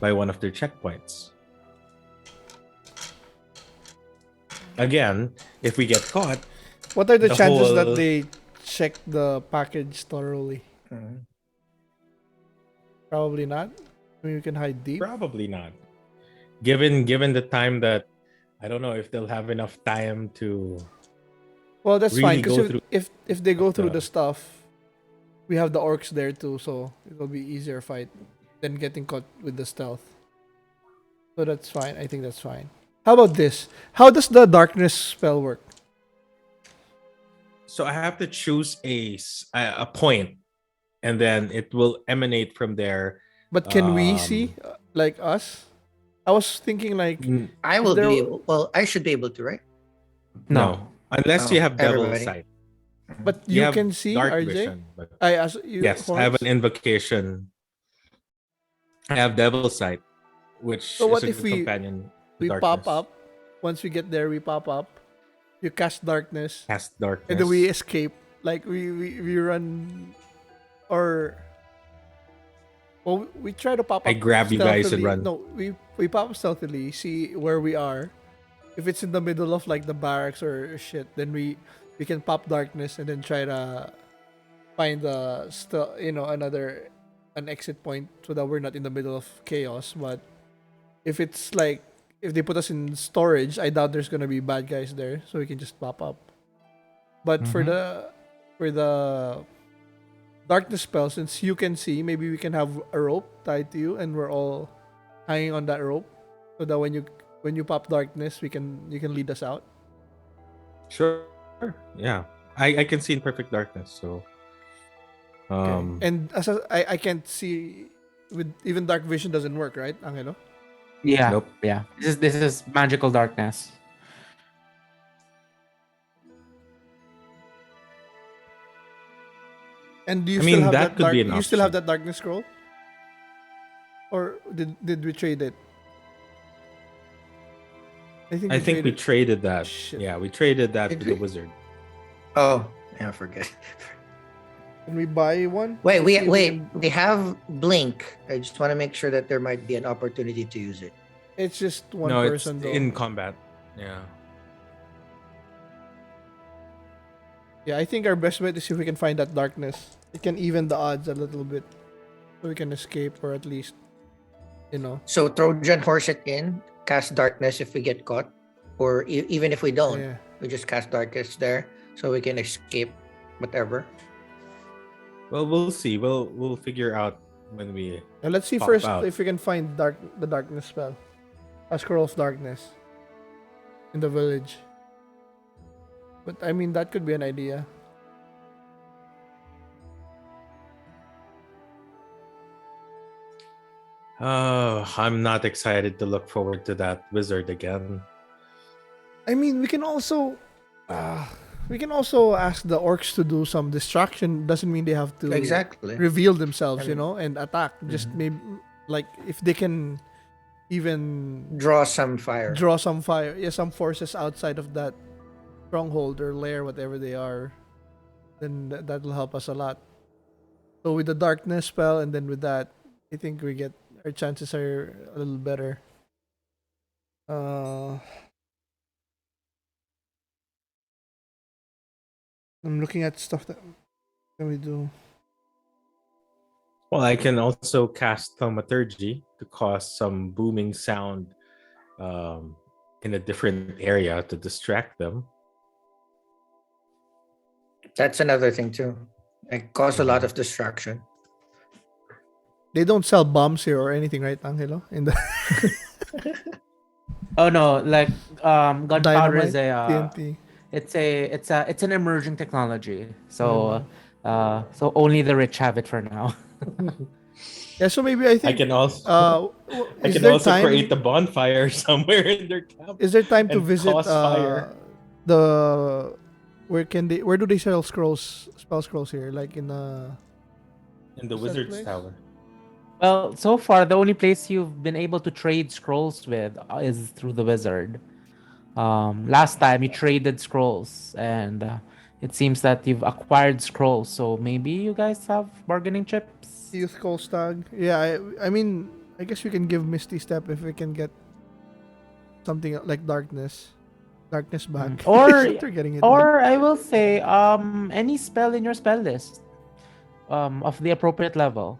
by one of their checkpoints. Again, if we get caught, What are the The chances that whole- they check the package thoroughly? Mhm. Probably not. I mean, we can hide deep. probably not. Given the time that I don't know if they'll have enough time to Well, that's fine really because go through if they go through the- the stuff, we have the orcs there too, so it'll be easier fight than getting caught with the stealth. So that's fine. I think that's fine. How about this? How does the darkness spell work? So I have to choose a point, and then it will emanate from there. But can we Um, see like us? I was thinking like I will There- be able. Well, I should be able to, right? No, unless you Oh, have devil everybody. sight. but You you have can see dark RJ. vision, but I asked you. yes, I have Horns? an invocation. I have devil sight, which So what is a if good companion. to we darkness. pop up. Once we get there, we pop up. You cast darkness, Cast darkness. and then we escape. Like we run, or well, we try to pop up. I grab you guys and stealthily. run. No, we pop up stealthily. See where we are. If it's in the middle of like the barracks or shit, then we can pop darkness and then try to find an exit point so that we're not in the middle of chaos. But if it's like if they put us in storage, I doubt there's gonna be bad guys there, so we can just pop up. But for the darkness spell, since you can see, maybe we can have a rope tied to you, and we're all hanging on that rope, so that when you pop darkness, you can lead us out. Sure. Yeah. I can see in perfect darkness, so Okay. And I can't see with even dark vision doesn't work, right, Angelo? Yeah. Nope. Yeah. This is magical darkness. And do you I still mean, have that could be an you still have option. that darkness scroll? Or did we trade it? I think we traded that. Shit. Yeah, we traded that Did with the we? wizard. Oh, yeah, forget. Can we buy one? Wait, Let's see if wait. can- We have blink. I just want to make sure that there might be an opportunity to use it. It's just one No, person it's though. in combat. Yeah. Yeah, I think our best bet is if we can find that darkness. It can even the odds a little bit, so we can escape or at least, you know. So Trojan horse it in, cast darkness if we get caught, or even if we don't, Yeah. we just cast darkness there so we can escape whatever. Well, we'll see. We'll figure out when we. And let's see Pop first out. if we can find the darkness spell, a scroll of darkness, in the village. But I mean that could be an idea. Oh, I'm not excited to look forward to that wizard again. I mean we can also ask the orcs to do some distraction. Doesn't mean they have to Exactly. reveal themselves, I you mean- know, and attack. Just maybe like if they can even Draw some fire. draw some fire, yeah, some forces outside of that stronghold or lair, whatever they are, then that'll help us a lot. So with the darkness spell, and then with that, I think our chances are a little better. I'm looking at stuff that can we do. Well, I can also cast thaumaturgy to cause some booming sound in a different area to distract them. That's another thing too. It cause a lot of distraction. They don't sell bombs here or anything, right, Angelo? In the Oh no, like gunpowder is dynamite, a TNT. it's an emerging technology. So so only the rich have it for now. Yeah, so maybe I I think. can also I Is can there also time? create the bonfire somewhere in their camp. Is there time to and visit cause fire. the where do they sell spell scrolls here? Like in In the What's that wizard's place? tower. Well, so far the only place you've been able to trade scrolls with is through the wizard. Last time you traded scrolls, and it seems that you've acquired scrolls. So maybe you guys have bargaining chips. Youth Coal Stag. Yeah, I mean I guess we can give Misty Step if we can get something like darkness back. Or- They're getting it. Or I will say, any spell in your spell list, of the appropriate level.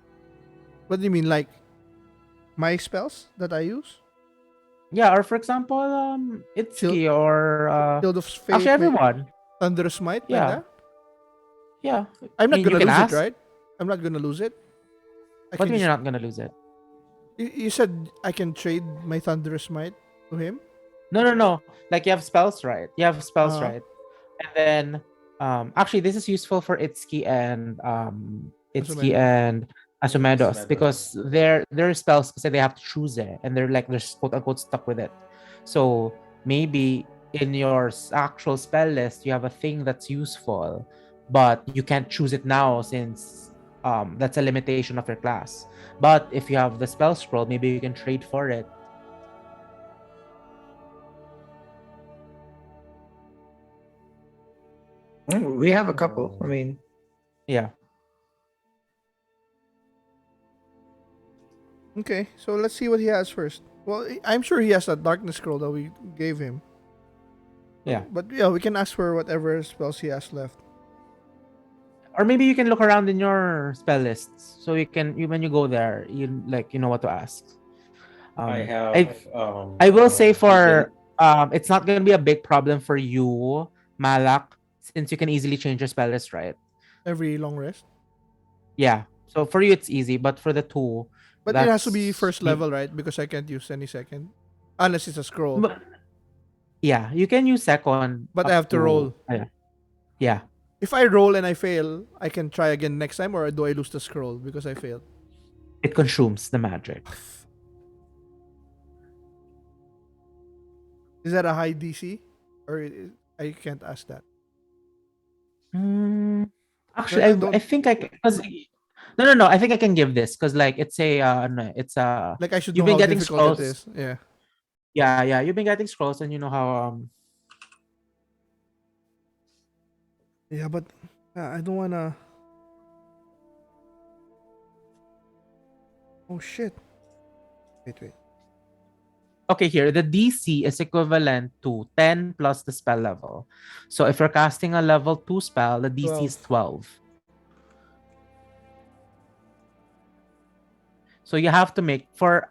What do you mean, like my spells that I use? Yeah, or for example, Itszki or Shield of Faith. actually everyone. Thunderous Smite. Like Yeah. that? Yeah. I'm not mean, you gonna can lose ask. it, right? I'm not gonna lose it. I What do can you mean just- you're not gonna lose it? You said I can trade my Thunderous Smite to him? No. Like you have spells, right? You have spells, Uh-huh. right? And then, actually, this is useful for Itszki and Asumedos because their spells say they have to choose it, and they're quote unquote stuck with it. So maybe in your actual spell list you have a thing that's useful, but you can't choose it now since that's a limitation of your class. But if you have the spell scroll, maybe you can trade for it. We have a couple. I mean, Yeah. Okay, so let's see what he has first. Well, I'm sure he has that darkness scroll that we gave him. Yeah. But yeah, we can ask for whatever spells he has left. Or maybe you can look around in your spell lists, so when you go there, you know what to ask. I have. I will say you for it's not gonna be a big problem for you, Malak, since you can easily change your spell list, right? Every long rest. Yeah. So for you it's easy, but for the two, But it has to be that's- first level, right? Because I can't use any second. Unless it's a scroll. But- yeah, you can use second, But up I have to roll. Yeah. If I roll and I fail, I can try again next time, or do I lose the scroll because I failed? It consumes the magic. Is that a high DC? Or I can't ask that. Actually, I don't- I think I because no. I think I can give this because like it's a no, it's a Like I should You've know been how getting difficult scrolls. it is. Yeah. Yeah. You've been getting scrolls, and you know how Yeah, but I don't wanna. Oh shit! Wait. Okay, here the DC is equivalent to 10 plus the spell level. So if you're casting a level 2 spell, the DC is 12. So you have to make for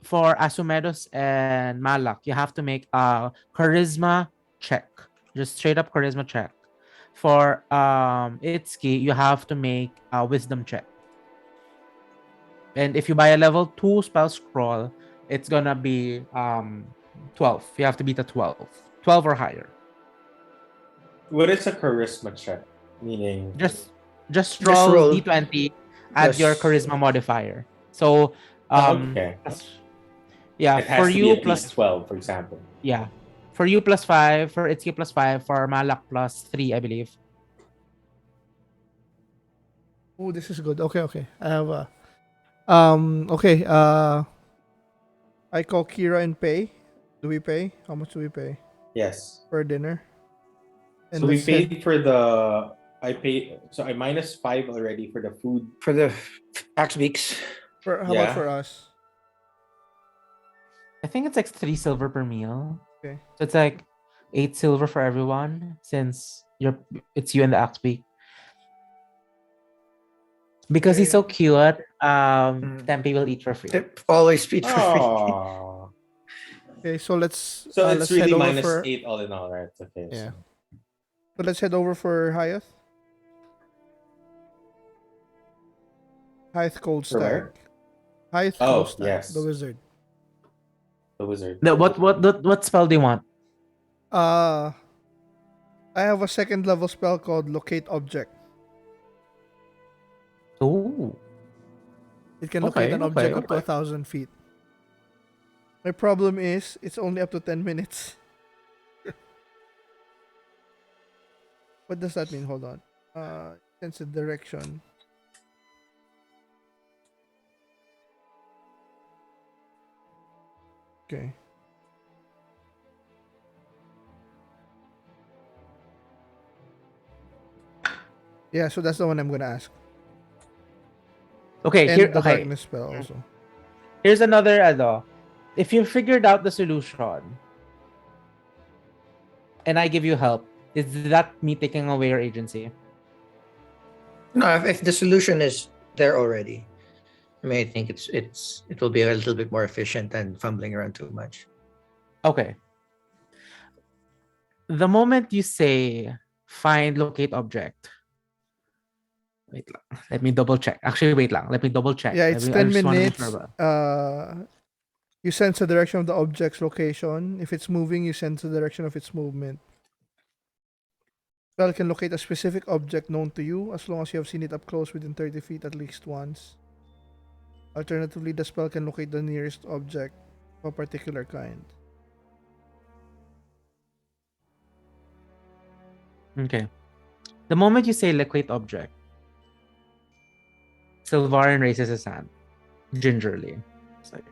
Asumedos and Malak, you have to make a charisma check. Just straight up charisma check. For Itszki, you have to make a wisdom check. And if you buy a level 2 spell scroll, it's gonna be 12. You have to beat a 12. 12 or higher. What is a charisma check? Meaning, Just Just roll roll D20, add your plus- charisma modifier. So okay, yeah, it has for to be you at least 12, for example. yeah. For you +5, for Itsuki +5, for Malak +3, I believe. Oh, this is good. Okay. I have a. Okay. I call Kira and pay. Do we pay? How much do we pay Yes. for dinner? And So we let's head- paid for the. I paid. So I -5 already for the food. for the axe beaks. How about Yeah. for us? I think it's like 3 silver per meal. Okay. So it's like 8 silver for everyone since it's you and the Axby. Because he's so cute, Tempe will eat for free. Always speed for free. Oh. Okay, so let's. So it's let's head really over for. -8 all in all, right? Okay. Yeah. So. So let's head over for Hyeth. Hyeth Cold For where? Stack. Hyeth Oh, Cold Stack, yes. the wizard. The wizard. What spell do you want? I have a second level spell called Locate Object. Oh. It can locate Okay, an object okay, up to 1,000 feet. My problem is it's only up to 10 minutes. What does that mean? Hold on. Sense the direction. Okay. Yeah, so that's the one I'm gonna ask. Okay, And here the okay. darkness spell also. Here's another if you figured out the solution and I give you help, is that me taking away your agency? No, if the solution is there already, I mean, I think it will be a little bit more efficient than fumbling around too much. Okay. The moment you say find locate object. Wait lang. Let me double check. Actually, wait lang. Let me double check. Yeah, it's I 10 just wanna make minutes. sure about- You sense the direction of the object's location. If it's moving, you sense the direction of its movement. Spell can locate a specific object known to you as long as you have seen it up close within 30 feet at least once. Alternatively, the spell can locate the nearest object of a particular kind. Okay. The moment you say locate object, Sylvarin raises his hand gingerly. It's like,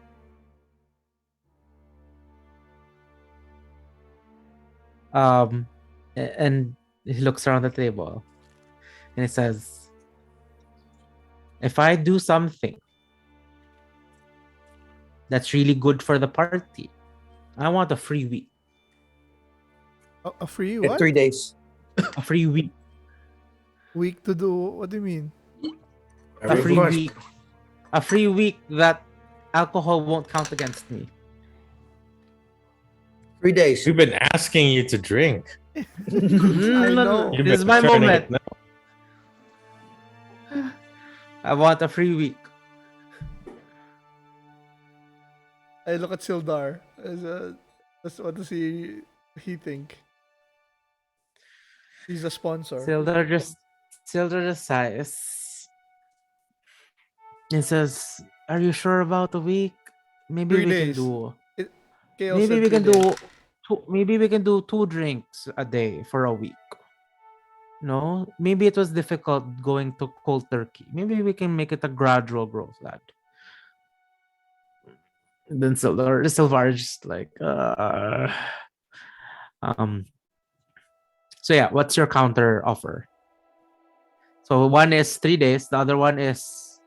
and he looks around the table and he says, if I do something that's really good for the party, I want a free week. A free In what? 3 days. A free week. Week to do. What do you mean? A free Everyone- week. A free week that alcohol won't count against me. 3 days. We've been asking you to drink. I know. You've This is been my turning moment. it down. I want a free week. I look at Sildar. What does he think? He's a sponsor. Sildar just sighs. He says, "Are you sure about a week? Maybe 3 we days. can do. KO Maybe said we 3 can days. do. Maybe we can do 2 drinks a day for a week. No, maybe it was difficult going to cold turkey. Maybe we can make it a gradual growth, lad. And then Silvar is just like, So yeah, what's your counter offer? So one is 3 days, the other one is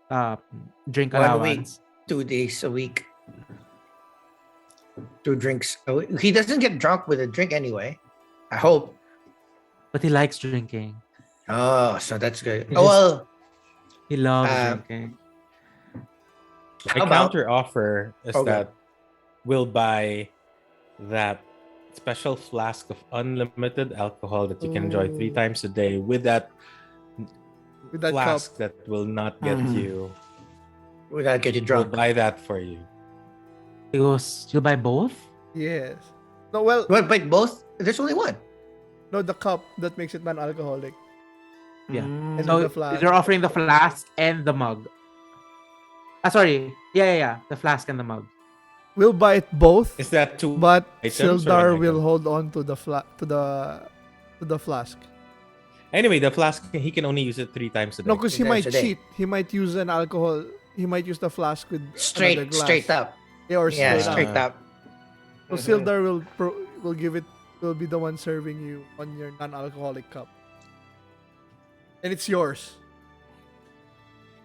drink 1 week, allowance. 2 days a week. 2 drinks. He doesn't get drunk with a drink anyway. I hope. But he likes drinking. Oh, so that's good. He Oh well. He loves Uh, drinking. My How about- counter offer is Okay. that we'll buy that special flask of unlimited alcohol that you can enjoy 3 Ooh. times a day with that With that flask cup. that will not get Mhm. you. We gotta get you We'll drunk. buy that for you. He goes, you'll buy both? Yes. No, well, Well, but both. There's only one. no, the cup that makes it non-alcoholic. Yeah. Mm. And So the flask. they're offering the flask and the mug. Sorry. Yeah. The flask and the mug. We'll buy it both, Is that 2 but items or Sildar one will item? hold on to the flask. Anyway, the flask he can only use it 3 times a day. No, because he 3 might times a day. cheat. He might use an alcohol. He might use the flask with another Straight glass. up. Yeah, or Yeah, straight straight up. up. So Sildar will give it. Will be the one serving you on your non-alcoholic cup, and it's yours.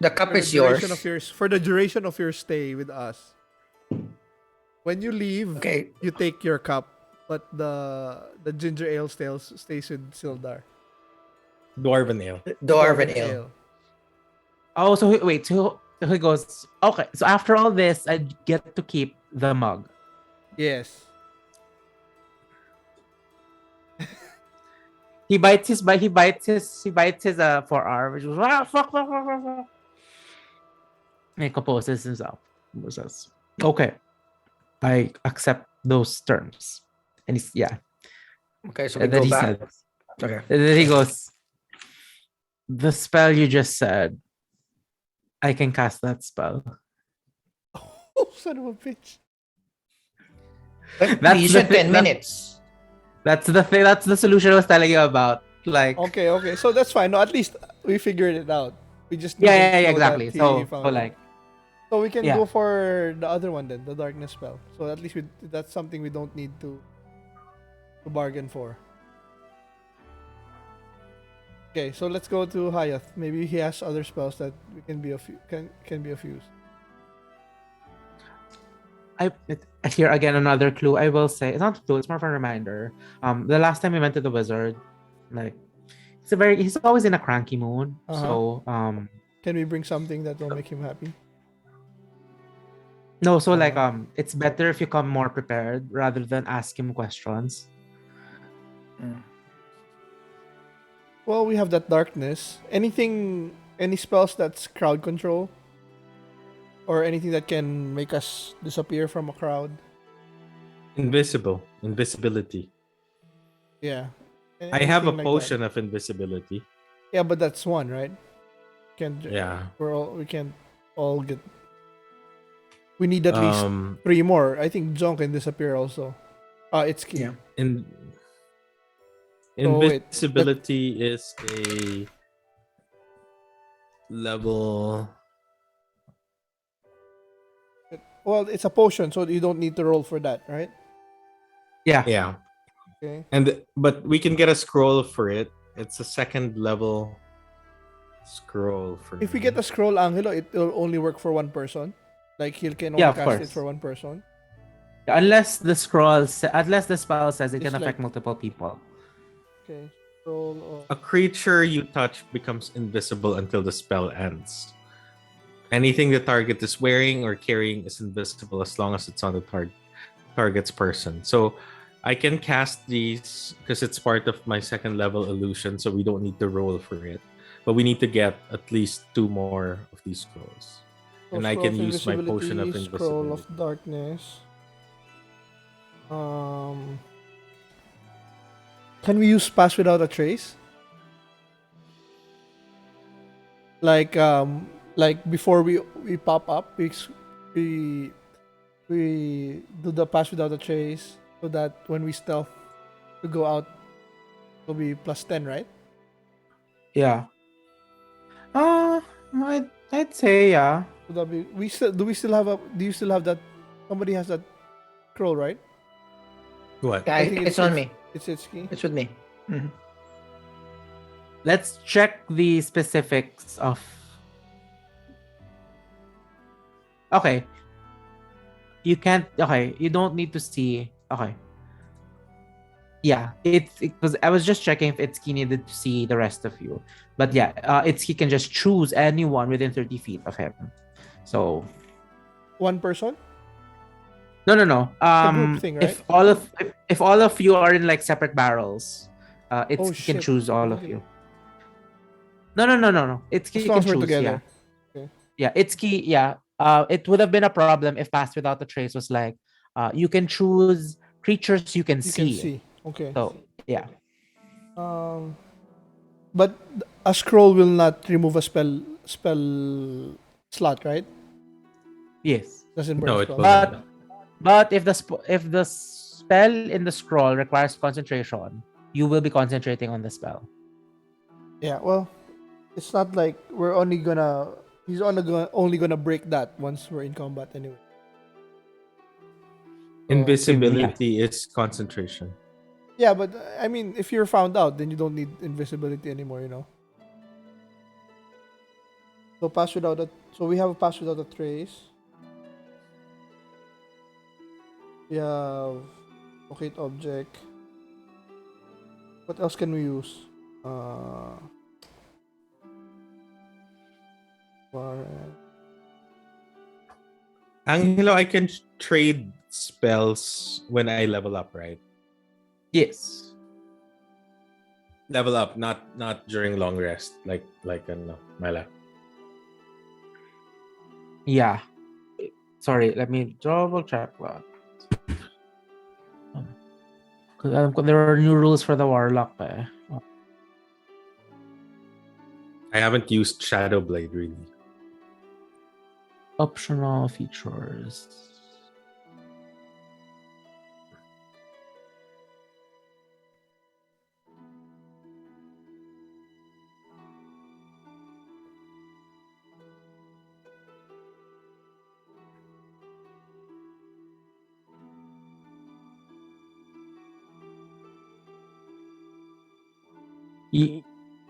The cup For the is yours. duration of for the duration of your stay with us. When you leave, Okay. you take your cup, but the ginger ale stays with Sildar. Dwarven ale. Dwarven ale. Oh, so wait. So he goes, okay. So after all this, I get to keep the mug. Yes. He bites his forearm, which was fuck. And he composes himself. He says, okay, I accept those terms. And he's Okay, so we And then go he back. says, Okay. and then he goes, the spell you just said, I can cast that spell. Oh, son of a bitch. But That's you the said thing- 10 minutes. That's the thing. That's the solution I was telling you about. Like, Okay. So that's fine. No, at least we figured it out. We just yeah, didn't know exactly. that he So found it. like, So we can yeah. go for the other one then, the darkness spell. So at least that's something we don't need to bargain for. Okay, so let's go to Hayath. Maybe he has other spells that we can be can be of use. Here again another clue. I will say it's not a clue. It's more of a reminder. The last time we went to the wizard, like, he's always in a cranky mood. So Can we bring something that will make him happy? no. So like it's better if you come more prepared rather than ask him questions. Well, we have that darkness. Any spells that's crowd control? Or anything that can make us disappear from a crowd? Invisibility. Yeah. I have a Anything like that. potion of invisibility. Yeah, but that's one, right? Yeah. We can't all get. We need at least Um, 3 more. I think JONG can disappear also. Itszki. Yeah. in Oh, wait. invisibility is a level. Well, it's a potion, so you don't need to roll for that, right? Yeah. Yeah. Okay. But we can get a scroll for it. It's a 2nd level scroll for If we me. get a scroll, Angelo, it will only work for one person. Like he can only Yeah, of cast it course. for one person. Unless the spell says it It's can affect like- multiple people. Okay. Scroll. A creature you touch becomes invisible until the spell ends. Anything the target is wearing or carrying is invisible as long as it's on the target's person. So I can cast these because it's part of my 2nd level illusion, so we don't need to roll for it. But we need to get at least 2 more of these scrolls. And I Scroll can of use my potion of invisibility, Scroll of invisibility. darkness. Can we use pass without a trace? Like before we pop up, we do the pass without a trace so that when we stealth to go out, it'll be +10, right? Yeah. I'd say yeah. So that'll be, do you still have that Somebody has that scroll, right? What? Yeah, I think it's on me. It's Itszki. It's with me. Mhm. Let's check the specifics of. Okay. You can't. Okay, you don't need to see. Okay. Yeah, because I was just checking if Itsuki needed to see the rest of you, but yeah, Itsuki can just choose anyone within 30 feet of him. So One person? no. a group thing, right? If all of you are in like separate barrels, Itsuki Oh, can shit. choose all of Okay. you. No. As Itsuki long can as we're choose. together. Yeah. Itsuki. Yeah. It would have been a problem if Pass Without a Trace was like, you can choose creatures you can You can see. see. Okay. So yeah. But a scroll will not remove a spell slot, right? Yes. Doesn't burn No, a it spell. will But not. But if the spell in the scroll requires concentration, you will be concentrating on the spell. Yeah, well, it's not like we're only gonna. He's only gonna break that once we're in combat anyway. So, Invisibility is concentration. yeah, but I mean, if you're found out, then you don't need invisibility anymore. You know. So pass without a. So we have a pass without a trace. We have locate object. What else can we use? Bar- Angelo, I can trade spells when I level up, right? Yes. Level up, not during long rest, like Malak. Yeah. Sorry, let me double check that. Because there are new rules for the warlock. I haven't used Shadow Blade really. Optional features.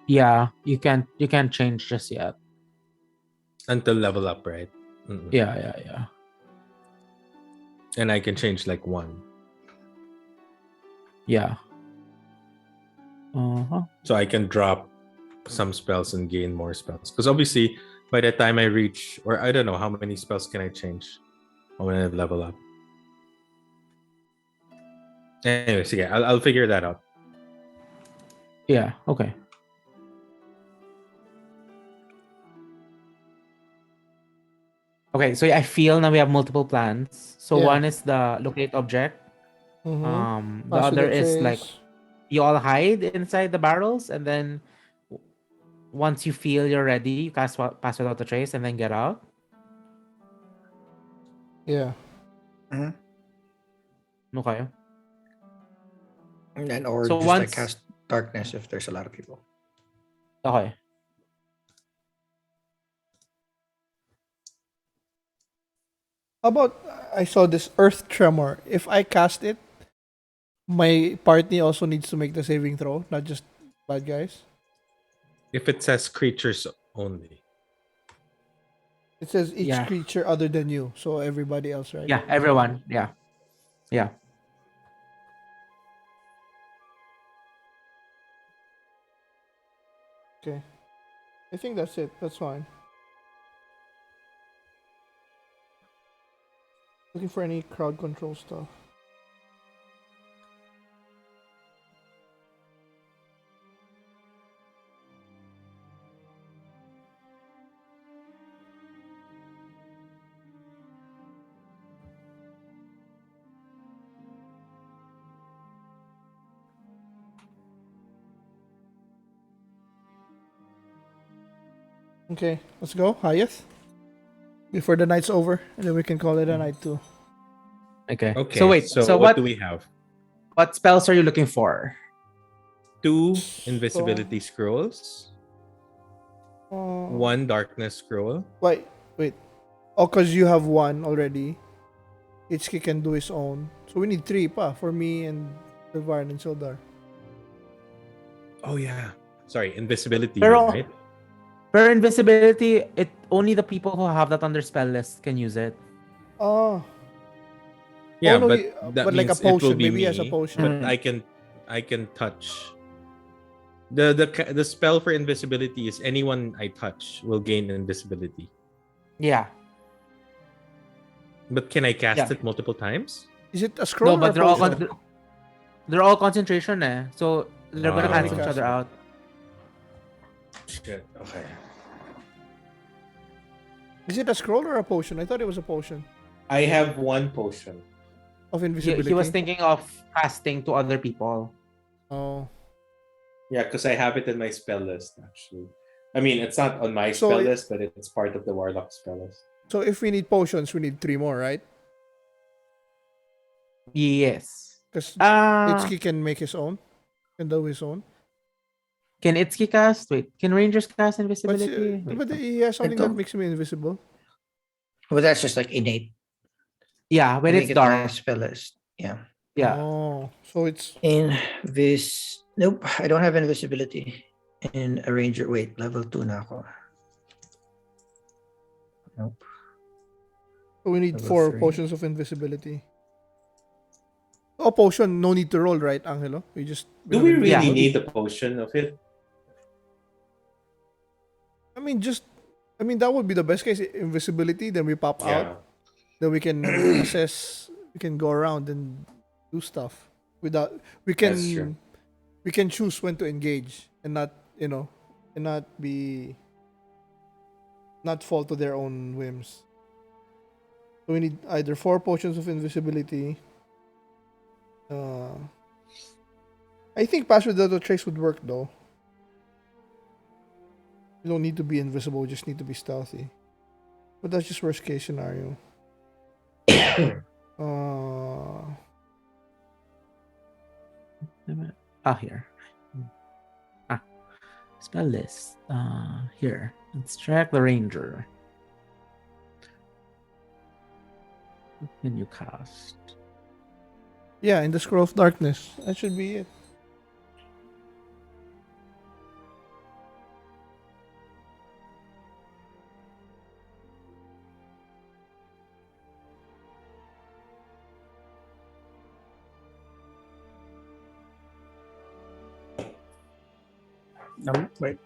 Yeah, you can't change just yet. Until level up, right? Mm-mm. Yeah. And I can change like one. Yeah. Uh-huh. So I can drop some spells and gain more spells. Because obviously, by the time I reach, or I don't know, how many spells can I change when I level up? Anyways, yeah, I'll figure that out. Yeah, okay. Okay, so I feel now we have multiple plans. So Yeah. one is the locate object. Mm-hmm. The Pass other without is like trace. you all hide inside the barrels, and then once you feel you're ready, you pass without the trace, and then get out. Yeah. Mhm. Okay. And then, or So just like once cast darkness if there's a lot of people. okay. How about I saw this earth tremor. If I cast it, my party also needs to make the saving throw, not just bad guys. If it says creatures only. It says each Yeah. creature other than you, so everybody else, right? Yeah, everyone. Yeah. Okay. I think that's it. That's fine. Looking for any crowd control stuff. Okay, let's go. Highest. Before the night's over, and then we can call it a night too. Okay. Okay. So wait. So what do we have? what spells are you looking for? 2 invisibility scrolls, Uh, 1 darkness scroll. wait. Oh, because you have one already. Itszki can do his own. So we need 3 pa for me and Delvarn and Sildar. Oh yeah. Sorry, invisibility, Pero right? for invisibility, it only the people who have that on their spell list can use it. Oh, Yeah, no, but he- that but like a means it will potion. be Maybe he has a me, potion. But I can touch. The spell for invisibility is anyone I touch will gain invisibility. Yeah. But can I cast Yeah. it multiple times? Is it a scroll No, or a but they're all potion? they're all concentration eh. So they're gonna Oh. cancel each other out. Shit. Okay. Is it a scroll or a potion? I thought it was a potion I have one potion. of He, invisibility. he was thinking of casting to other people. Oh, Yeah, because I have it in my spell list actually. I mean, it's not on my So spell it- list, but it's part of the warlock spell list. so if we need potions, we need 3 more, right? Yes. Because Uh, Itszki can make his own, can do his own. can Itszki cast? Wait, can Rangers cast But, invisibility? Wait, but he has something that don't- makes him invisible. Well, that's just like innate. yeah, when Make it's it my dark. spell list. Yeah. Yeah. Oh, so it's Nope, I don't have invisibility in a ranger. Wait, level 2 na ako. Nope. so we need Level 4 3. potions of invisibility. Oh, potion, no need to roll, right, Angelo? We just Do we really Yeah. need a potion of it? I mean, that would be the best case. Invisibility, then we pop out. Yeah. Then we can assess. We can go around and do stuff without. We can. That's true. We can choose when to engage and not, and not be. Not fall to their own whims. So we need either 4 potions of invisibility. I think Pass Without a Trace would work though. You don't need to be invisible, you just need to be stealthy. But that's just worst case scenario. Here. Spell list. Here. Let's track the ranger. What can you cast? Yeah, in the Scroll of Darkness. That should be it. No, wait.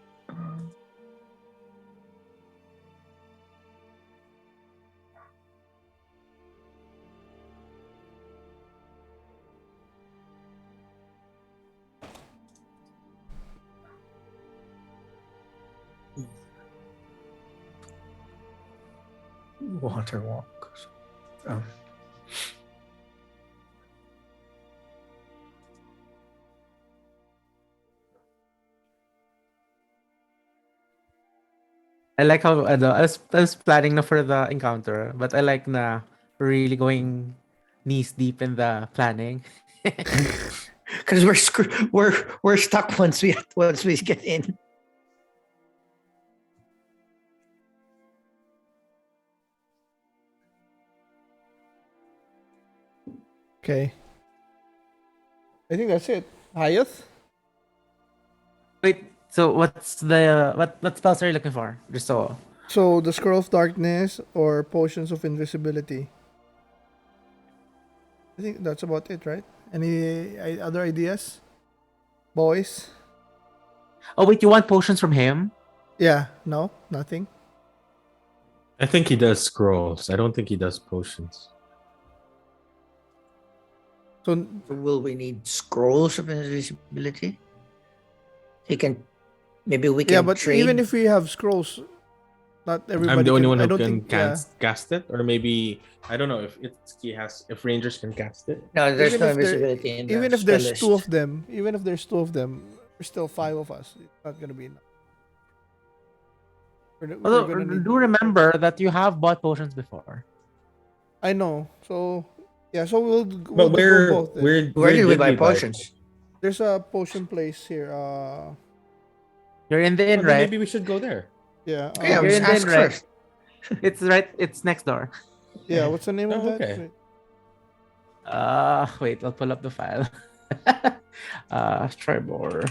Water walk. Oh. I like how I was planning na for the encounter, but I like na really going knees deep in the planning. Because we're stuck once we get in. Okay. I think that's it. Hayeth? Wait, so what's the what spells are you looking for? Just so So the Scroll of Darkness or Potions of Invisibility. I think that's about it, right? Any other ideas? Boys? oh wait, you want potions from him? Yeah, no, nothing. I think he does scrolls. I don't think he does potions. So Will we need scrolls of invisibility? Maybe we can. yeah, but trade. even if we have scrolls, not everybody. I'm the only can, one I who don't can think, yeah. cast it, or maybe I don't know if if Rangers can cast it. No, there's Even no if there- invisibility in the Even if spell there's list. 2 of them, there's still 5 of us. It's not gonna be enough. We're Although gonna need- do remember that you have bought potions before. I know. So yeah, so we'll But go both. Then. Where did we buy potions? There's a potion place here. You're in the inn, Then right? maybe we should go there. Yeah. Yeah, You're just in the ask inn, right? first. It's right. It's next door. Yeah. What's the name of Oh, that? okay. Wait. Wait, I'll pull up the file. Tribor.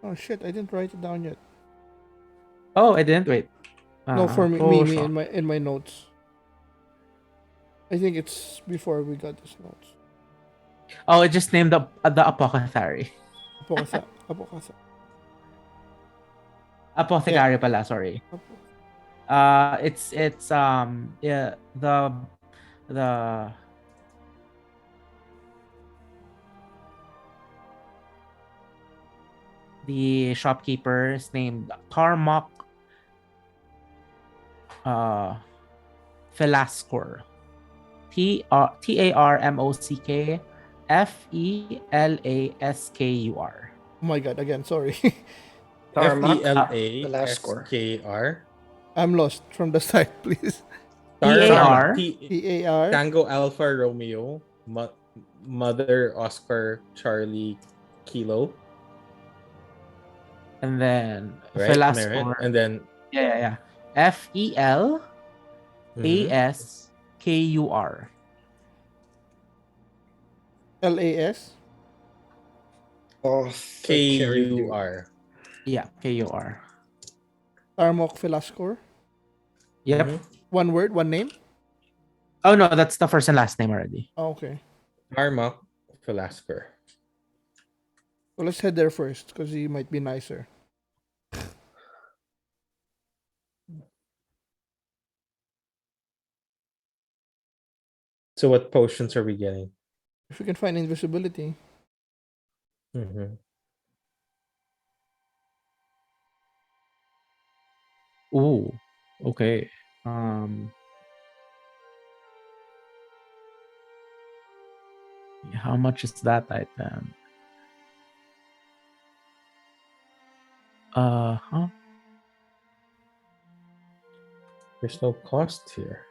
Oh shit! I didn't write it down yet. Oh, I didn't wait. No, for me Potion. in my notes. I think it's before we got these notes. Oh, it just named the apothecary. Apokasa. Apothecary pala, sorry. It's yeah, the shopkeeper is named Tarmok Felaskur. Tarmock Felaskur. Oh my god! Again, sorry. Tarmac, Fela the last score. SKR. I'm lost from the site, please. TAR. TAR. Tango Alpha Romeo. Mother Oscar Charlie Kilo. And then Right? Am I right? Felaskur. And then Yeah. FELASKUR. LAS. Oh, KUR. Yeah, KUR. Tarmok Filascor. Yep. Mhm. One word, one name. Oh no, that's the first and last name already. Oh, okay. Tarmac Felasker. So let's head there first because he might be nicer. So what potions are we getting? If we can find invisibility. Mm-hmm. Ooh. Okay. How much is that item? Huh? There's no cost here.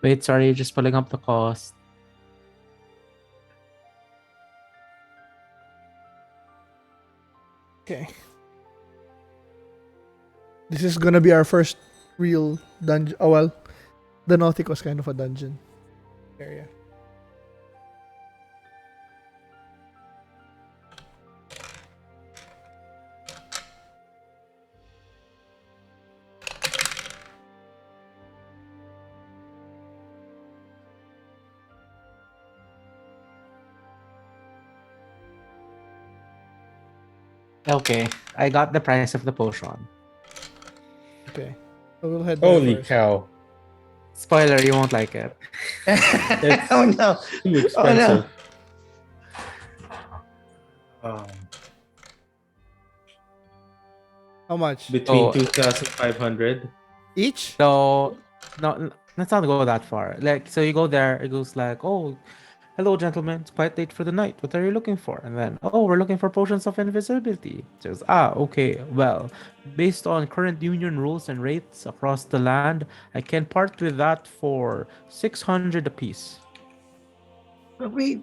Wait, sorry, just pulling up the cost. Okay. This is gonna be our first real dungeon. Oh well, the Nautic was kind of a dungeon area. Okay, I got the price of the potion. Okay. So we'll head there Holy first. cow. Spoiler, you won't like it. Oh no! Too expensive. How much? Between Oh. 2,500. Each? So, no, let's not go that far. Like, so you go there, it goes like, oh, hello, gentlemen, it's quite late for the night. What are you looking for? And then, oh, we're looking for potions of invisibility. It says, okay, well, based on current union rules and rates across the land, I can part with that for 600 apiece. we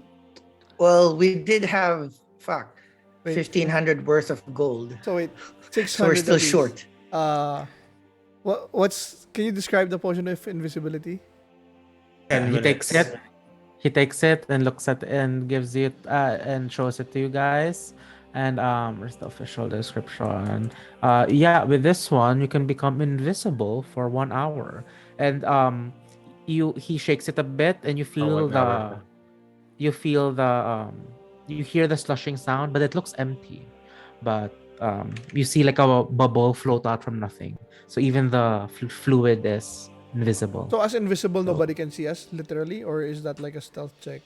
did have 1,500 worth of gold, So wait, so we're 600 still apiece. short. What's? Can you describe the potion of invisibility? Yeah, he takes it. He takes it and looks at it and gives it and shows it to you guys. And where's the official description? Yeah, with this one you can become invisible for 1 hour. And he shakes it a bit and you feel 1 hour. you hear the slushing sound, but it looks empty. But you see like a bubble float out from nothing. So even the fluid is invisible. So as invisible, nobody can see us literally, or is that like a stealth check?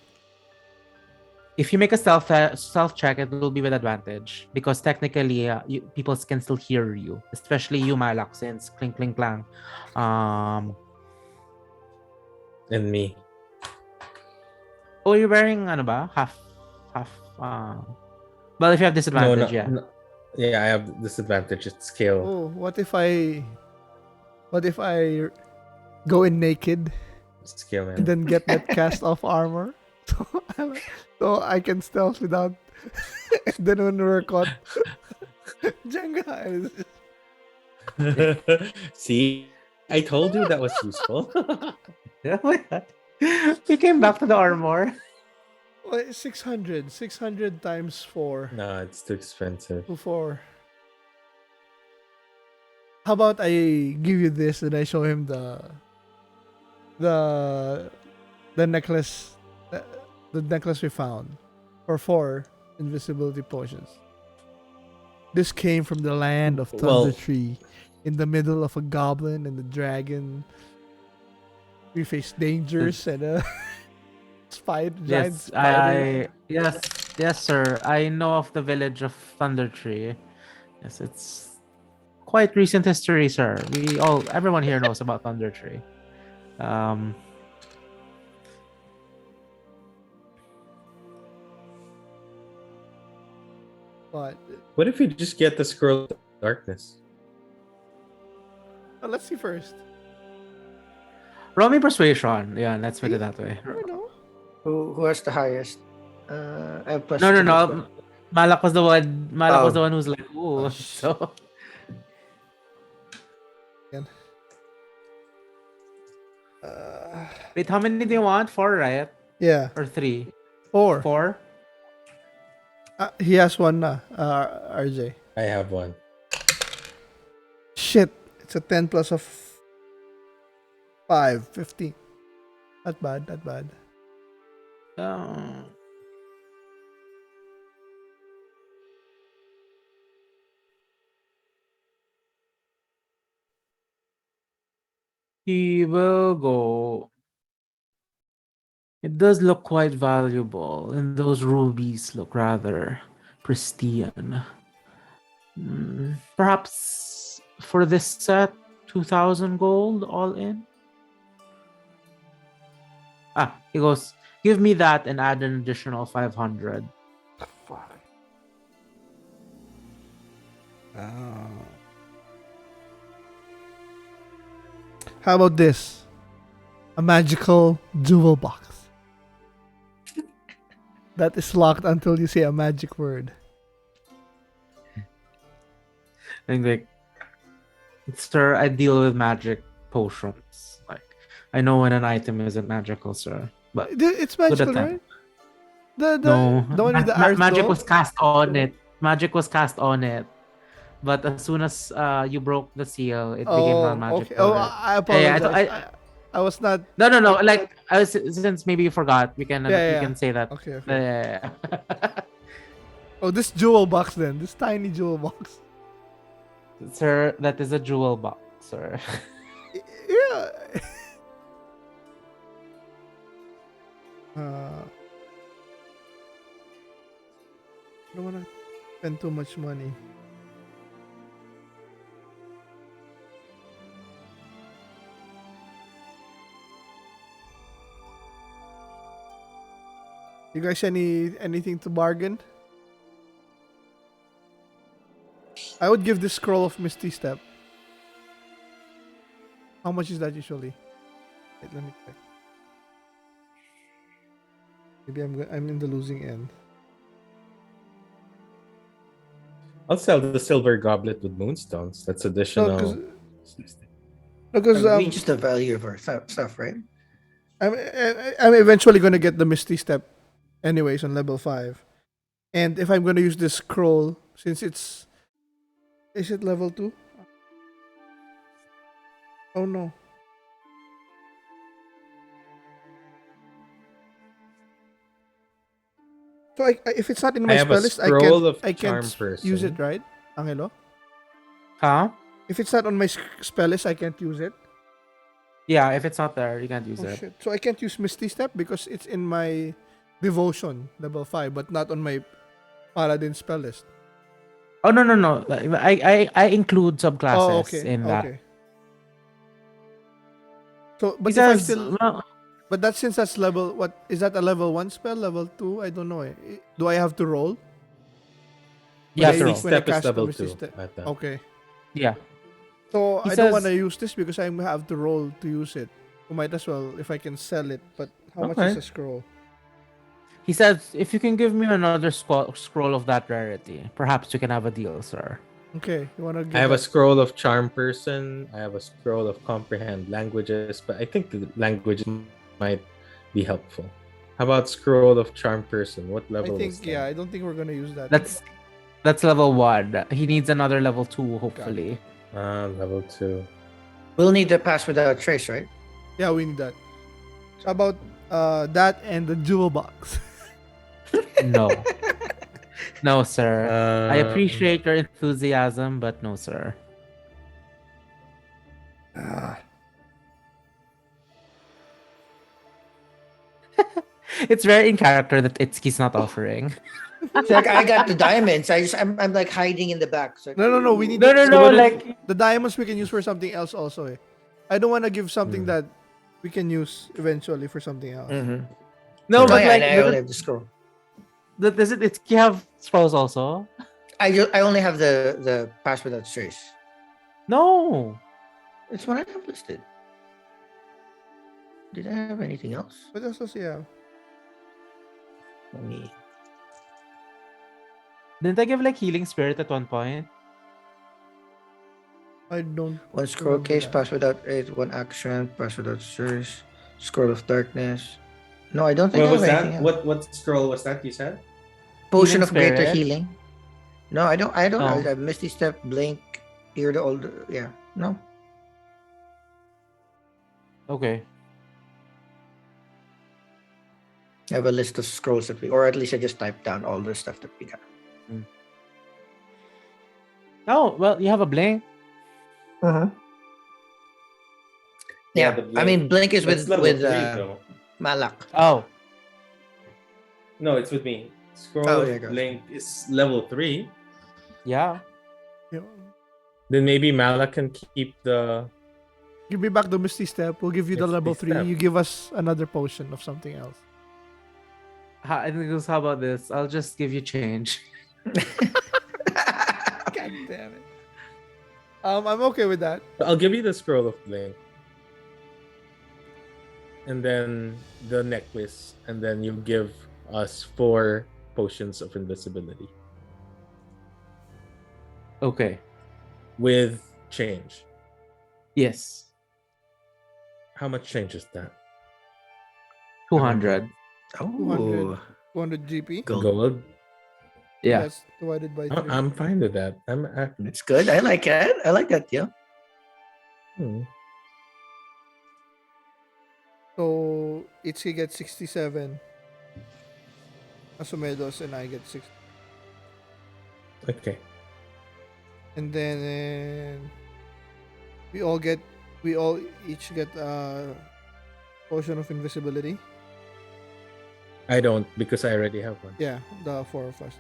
If you make a stealth check, it will be with advantage because technically, people can still hear you, especially you, Malak, since clink clink clang. And me. Oh, you're wearing ano ba? Half. Well, if you have disadvantage, yeah. No. Yeah, I have disadvantage. It's scale. Oh, what if I go in naked Scale, man. and then get that cast off armor? so I can stealth without. And then when we're caught, Jenga. See, I told you that was useful. Oh my God. We came back to the armor. Well, 600. 600 times 4. No, it's too expensive. 4. How about I give you this and I show him the necklace, the necklace we found for 4 invisibility potions. This came from the land of Thunder Well- Tree, in the middle of a goblin and a dragon. We face dangers and a giant Yes, spider. yes, sir. I know of the village of Thunder Tree. Yes, it's quite recent history, sir. Everyone here knows about Thunder Tree. But What if you just get the scroll of darkness? let's see first. Roll me persuasion. Yeah, let's put it that way. I don't know. Who has the highest? I have plus No. two as well. Malak was the one. Malak was Oh. the one who's like, ooh. So wait, how many do you want? 4, right? Yeah, Or 3? 4. 4? He has one na, RJ. I have one. Shit, it's a 10 plus of 5, 15. Not bad, not bad. He will go. It does look quite valuable, and those rubies look rather pristine. Perhaps for this set, 2,000 gold all in? He goes, give me that and add an additional 500. Fuck. How about this? A magical jewel box. That is locked until you say a magic word. And like, sir, I deal with magic potions. Like, I know when an item isn't magical, sir. But It's magical, that. right? The no, one with the arrows. magic was cast on it. Magic was cast on it. But as soon as you broke the seal, it became non-magical. Okay. Oh, right? I apologize. I- I was not. No. Like, since maybe you forgot, we can Yeah. we can say that. Okay. Yeah. Oh, this jewel box then. This tiny jewel box. Sir, that is a jewel box, sir. Yeah. I don't wanna spend too much money. You guys anything to bargain? I would give this scroll of Misty Step. How much is that usually? Wait, let me check. Maybe I'm in the losing end. I'll sell the silver goblet with moonstones. That's additional. Because Reaches the value of our stuff, right? I'm eventually gonna get the Misty Step, anyways, on level 5. And if I'm gonna use this scroll, since is it level 2? Oh no. So if it's not in my I have a spell list, scroll of I can't charm use person. it, right, Angelo? Huh? If it's not on my spell list, I can't use it. Yeah, if it's not there, you can't use Oh it. shit! So I can't use Misty Step because it's in my devotion level 5, but not on my paladin spell list. Oh no. I include subclasses Oh, okay. in that. Okay. So, but He if I says, still, well, but that since that's level, what is that, a level 1 spell, level 2? I don't know. Do I have to roll? yeah, When I- throw. Misty when I Step is cast the level Misty 2. Step. At that. Okay. Yeah. So He I don't says- want to use this because I have to roll to use it. I might as well if I can sell it. But how much is Okay. a scroll? He says, if you can give me another scroll of that rarity, perhaps we can have a deal, sir. Okay, you wanna I get have a that? scroll of charm person. I have a scroll of comprehend languages, but I think the languages might be helpful. How about scroll of charm person? What I level think is yeah, that? I don't think we're gonna use that. That's level 1. He needs another level 2, hopefully. Level 2. We'll need the pass without trace, right? Yeah, we need that. How about that and the jewel box? No. No, sir. I Um, appreciate your enthusiasm, but no, sir. Ah, It's very in character that Itszki's not offering. It's like I got the diamonds. I'm like hiding in the back. So no. We need No, no, the, no, what if- like- the diamonds we can use for something else also. I don't want to give something Hmm. that we can use eventually for something else. Mhm. No, Oh but yeah, like, and I only have the scroll. doesn't Itszki have scrolls also? I only have the pass without trace. No. It's what I have listed. Did I have anything else? What else does he have? Let me. Didn't I give like healing spirit at one point? I don't. One scroll Remember case, that. pass without it, one action, pass without trace, scroll of darkness. No, I don't think what I was have that? anything else. What scroll was that you said? Potion Healing of greater spirit? healing. No, I don't. I don't. No. I have Misty Step, Blink, Ear the Old. Yeah, no. Okay. I have a list of scrolls that we, or at least I just typed down all the stuff that we got. Oh, well, you have a blink. Uh-huh. Yeah, the I mean, Blink is That's with level 3 with though. Malak. Oh, No, it's with me. Scroll Oh, of yeah, gosh. Blink is level 3. yeah. Yeah. Then maybe Malak can keep the. Give me back the Misty Step. We'll give you the Misty level 3. Step. You give us another potion of something else. I think this. How about this? I'll just give you change. God damn it. I'm okay with that. I'll give you the scroll of Blink. And then the necklace. And then you give us 4 potions of invisibility. Okay. With change. Yes. How much change is that? 200. 200. 200 GP. Gold? Yeah. That's divided by 3. I'm fine with that. It's good. I like it. I like that. Yeah. So Itzy gets 67. Asumedos and I get 60. Okay. And then we all each get potion of invisibility. I don't because I already have one. Yeah, the 4 of us.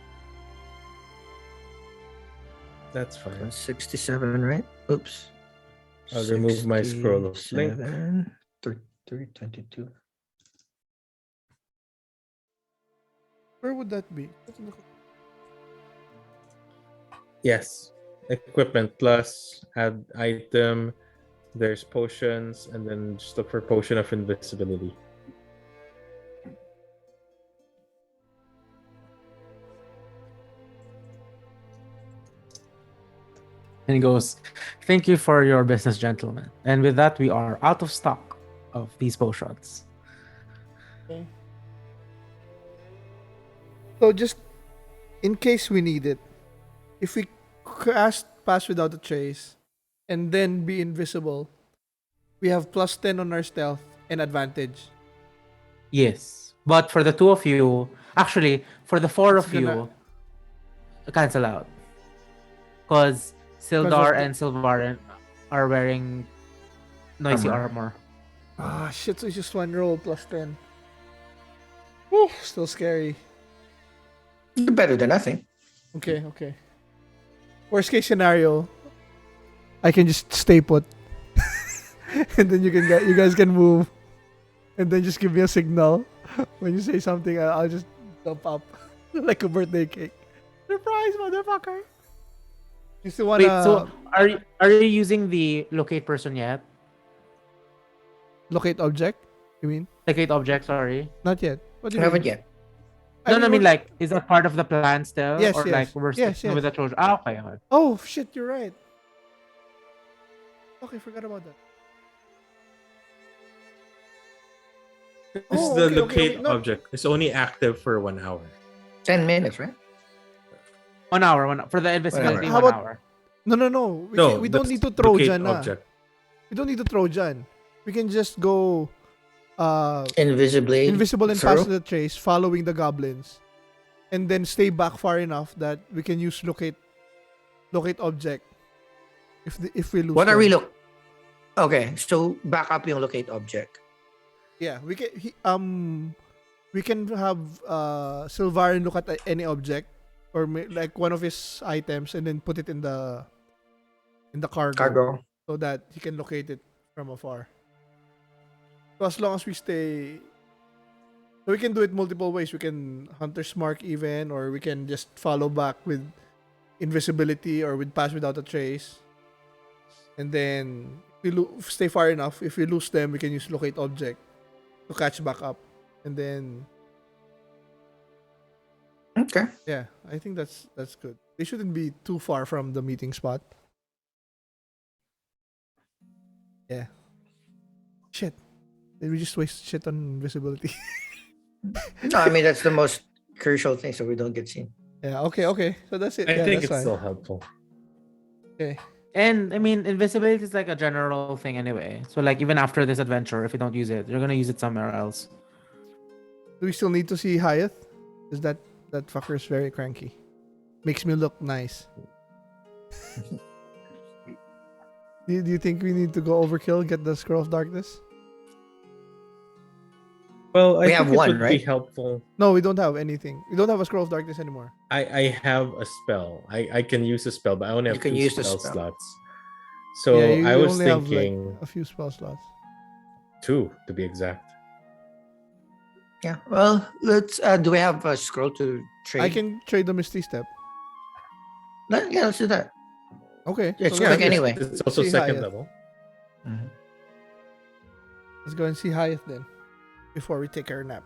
That's fine. 67, right? Oops. I'll remove my scroll of Blink. 67, 322. Where would that be? Yes. Equipment plus, add item. There's potions, and then just look for potion of invisibility. And he goes, "Thank you for your business, gentlemen." And with that, we are out of stock of these potions. Okay. So just in case we need it, if we cast Pass Without a Trace and then be invisible, we have plus 10 on our stealth and advantage. Yes. But for the 2 of you, actually, for the 4 It's of you, gonna- cancel out. Because Sildar the- and Silvarin are wearing noisy Armor. armor. Ah, shit, so it's just one roll plus 10. Whew, still scary. Better than nothing. Okay. Worst case scenario, I can just stay put. And then you guys can move. And then just give me a signal. When you say something, I'll just jump up. Like a birthday cake. Surprise, motherfucker! You still wanna Wait, so are you using the locate person yet? locate object? You mean? Locate object, sorry. Not yet. What do I you haven't mean? yet. No, I mean, we're- like, is that part of the plan still? Yes, Or yes. like we're Yes, sticking yes. with the Trojan? Ah, okay. Oh shit, you're right. Okay, forgot about that. This is Oh, the okay, okay, locate okay. No. object. It's only active for 1 hour. 10 minutes, right? 1 hour, for the invisibility, How 1 about- hour. No. No, We don't the need to locate Trojan. object. We don't need to Trojan. We can just go Invisibly. invisible and through? pass the trace, following the goblins, and then stay back far enough that we can use locate object. If we lose. What are them. we look? Okay, so back up yung locate object. Yeah, we can have Sylvarin look at any object or like one of his items and then put it in the cargo so that he can locate it from afar. So as long as we stay, so we can do it multiple ways. We can Hunter's Mark even, or we can just follow back with invisibility or with pass without a trace. And then we stay far enough. If we lose them, we can use locate object to catch back up. And then Okay. yeah, I think that's good. They shouldn't be too far from the meeting spot. Yeah. Shit. Did we just waste shit on invisibility? No, I mean that's the most crucial thing, so we don't get seen. Yeah, okay. So that's it. I Yeah, think that's it's fine. still helpful. Okay. And I mean, invisibility is like a general thing anyway. So like even after this adventure, if you don't use it, you're gonna use it somewhere else. Do we still need to see Hyatt? Because that fucker is very cranky. Makes me look nice. Do you think we need to go overkill, get the Scroll of Darkness? Well, I We think have it one, would be right? helpful. No, we don't have anything. We don't have a Scroll of Darkness anymore. I have a spell. I can use a spell, but I only have You can 2 use the spell spell. slots. So Yeah, you I was only have, like, thinking a few spell slots. 2 to be exact. Yeah. Well, let's. Do we have a scroll to trade? I can trade the Misty Step. Yeah, let's do that. Okay. It's so quick let's- anyway. It's also See second Hyatt. level. Mhm. Let's go and see Hyatt then. Before we take our nap.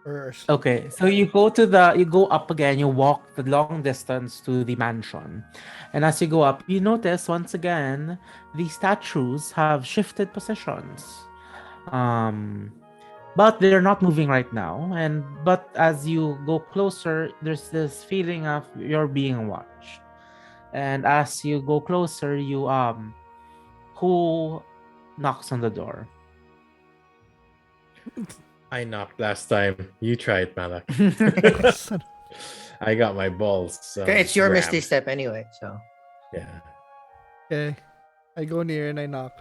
Or Okay, so you go up again, you walk the long distance to the mansion. And as you go up, you notice once again the statues have shifted positions. But they're not moving right now. But as you go closer, there's this feeling of you're being watched. And as you go closer, who knocks on the door? I knocked last time. You try it, Malak. Son of- I got my balls. Okay, it's your rammed. Misty Step anyway, so. Yeah. Okay. I go near and I knock.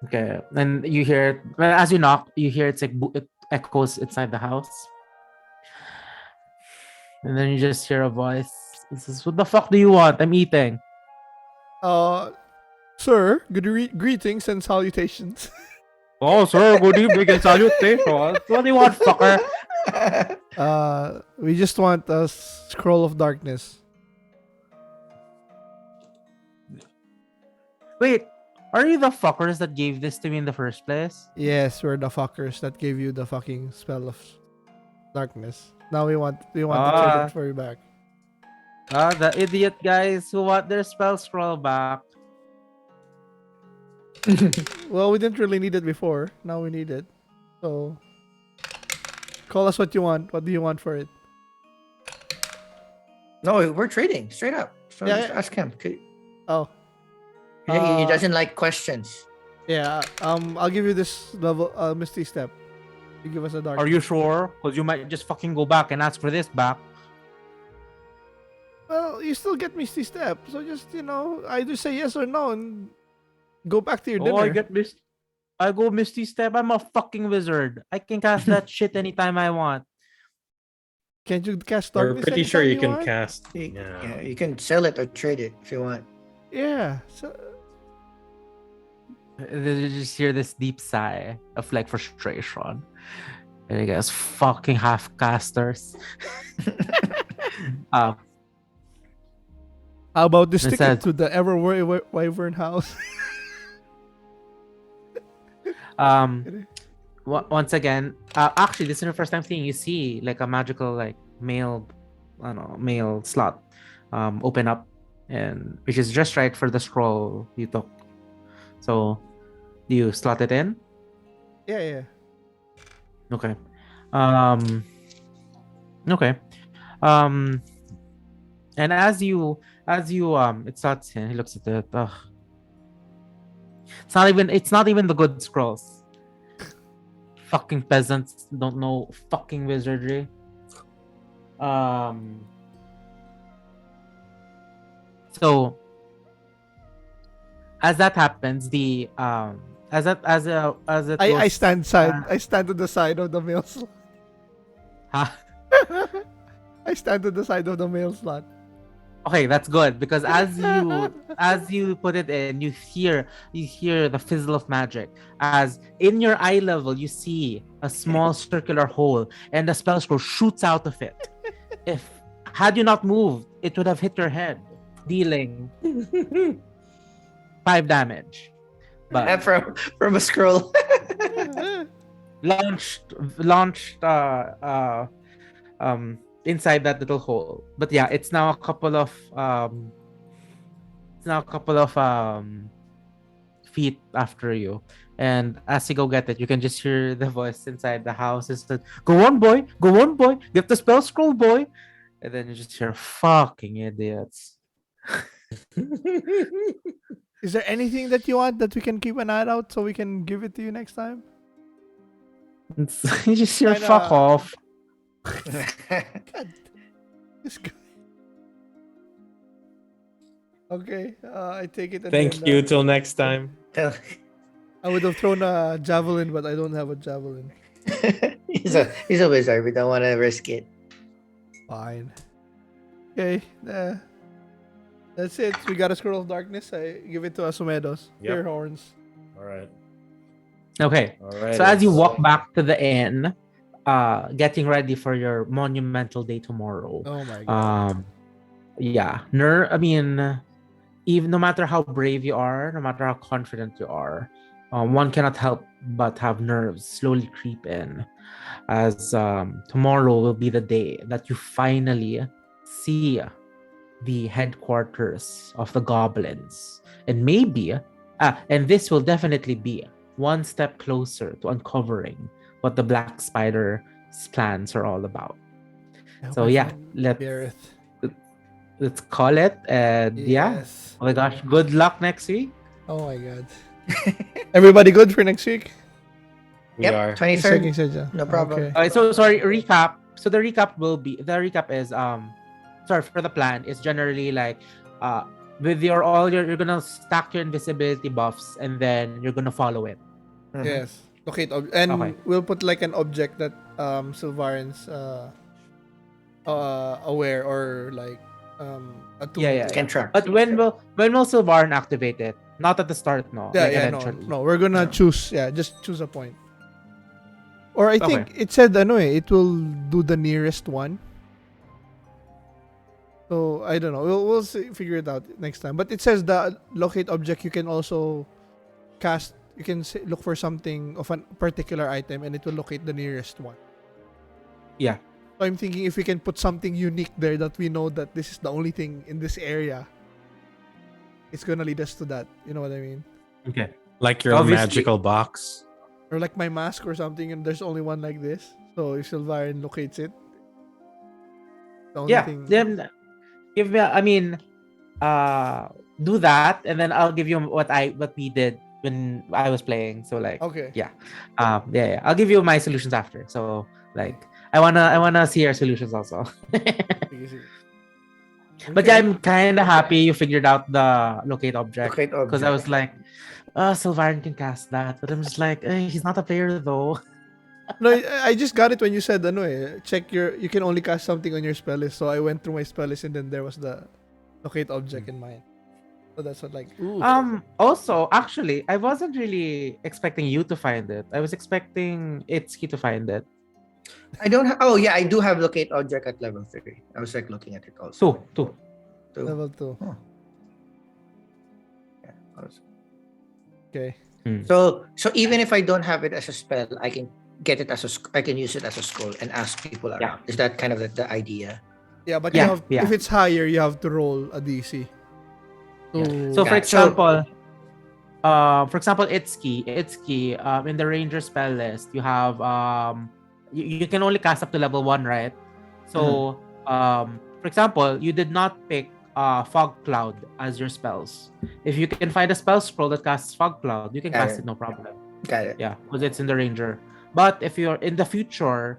Okay, and you hear it. Well, as you knock, you hear it's like it echoes inside the house, and then you just hear a voice. It says, "What the fuck do you want? I'm eating." Sir, greetings and salutations. Oh, sir, good evening and salutations. What do you want, fucker? We just want a Scroll of Darkness. Wait, are you the fuckers that gave this to me in the first place? Yes, we're the fuckers that gave you the fucking spell of darkness. Now we want to trade Ah. it for you back. The idiot guys who want their spell scroll back. Well, we didn't really need it before. Now we need it. So, call us what you want. What do you want for it? No, we're trading straight up. So Yeah, just yeah. ask him. Oh, He Uh, doesn't like questions. yeah. I'll give you this level, Misty Step. You give us a dark. Are you sure? Because you might just fucking go back and ask for this back. Well, you still get Misty Step. So just either say yes or no and go back to your dinner. Oh, I go Misty Step. I'm a fucking wizard. I can cast that shit anytime I want. Can't you cast We're darkness? pretty sure anytime you can want? cast. Yeah, you can sell it or trade it if you want. Yeah. So, You just hear this deep sigh of like frustration. And you guys fucking half casters. how about this It ticket says- to the Wyvern house? once again, actually, this is the first time seeing you see like a magical like mail, I don't know, mail slot, open up, and which is just right for the scroll you took. So, do you slot it in? Yeah. Okay. Um. Okay. Um. And as you it starts in, he looks at it. Ugh. It's not even the good scrolls. Fucking peasants don't know fucking wizardry. Um. So as that happens, the as it I goes, stand side. I stand to the side of the mail slot. huh? I stand to the side of the mail slot. Okay, that's good because as you put it in, you hear the fizzle of magic as in your eye level you see a small circular hole and the spell scroll shoots out of it. If had you not moved, it would have hit your head, dealing 5 damage. But From a scroll. launched inside that little hole. But yeah, it's now a couple of feet after you. And as you go get it, you can just hear the voice inside the house. It said, go on, boy, get the spell scroll, boy. And then you just hear fucking idiots. Is there anything that you want that we can keep an eye out so we can give it to you next time? You just hear Kinda- fuck off. God, this guy. Okay, I take it. And Thank then, you. Till next time. I would have thrown a javelin, but I don't have a javelin. he's a wizard. We don't want to risk it. Fine. Okay, that's it. We got a scroll of darkness. I give it to Asumedos. Yep. Ear horns. All right. Okay. All right. So as you walk back to the inn, getting ready for your monumental day tomorrow. Oh my god. Yeah. Even no matter how brave you are, no matter how confident you are, one cannot help but have nerves slowly creep in, as tomorrow will be the day that you finally see the headquarters of the goblins, and and this will definitely be one step closer to uncovering what the Black Spider's plans are all about. I hope So I yeah, find Gareth. let's call it. And yeah, Yes. oh my gosh, good luck next week. Oh my god. Everybody good for next week? We Yep, are. 23rd. No problem. Okay. Okay, so sorry, recap. So the recap is sorry, for the plan is generally like with you're gonna stack your invisibility buffs and then you're gonna follow it. Mhm. Yes. Locate and Okay. we'll put like an object that Sylvarin's aware or like attuned Yeah. to. Can track. But when will Sylvarin activate it? Not at the start, no. Yeah, like yeah, eventually. no. We're gonna choose. Yeah, just choose a point. Or I think Okay. it said it will do the nearest one. So I don't know. We'll figure it out next time. But it says the locate object. You can also cast. You can look for something of a particular item, and it will locate the nearest one. Yeah. So I'm thinking if we can put something unique there that we know that this is the only thing in this area, it's gonna lead us to that. You know what I mean? Okay. Like your Obviously. magical box. Or like my mask or something, and there's only one like this. So if Sylvarin locates it, the only Yeah. thing. Then give me. Do that, and then I'll give you what we did when I was playing. So like. Okay. Yeah. Yeah. I'll give you my solutions after. So like. I wanna see your solutions also. Sige, sige. But yeah, I'm kind of happy you figured out the locate object, Locate because I object. was like, Sylvarin can cast that, but I'm just like, he's not a player though. No, I just got it when you said check you can only cast something on your spell list. So I went through my spell list and then there was the locate object in mine. So that's what like ooh. Also, actually, I wasn't really expecting you to find it. I was expecting Itszki to find it. I don't have. Oh yeah, I do have locate object at level 3. I was like looking at it also. Two. Two. Level 2. Oh. Yeah, I was- Okay. So even if I don't have it as a spell, I can get it as I can use it as a scroll and ask people around. Yeah. Is that kind of the idea? Yeah, but Yeah, yeah. if it's higher, you have to roll a DC. So Got it. So- for example, Itszki, in the ranger spell list, you have you can only cast up to level 1, right? So for example, you did not pick fog cloud as your spells. If you can find a spell scroll that casts fog cloud, you can Got cast it. it, no problem. Got it. Yeah, because it's in the ranger. But if you're in the future,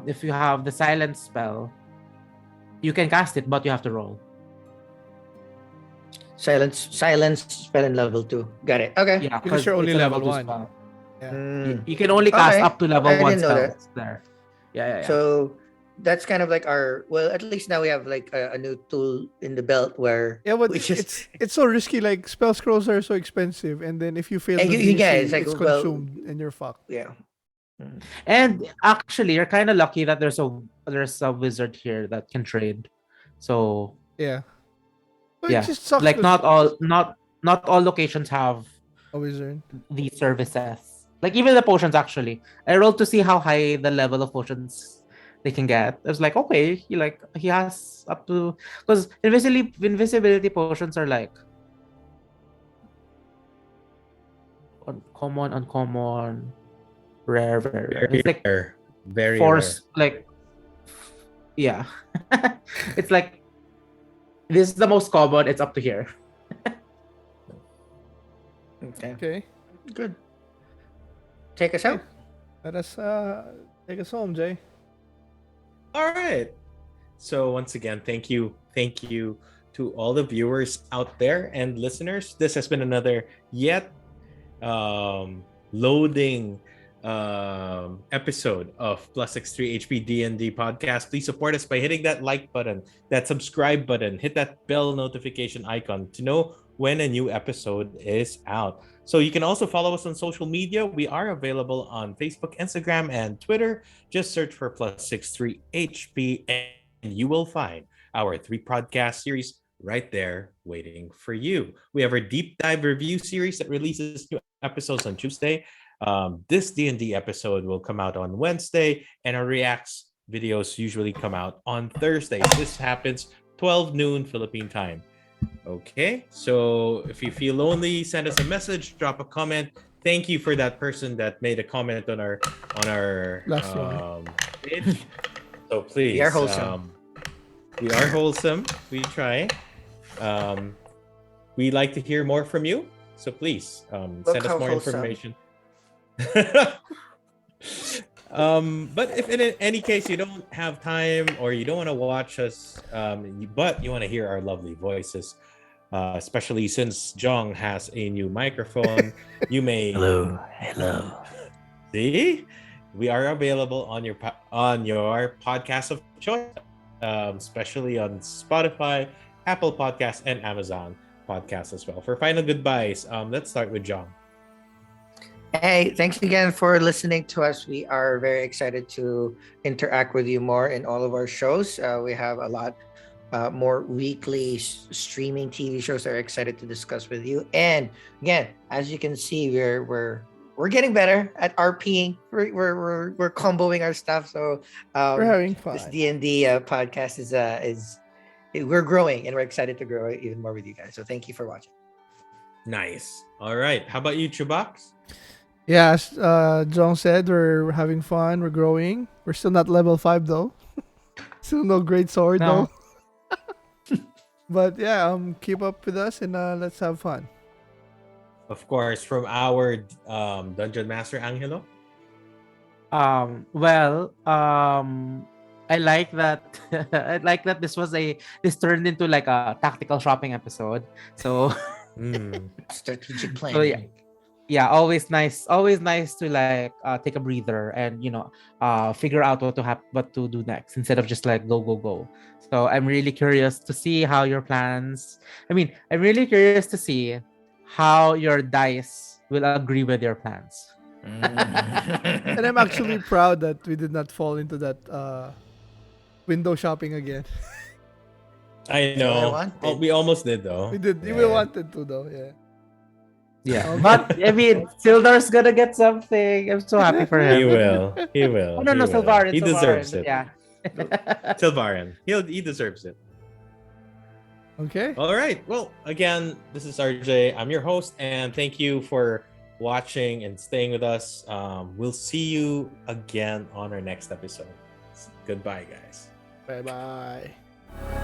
if you have the silence spell, you can cast it, but you have to roll. Silence spell in level 2. Got it. Okay. Yeah, Because you're it's only a level 2 1. spell. Yeah. You can only cast Okay. up to level I 1 didn't know that. spells there. Yeah. So that's kind of like at least now we have like a new tool in the belt where Yeah, but we just it's so risky. Like spell scrolls are so expensive, and then if you fail the And DC, it's like, it's well, consumed and you're fucked. yeah. And actually, you're kind of lucky that there's a wizard here that can trade. So Yeah. So yeah, it just sucks. like 'cause not all locations have a wizard. these services. Like even the potions, actually, I rolled to see how high the level of potions they can get. I was like, okay, he has up to, because invisibility potions are like uncommon, rare, very rare. Very It's like rare. Very force, rare. like yeah, it's like this is the most common. It's up to here. Okay. Okay. Good. Take us out. Let us take us home, Jay. All right. So once again, thank you to all the viewers out there and listeners. This has been another yet loading episode of +63 HP D&D podcast. Please support us by hitting that like button, that subscribe button, hit that bell notification icon to know when a new episode is out. So you can also follow us on social media. We are available on Facebook, Instagram, and Twitter. Just search for +63 HP and you will find our 3 podcast series right there waiting for you. We have our deep dive review series that releases new episodes on Tuesday. This D&D episode will come out on Wednesday, and our reacts videos usually come out on Thursdays. This happens 12 noon Philippine time. Okay, so if you feel lonely, send us a message, drop a comment. Thank you for that person that made a comment on our Last one. page. So please, We are wholesome. We are wholesome. We try. We like to hear more from you. So please, send us how more wholesome. information. But if in any case you don't have time or you don't want to watch us, but you want to hear our lovely voices, especially since JONG has a new microphone, you may Hello. see we are available on your podcast of choice, especially on Spotify, Apple Podcasts, and Amazon Podcasts as well. For final goodbyes, let's start with JONG. Hey, thanks again for listening to us. We are very excited to interact with you more in all of our shows. We have a lot more weekly streaming TV shows that are excited to discuss with you. And again, as you can see, we're getting better at RPing. We're comboing our stuff. So We're having fun. this D&D podcast is we're growing, and we're excited to grow even more with you guys. So thank you for watching. Nice. All right. How about you, CHUBAX? Yeah, as John said, we're having fun. We're growing. We're still not level 5 though. Still no great sword No. though. But yeah, keep up with us and let's have fun. Of course, from our Dungeon Master Angelo. I like that. I like that this turned into like a tactical shopping episode. So Strategic so planning. yeah, always nice to like take a breather and figure out what to do next instead of just like go. So I'm really curious to see how your plans. I'm really curious to see how your dice will agree with your plans. And I'm actually proud that we did not fall into that window shopping again. I That's what I know. wanted. We almost did though. We did. We Yeah. wanted to though. Yeah. Yeah. Okay. But I mean, Sildar's gonna get something. I'm so happy for He him. will. He will. Oh, no, he no, will. Silvarin. He deserves Silvarin, it. Yeah. Silvarin. He deserves it. Okay. All right. Well, again, this is RJ. I'm your host, and thank you for watching and staying with us. We'll see you again on our next episode. Goodbye, guys. Bye bye.